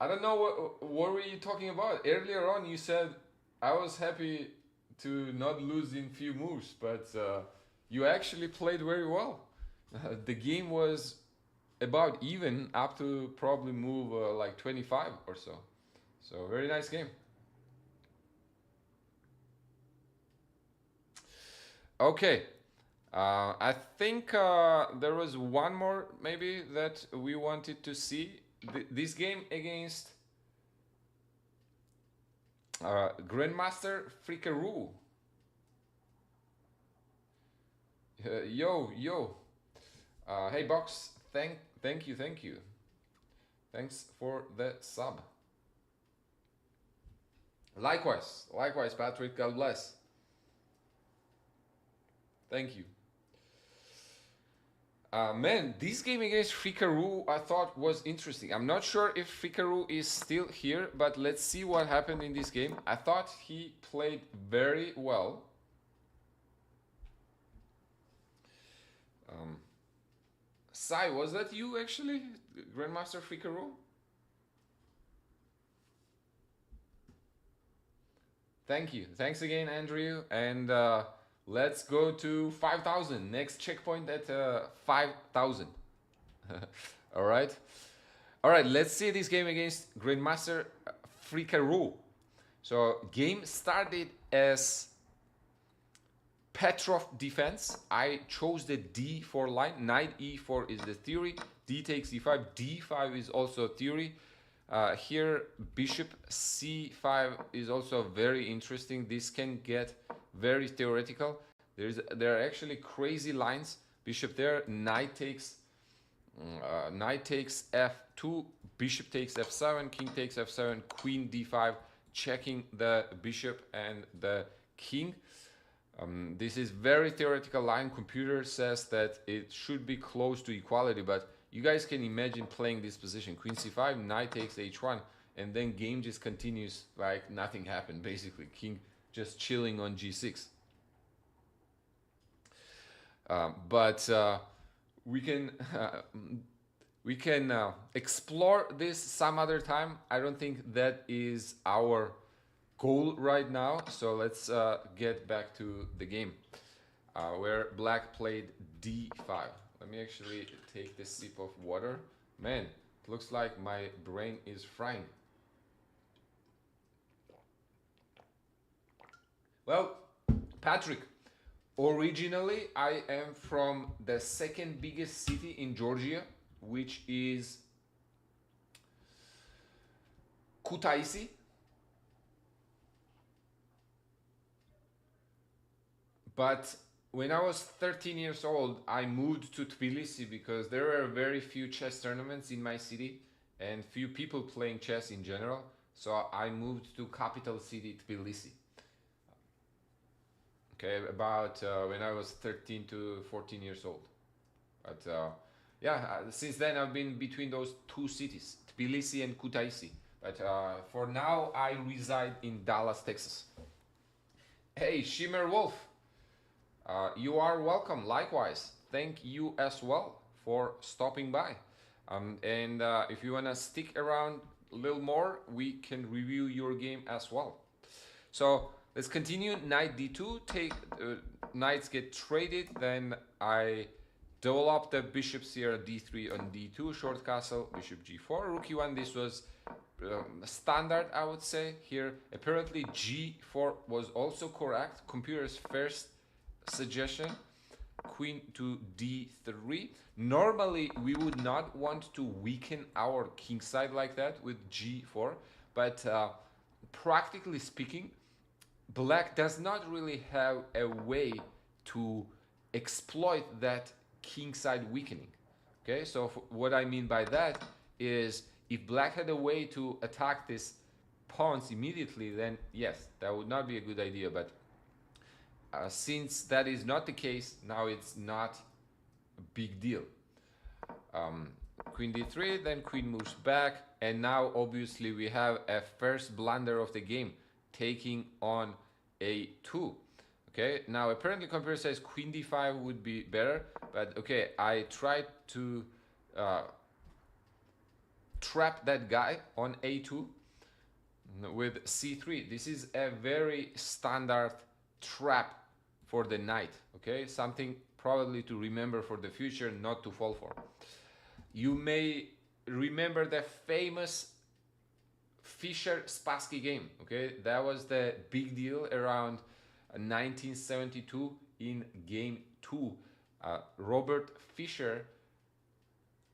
Speaker 1: I don't know what were you talking about earlier on. You said I was happy to not lose in few moves, but you actually played very well. The game was about even up to probably move like 25 or so. So very nice game. Okay. I think there was one more maybe that we wanted to see. This game against Grandmaster Freakaroo. Yo. Hey Box, thank you. Thanks for the sub. Likewise, Patrick. God bless. Thank you. Man, this game against Fikaru I thought was interesting. I'm not sure if Fikaru is still here, but let's see what happened in this game. I thought he played very well. Sai, was that you actually, Grandmaster Fikaru? Thank you. Thanks again, Andrew. And let's go to 5,000. Next checkpoint at 5,000. All right. All right. Let's see this game against Grandmaster Fikaru. So game started as Petrov defense. I chose the d4 line. Knight e4 is the theory. D takes e5. d5 is also theory. Here, bishop c5 is also very interesting. This can get very theoretical. There are actually crazy lines. Bishop there, knight takes f2, bishop takes f7, king takes f7, queen d5, checking the bishop and the king. This is very theoretical line. Computer says that it should be close to equality, but you guys can imagine playing this position. Queen c5, knight takes h1, and then game just continues like nothing happened, basically. King just chilling on g6. But we can explore this some other time. I don't think that is our goal right now. So let's get back to the game where black played d5. Let me actually take this sip of water. Man, it looks like my brain is frying. Well, Patrick, originally I am from the second biggest city in Georgia, which is Kutaisi. But when I was 13 years old, I moved to Tbilisi because there were very few chess tournaments in my city and few people playing chess in general. So I moved to capital city Tbilisi. Okay, about when I was 13 to 14 years old. But yeah, since then I've been between those two cities, Tbilisi and Kutaisi. But for now, I reside in Dallas, Texas. Hey, Shimmer Wolf. You are welcome. Likewise, thank you as well for stopping by. And if you want to stick around a little more, we can review your game as well. So let's continue. Knight d2. Knights get traded. Then I develop the bishops here. d3 on d2. Short castle. Bishop g4. Rook e1. This was standard, I would say. Here, apparently g4 was also correct. Computer's first suggestion. Queen to d3. Normally we would not want to weaken our king side like that with g4, but practically speaking, black does not really have a way to exploit that king side weakening. Okay, so what I mean by that is if black had a way to attack this pawns immediately, then yes, that would not be a good idea. But since that is not the case, now it's not a big deal. Queen d3, then queen moves back, and now obviously we have a first blunder of the game, taking on a2. Okay, now apparently computer says queen d5 would be better, but okay, I tried to trap that guy on a2 with c3. This is a very standard trap for the knight, okay? Something probably to remember for the future, not to fall for. You may remember the famous Fischer-Spassky game, okay? That was the big deal around 1972 in game 2. Robert Fischer,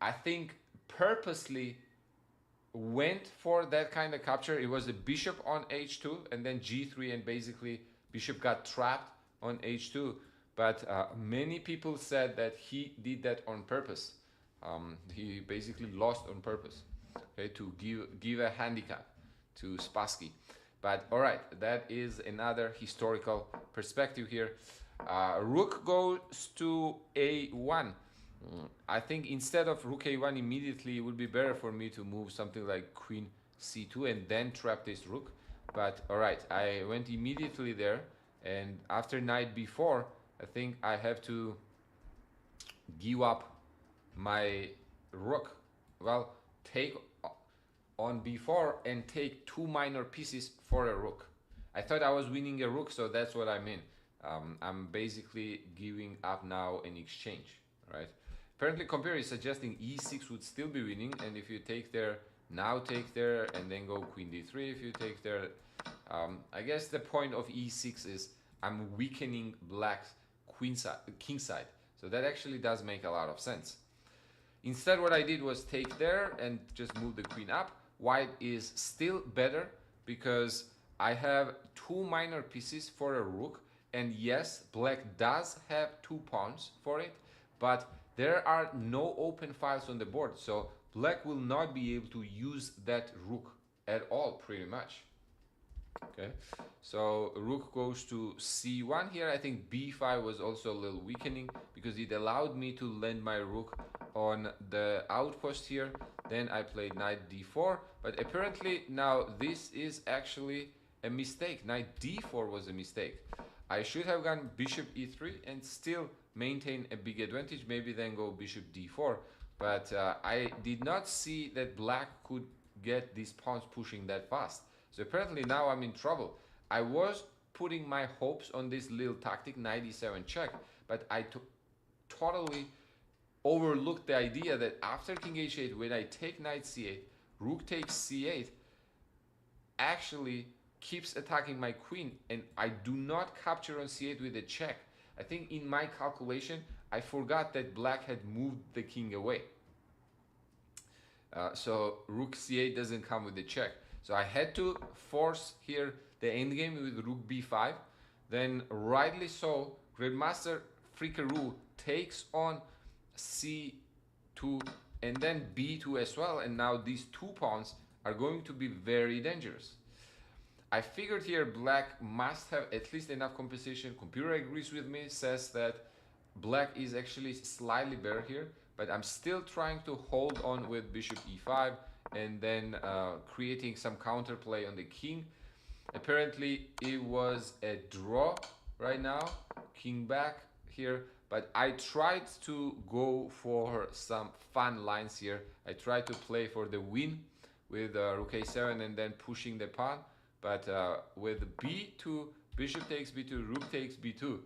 Speaker 1: I think, purposely went for that kind of capture. It was a bishop on h2 and then g3, and basically bishop got trapped on h2, but many people said that he did that on purpose. He basically lost on purpose, okay, to give a handicap to Spassky. But all right, that is another historical perspective here. Rook goes to a1. I think instead of rook a1 immediately, it would be better for me to move something like queen c2 and then trap this rook. But all right, I went immediately there, and after knight b4, I think I have to give up my rook. Well, take on b4 and take two minor pieces for a rook. I thought I was winning a rook, so that's what I mean. I'm basically giving up now in exchange, right? Apparently, Compare is suggesting e6 would still be winning, and if you take there, now take there, and then go queen d3 if you take there. I guess the point of e6 is I'm weakening black's queen side, king side. So that actually does make a lot of sense. Instead, what I did was take there and just move the queen up. White is still better because I have two minor pieces for a rook. And yes, black does have two pawns for it, but there are no open files on the board. So black will not be able to use that rook at all, pretty much. Okay, so rook goes to c1 here. I think b5 was also a little weakening because it allowed me to land my rook on the outpost here. Then I played knight d4, but apparently now this is actually a mistake. Knight d4 was a mistake. I should have gone bishop e3 and still maintain a big advantage, maybe then go bishop d4, but I did not see that black could get these pawns pushing that fast. So apparently now I'm in trouble. I was putting my hopes on this little tactic, knight e7 check, but I totally overlooked the idea that after king h8, when I take knight c8, rook takes c8, actually keeps attacking my queen, and I do not capture on c8 with a check. I think in my calculation, I forgot that black had moved the king away. So rook c8 doesn't come with the check. So I had to force here the endgame with rook b5. Then rightly so, Grandmaster Frikaru takes on c2 and then b2 as well. And now these two pawns are going to be very dangerous. I figured here black must have at least enough compensation. Computer agrees with me, says that black is actually slightly better here, but I'm still trying to hold on with bishop e5 and then creating some counterplay on the king. Apparently it was a draw right now, king back here, but I tried to go for some fun lines here. I tried to play for the win with rook a7 and then pushing the pawn. But with b2, bishop takes b2, rook takes b2,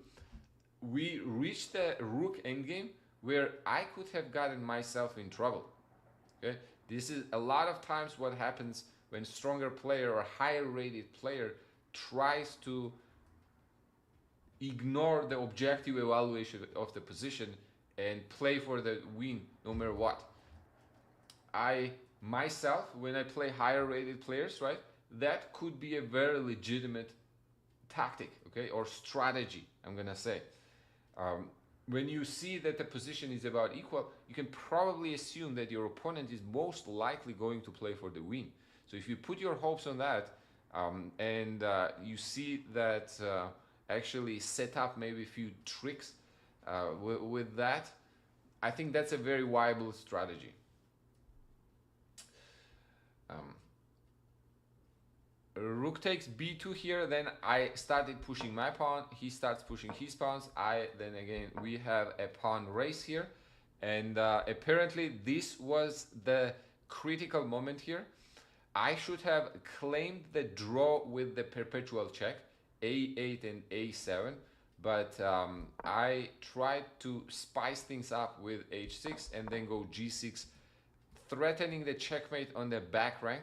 Speaker 1: we reached the rook endgame where I could have gotten myself in trouble. Okay, this is a lot of times what happens when stronger player or higher rated player tries to ignore the objective evaluation of the position and play for the win no matter what. I myself, when I play higher rated players, right, that could be a very legitimate tactic, okay, or strategy, I'm gonna say. When you see that the position is about equal, you can probably assume that your opponent is most likely going to play for the win. So if you put your hopes on that, and you see that actually set up maybe a few tricks with that, I think that's a very viable strategy. Rook takes b2 here, then I started pushing my pawn, he starts pushing his pawns, then again we have a pawn race here, and apparently this was the critical moment here. I should have claimed the draw with the perpetual check, a8 and a7, but I tried to spice things up with h6 and then go g6, threatening the checkmate on the back rank.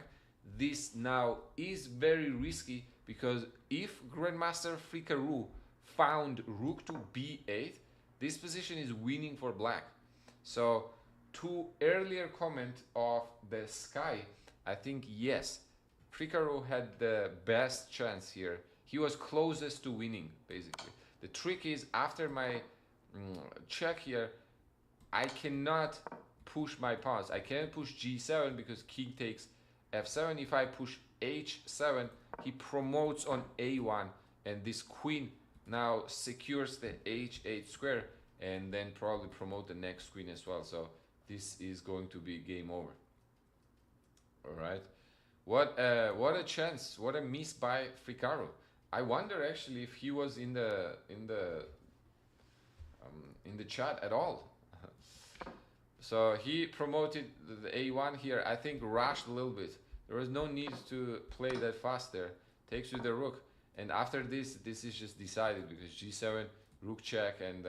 Speaker 1: This now is very risky because if Grandmaster Frikaru found rook to b8, this position is winning for black. So to earlier comment of the sky, I think yes, Frikaru had the best chance here. He was closest to winning, basically. The trick is after my check here, I cannot push my pawns. I can't push g7 because king takes f7. If I push h7, he promotes on a1, and this queen now secures the h8 square, and then probably promote the next queen as well. So this is going to be game over. All right. What a chance! What a miss by Fricaru. I wonder actually if he was in the chat at all. So he promoted the a1 here. I think rushed a little bit. There was no need to play that fast there. Takes with the rook, and after this is just decided because g7, rook check, and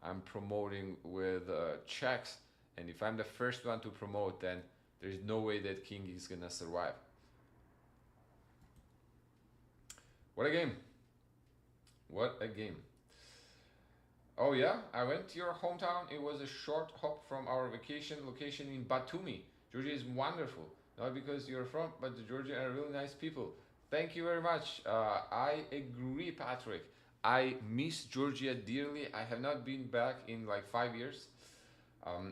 Speaker 1: I'm promoting with checks. And if I'm the first one to promote, then there's no way that king is gonna survive. What a game! What a game! Oh yeah, I went to your hometown. It was a short hop from our vacation location in Batumi. Georgia is wonderful. Not because you're from, but the Georgians are really nice people. Thank you very much. I agree, Patrick. I miss Georgia dearly. I have not been back in like 5 years.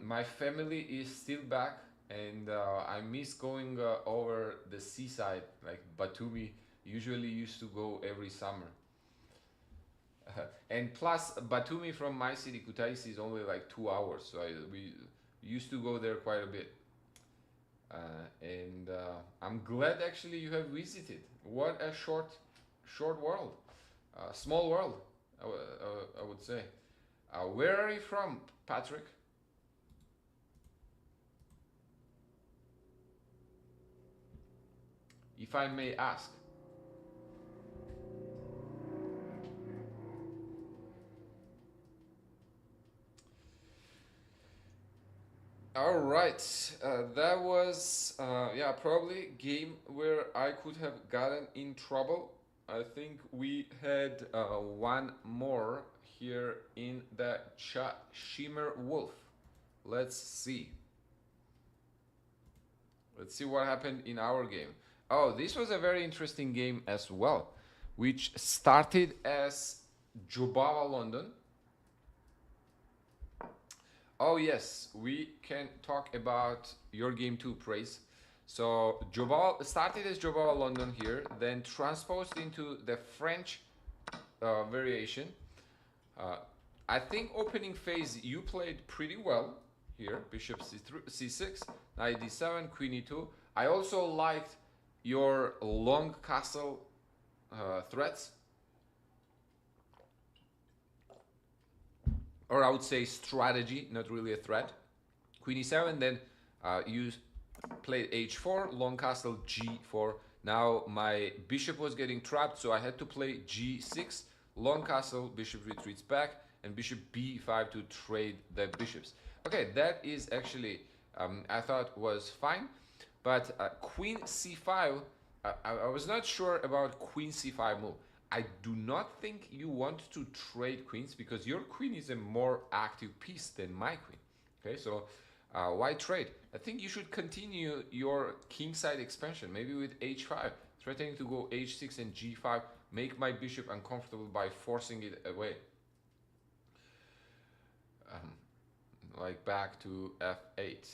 Speaker 1: My family is still back, and I miss going over the seaside, like Batumi. Usually used to go every summer. And plus, Batumi from my city, Kutaisi, is only like 2 hours. So we used to go there quite a bit. And I'm glad actually you have visited. What a short world. Small world, I would say. Where are you from, Patrick? If I may ask. All right, that was yeah, probably game where I could have gotten in trouble. I think we had one more here in the chat. Shimmer Wolf. Let's see. Let's see what happened in our game. Oh, this was a very interesting game as well, which started as Jobava London. Oh yes, we can talk about your game too, Praise. So Jobava started as Jobava London here, then transposed into the French variation. I think opening phase you played pretty well here. Bishop c6, knight d7, queen e2. I also liked your long castle threats. Or I would say strategy, not really a threat. Queen e7, then you played h4, long castle g4. Now my bishop was getting trapped, so I had to play g6, long castle, bishop retreats back, and bishop b5 to trade the bishops. Okay, that is actually, I thought was fine. But queen c5, I was not sure about queen c5 move. I do not think you want to trade queens because your queen is a more active piece than my queen. Okay, so why trade? I think you should continue your kingside expansion, maybe with h5, threatening to go h6 and g5, make my bishop uncomfortable by forcing it away. Like back to f8.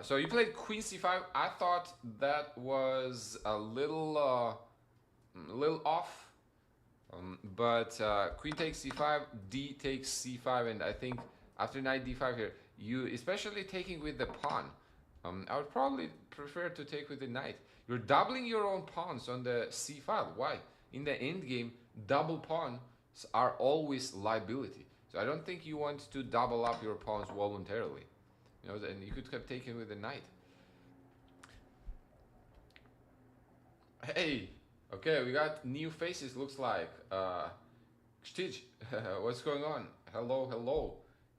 Speaker 1: So you played queen c5. I thought that was a little off, but queen takes c5, d takes c5, and I think after knight d5 here, you especially taking with the pawn. I would probably prefer to take with the knight. You're doubling your own pawns on the c file. Why? In the end game, double pawns are always liability. So I don't think you want to double up your pawns voluntarily. You know, and you could have taken with the knight. Hey, okay, we got new faces. Looks like Ktij, what's going on? Hello, hello,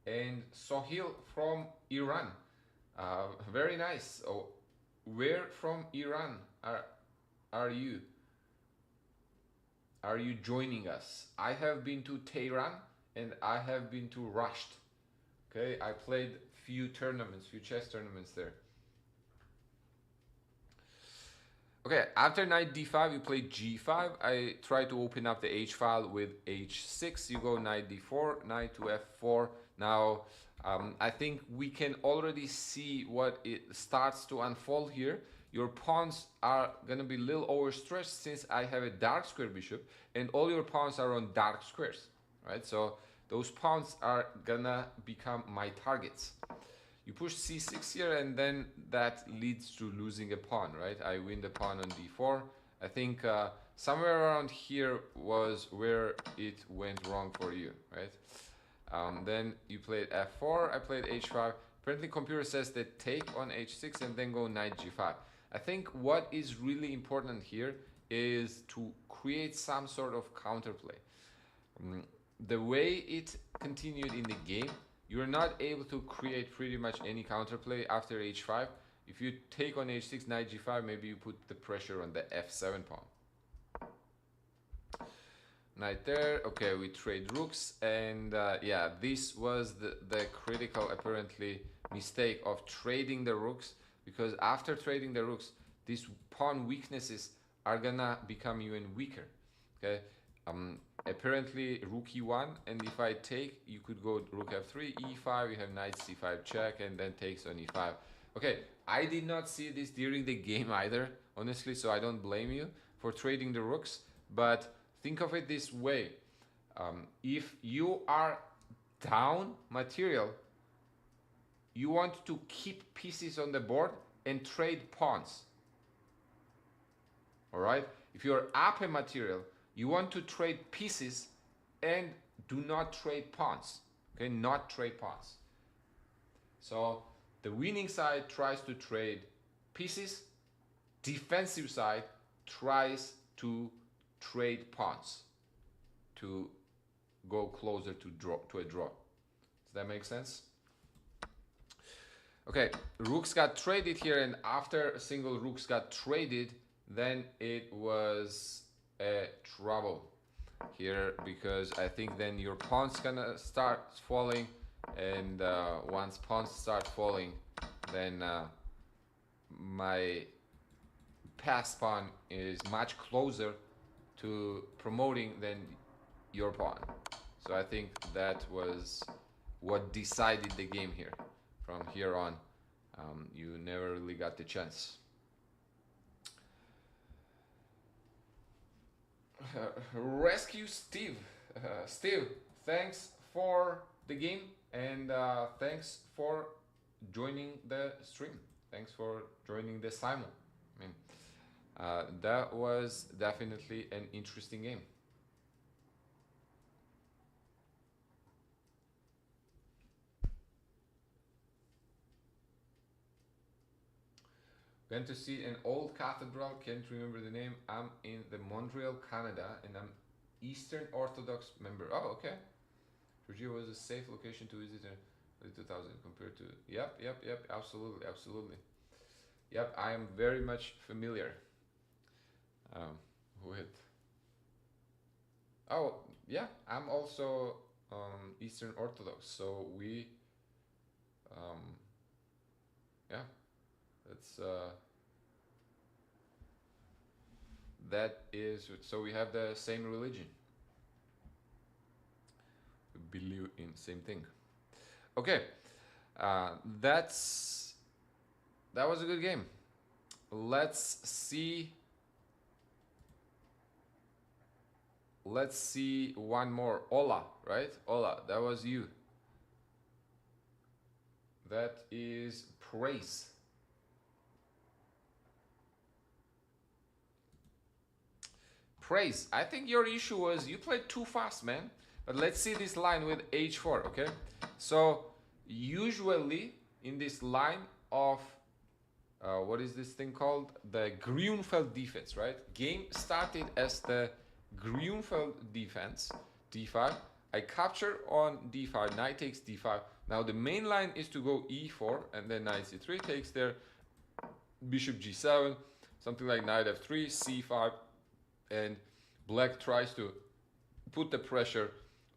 Speaker 1: and Sohil from Iran. Very nice. Oh, where from Iran are you? Are you joining us? I have been to Tehran and I have been to Rasht. Okay, I played few chess tournaments there. Okay, after knight d5, you play g5. I try to open up the h file with h6. You go knight d4, knight to f4. Now, I think we can already see what it starts to unfold here. Your pawns are going to be a little overstretched since I have a dark square bishop, and all your pawns are on dark squares, right? So those pawns are gonna become my targets. You push c6 here, and then that leads to losing a pawn, right? I win the pawn on d4. I think somewhere around here was where it went wrong for you, right? Then you played f4, I played h5. Apparently computer says that take on h6 and then go knight g5. I think what is really important here is to create some sort of counterplay. The way it continued in the game, you're not able to create pretty much any counterplay after h5. If you take on h6, knight g5, maybe you put the pressure on the f7 pawn. Knight there. Okay, we trade rooks, and yeah, this was the critical, apparently, mistake of trading the rooks, because after trading the rooks, these pawn weaknesses are gonna become even weaker. Okay, apparently rook e1, and if I take, you could go rook f3, e5, you have knight c5 check, and then takes on e5. Okay, I did not see this during the game either, honestly, so I don't blame you for trading the rooks, but think of it this way. If you are down material, you want to keep pieces on the board and trade pawns. All right? If you're up a material, you want to trade pieces and do not trade pawns. Okay, not trade pawns. So the winning side tries to trade pieces. Defensive side tries to trade pawns to go closer to a draw. Does that make sense? Okay, rooks got traded here, and after a single rooks got traded, then it was a trouble here, because I think then your pawn's gonna start falling, and once pawns start falling, then my passed pawn is much closer to promoting than your pawn. So I think that was what decided the game here. From here on, you never really got the chance. Rescue Steve. Steve, thanks for the game, and thanks for joining the stream. Thanks for joining the SIMUL. I mean, that was definitely an interesting game. Went to see an old cathedral, can't remember the name. I'm in the Montreal, Canada, and I'm Eastern Orthodox member. Oh, okay. Georgia was a safe location to visit in 2000 compared to... Yep, absolutely, absolutely. Yep, I am very much familiar with... Oh, yeah, I'm also Eastern Orthodox, so we... yeah. That is, so we have the same religion. We believe in the same thing. Okay, that was a good game. Let's see one more. Ola, right? Ola, that was you. That is praise. Praise, I think your issue was you played too fast, man. But let's see this line with h4, okay? So usually in this line of what is this thing called? The Grünfeld defense, right? Game started as the Grünfeld defense, d5. I capture on d5, knight takes d5. Now the main line is to go e4, and then knight c3 takes there, bishop g7, something like knight f3, c5, and black tries to put the pressure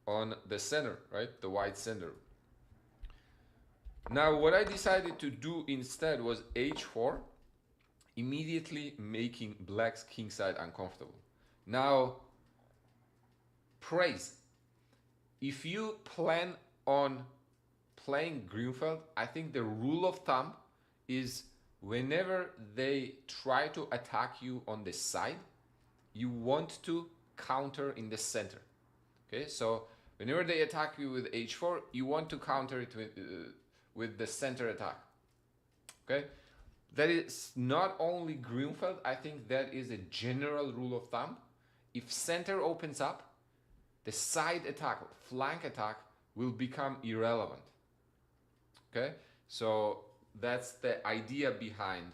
Speaker 1: on the center, right? The white center. Now what I decided to do instead was h4, immediately making black's kingside uncomfortable. Now, praise. If you plan on playing Grünfeld, I think the rule of thumb is whenever they try to attack you on the side, you want to counter in the center. Okay, so Whenever they attack you with h4, you want to counter it with the center attack. Okay, that is not only Grunfeld. I think that is a general rule of thumb. If center opens up, the side attack, flank attack, will become irrelevant. Okay, so that's the idea behind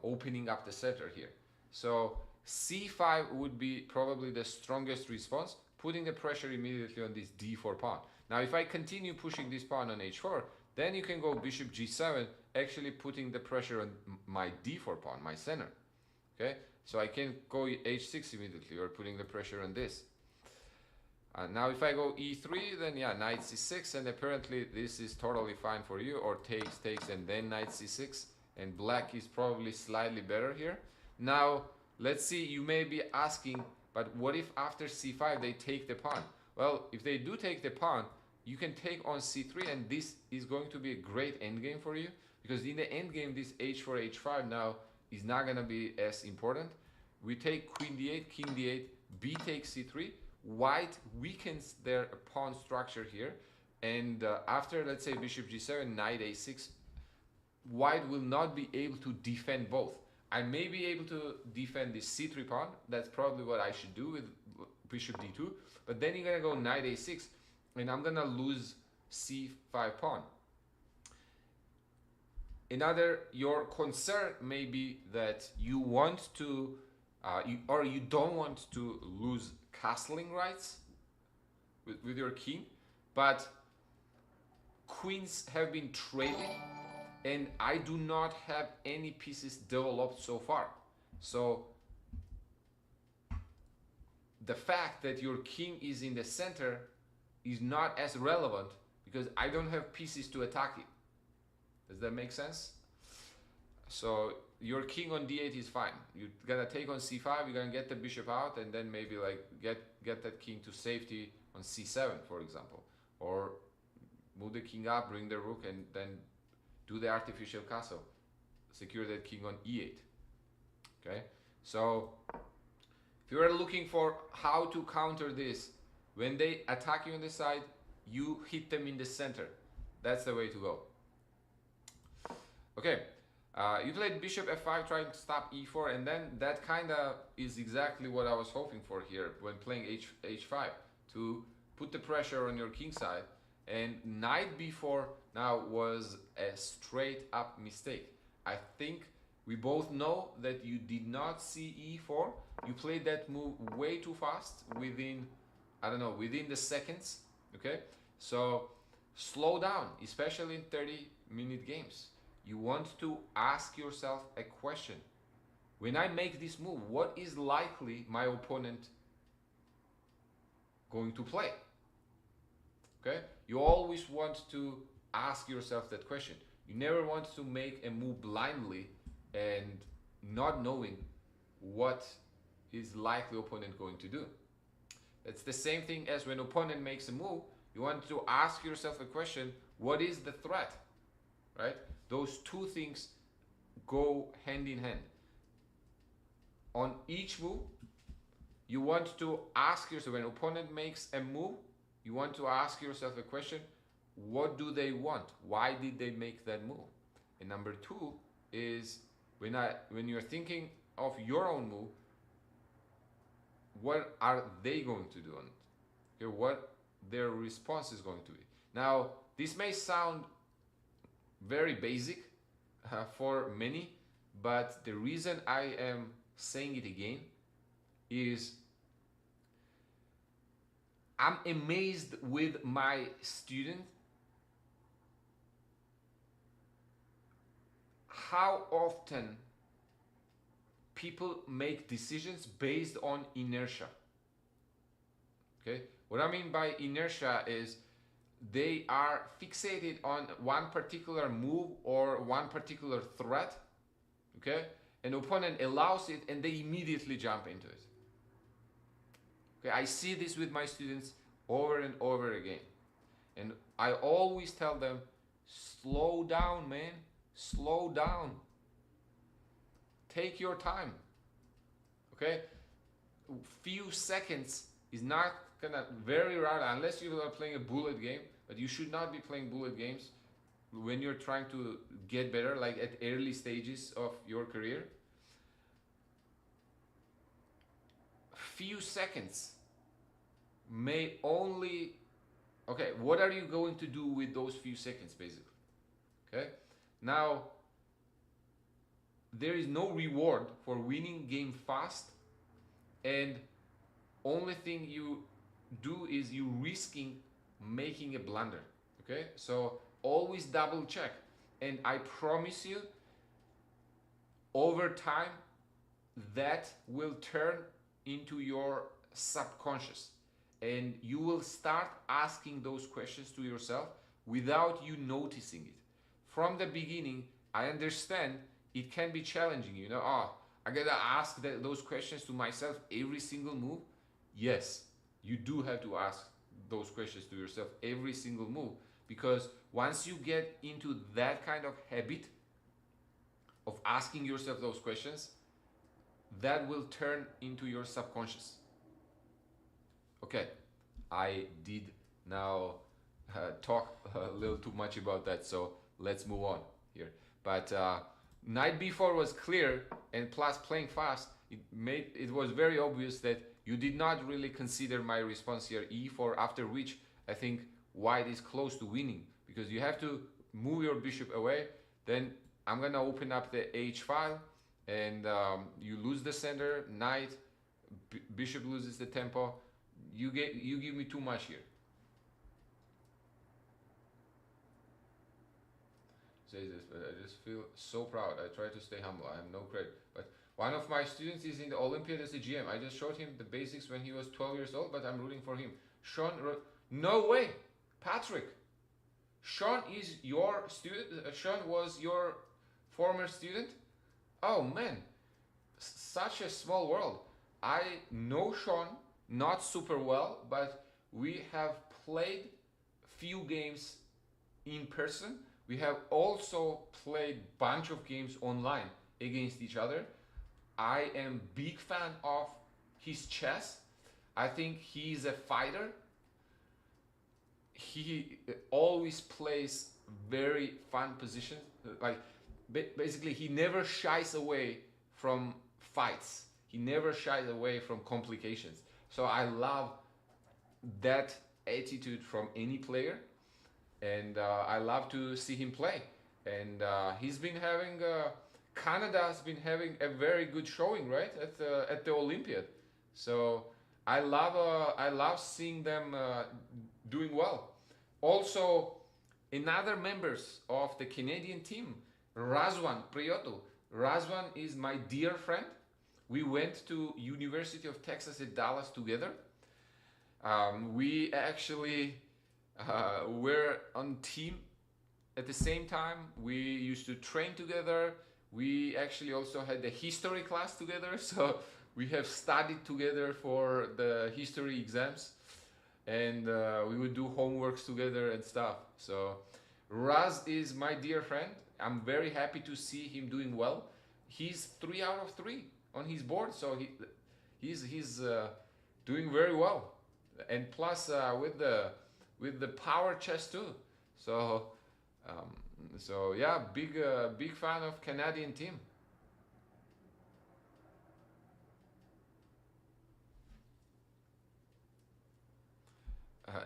Speaker 1: opening up the center here. So c5 would be probably the strongest response, putting the pressure immediately on this d4 pawn. Now if I continue pushing this pawn on h4, then you can go bishop g7, actually putting the pressure on my d4 pawn, my center. Okay, so I can go h6 immediately, or putting the pressure on this. Now if I go e3, then yeah, knight c6, and apparently this is totally fine for you, or takes, and then knight c6, and black is probably slightly better here. Now let's see, you may be asking, but what if after c5 they take the pawn? Well, if they do take the pawn, you can take on c3, and this is going to be a great endgame for you, because in the endgame this h4, h5 now is not going to be as important. We take queen d8, king d8, b takes c3. White weakens their pawn structure here, and after, let's say, bishop g7, knight a6, white will not be able to defend both. I may be able to defend this c3 pawn. That's probably what I should do with bishop d2, but then you're gonna go knight a6, and I'm gonna lose c5 pawn. Your concern may be that you want to you don't want to lose castling rights with your king, but queens have been trading, and I do not have any pieces developed so far. So the fact that your king is in the center is not as relevant, because I don't have pieces to attack it. Does that make sense? So your king on d8 is fine. You're gonna take on c5, you're gonna get the bishop out, and then maybe like get that king to safety on c7, for example, or move the king up, bring the rook, and then do the artificial castle, secure that king on e8. Okay, so if you are looking for how to counter this, when they attack you on the side, you hit them in the center. That's the way to go. Okay. You played bishop f5 trying to stop e4, and then that kind of is exactly what I was hoping for here when playing h5, to put the pressure on your king side. And knight b4 now was a straight up mistake. I think we both know that you did not see e4. You played that move way too fast, within, I don't know, within the seconds. Okay, so slow down, especially in 30-minute games. You want to ask yourself a question. When I make this move, what is likely my opponent going to play? Okay? You always want to ask yourself that question. You never want to make a move blindly and not knowing what is likely opponent going to do. It's the same thing as when opponent makes a move, you want to ask yourself a question, what is the threat? Right? Those two things go hand in hand. On each move, you want to ask yourself, when an opponent makes a move, you want to ask yourself a question, what do they want? Why did they make that move? And number two is, when you're thinking of your own move, what are they going to do on it? Okay, what their response is going to be. Now, this may sound very basic for many, but the reason I am saying it again is I'm amazed with my students how often people make decisions based on inertia. Okay, what I mean by inertia is they are fixated on one particular move or one particular threat, okay? An opponent allows it and they immediately jump into it. Okay, I see this with my students over and over again. And I always tell them, slow down, man, slow down. Take your time, okay? Few seconds is not kind of very rare, unless you are playing a bullet game, but you should not be playing bullet games when you're trying to get better, like at early stages of your career. Few seconds may only, okay, what are you going to do with those few seconds basically? Okay, now there is no reward for winning game fast, and only thing you do is you risking making a blunder. Okay, so always double check, and I promise you, over time, that will turn into your subconscious, and you will start asking those questions to yourself without you noticing it. From the beginning, I understand it can be challenging, you know. Oh, I gotta ask those questions to myself every single move. Yes, you do have to ask those questions to yourself every single move, because once you get into that kind of habit of asking yourself those questions, that will turn into your subconscious. Okay, I did now talk a little too much about that, so let's move on here. But night before was clear, and plus playing fast, it was very obvious that you did not really consider my response here, e4, after which I think white is close to winning, because you have to move your bishop away. Then I'm gonna open up the h file, and you lose the center, knight, bishop loses the tempo. You give me too much here. Says this, but I just feel so proud. I try to stay humble. I have no credit, but one of my students is in the Olympiad as a GM. I just showed him the basics when he was 12 years old, but I'm rooting for him. Sean wrote, no way, Patrick. Sean is your student. Sean was your former student. Oh man, such a small world. I know Sean not super well, but we have played few games in person. We have also played bunch of games online against each other. I am big fan of his chess. I think he's a fighter. He always plays very fun positions. Like basically, he never shies away from fights. He never shies away from complications. So I love that attitude from any player, and I love to see him play. And he's been having Canada's been having a very good showing, right, at the Olympiad. So I love seeing them doing well. Also, another members of the Canadian team, Razwan Prioto. Razwan is my dear friend. We went to University of Texas at Dallas together. We actually were on team at the same time. We used to train together. We actually also had the history class together, so we have studied together for the history exams, and we would do homeworks together and stuff. So Raz is my dear friend. I'm very happy to see him doing well. He's 3 out of 3 on his board, so he's doing very well, and plus with the power chess too. So so yeah, big fan of Canadian team.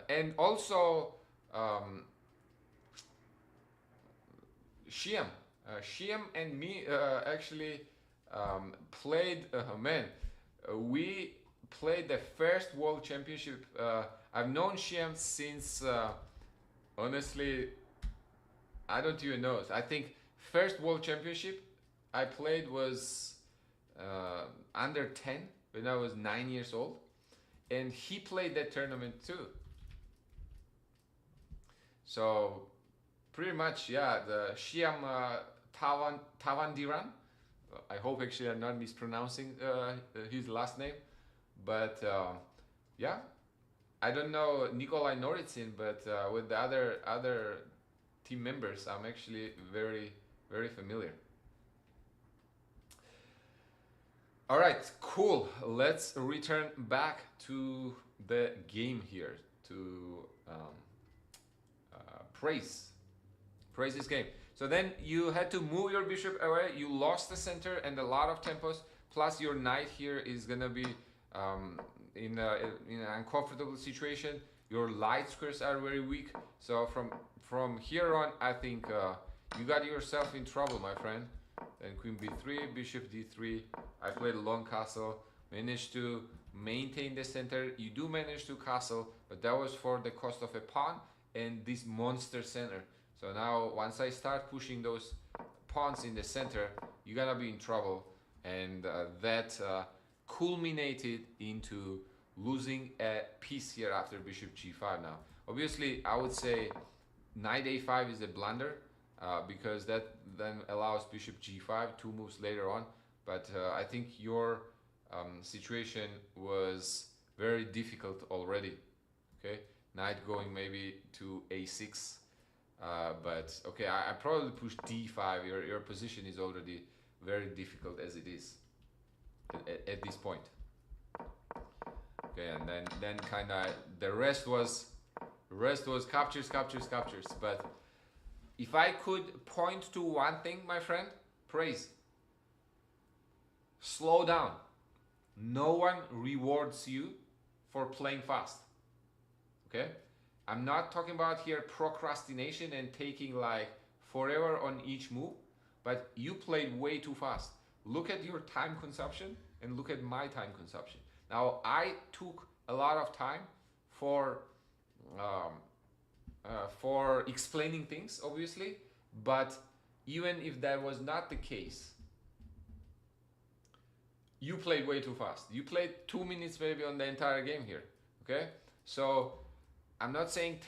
Speaker 1: And also Shiam, Shiam and me actually played. Man, we played the first World Championship. I've known Shiam since honestly, I don't even know. I think first World Championship I played was under 10 when I was 9 years old, and he played that tournament too. So pretty much, yeah, the Shiam Tavandiran. I hope actually I'm not mispronouncing his last name, but yeah, I don't know Nikolai Noritsin, but with the other team members, I'm actually very familiar. All right, cool. Let's return back to the game here to praise this game. So then you had to move your bishop away. You lost the center and a lot of tempos. Plus your knight here is gonna be in an uncomfortable situation. Your light squares are very weak. So from here on, I think you got yourself in trouble, my friend. Then queen b3, bishop d3. I played a long castle, managed to maintain the center. You do manage to castle, but that was for the cost of a pawn and this monster center. So now once I start pushing those pawns in the center, you're gonna be in trouble. And that culminated into losing a piece here after bishop g5 now. Obviously, I would say knight a5 is a blunder because that then allows bishop g5, 2 moves later on. But I think your situation was very difficult already. Okay, knight going maybe to a6. But okay, I probably push d5. Your position is already very difficult as it is at this point. Okay, and then kind of the rest was captures. But if I could point to one thing, my friend, praise. Slow down. No one rewards you for playing fast. Okay, I'm not talking about here procrastination and taking like forever on each move, but you played way too fast. Look at your time consumption and look at my time consumption. Now I took a lot of time for explaining things, obviously, but even if that was not the case, you played way too fast. You played 2 minutes maybe on the entire game here. Okay, so I'm not saying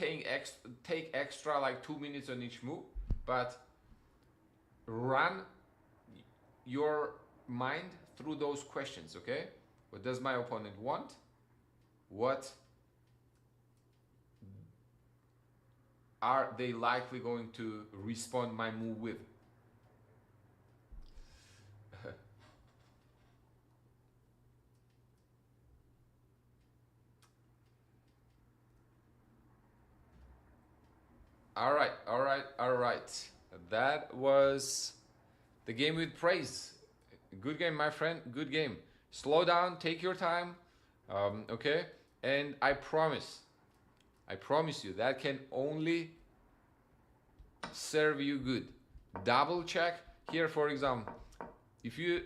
Speaker 1: take extra like 2 minutes on each move, but run your mind through those questions. Okay, what does my opponent want? What are they likely going to respond my move with? All right. That was the game with praise. Good game, my friend. Good game. Slow down. Take your time. Okay. And I promise you, that can only serve you good. Double check here, for example. If you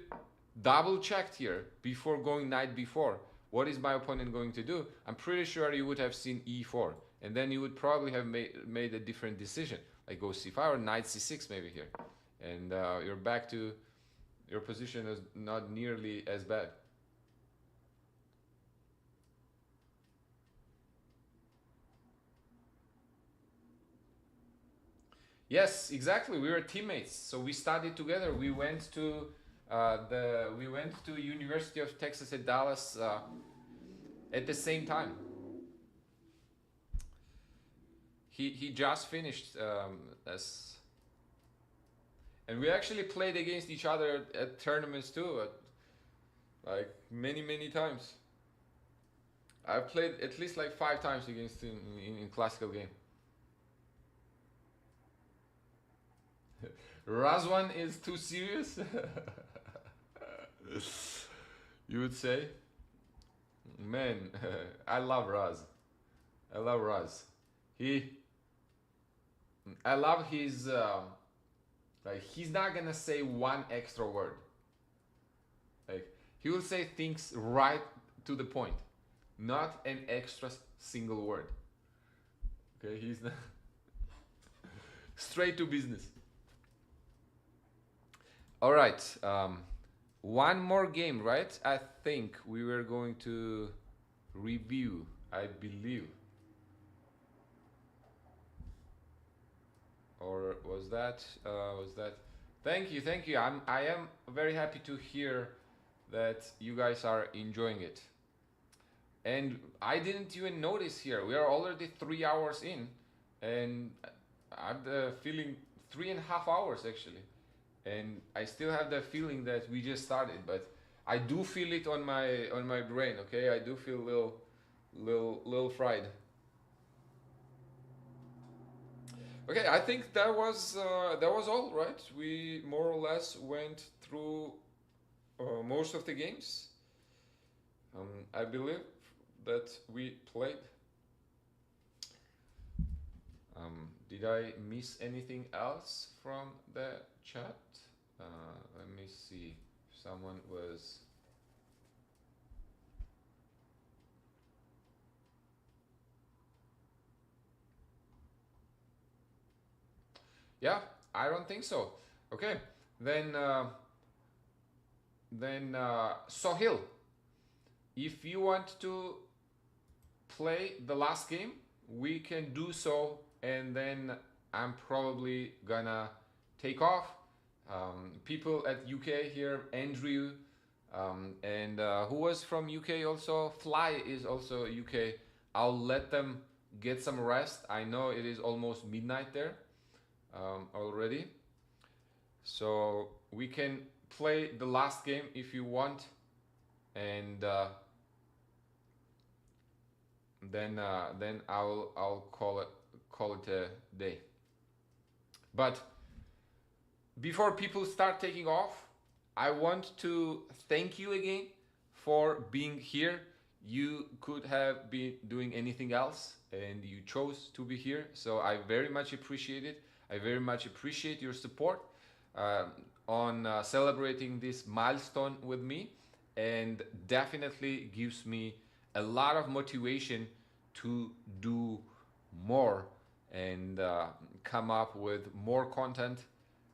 Speaker 1: double checked here before going knight b4, what is my opponent going to do? I'm pretty sure you would have seen e4. And then you would probably have made a different decision, like go c5 or knight c6 maybe here. And you're back to your position is not nearly as bad. Yes, exactly. We were teammates, so we studied together. We went to University of Texas at Dallas at the same time. He just finished and we actually played against each other at tournaments too, like many times. I've played at least like 5 times against him in classical game. Razwan is too serious? You would say? Man, I love Raz. I love Raz. I love his like he's not gonna say one extra word. Like he will say things right to the point, not an extra single word. Okay, he's not straight to business. All right, one more game, right? I think we were going to review, I believe. Or was that thank you. I am very happy to hear that you guys are enjoying it. And I didn't even notice here, we are already 3 hours in, and I have the feeling 3.5 hours actually, and I still have the feeling that we just started, but I do feel it on my brain. Okay, I do feel little fried. Okay, I think that was all, right? We more or less went through most of the games. I believe that we played. Did I miss anything else from the chat? Let me see. Someone was. Yeah, I don't think so. Okay, then Sohil, if you want to play the last game, we can do so, and then I'm probably gonna take off. People at UK here, Andrew, and who was from UK also? Fly is also UK. I'll let them get some rest. I know it is almost midnight there already, so we can play the last game if you want, and then I'll call it a day. But before people start taking off, I want to thank you again for being here. You could have been doing anything else and you chose to be here, so I very much appreciate it. I very much appreciate your support uh, on celebrating this milestone with me, and definitely gives me a lot of motivation to do more and come up with more content,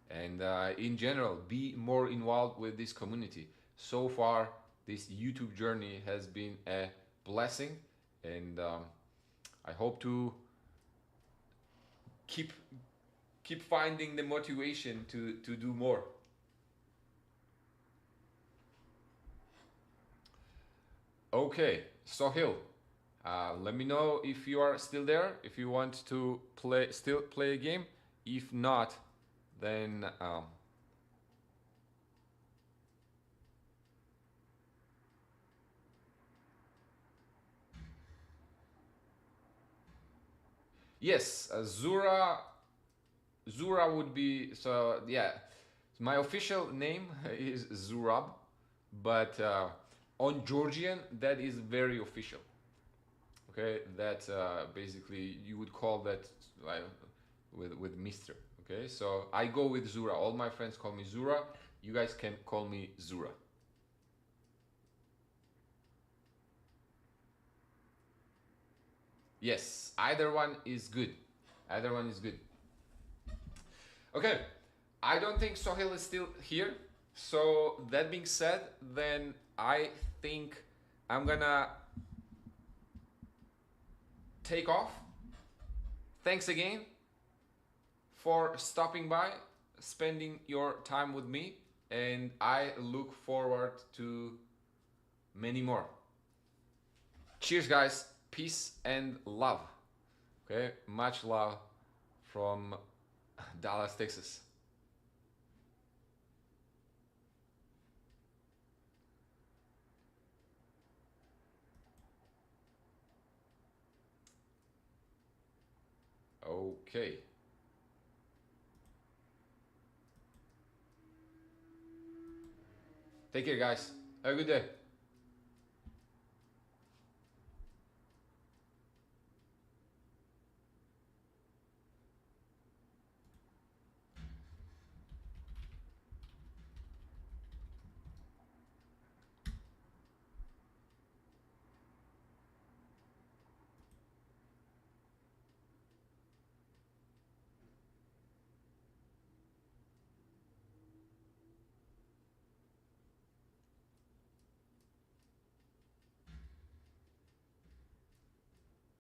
Speaker 1: and in general be more involved with this community. So far this YouTube journey has been a blessing, and I hope to keep keep finding the motivation to do more. Okay, Sohil, let me know if you are still there, if you want to play a game. If not, then yes, Zura would be, so yeah. My official name is Zurab, but on Georgian that is very official. Okay, that basically you would call that like with Mister. Okay, so I go with Zura. All my friends call me Zura. You guys can call me Zura. Yes, either one is good. Either one is good. Okay, I don't think Sohail is still here. So that being said, then I think I'm gonna take off. Thanks again for stopping by, spending your time with me, and I look forward to many more. Cheers, guys. Peace and love. Okay, much love from Dallas, Texas. Okay. Take care, guys. Have a good day.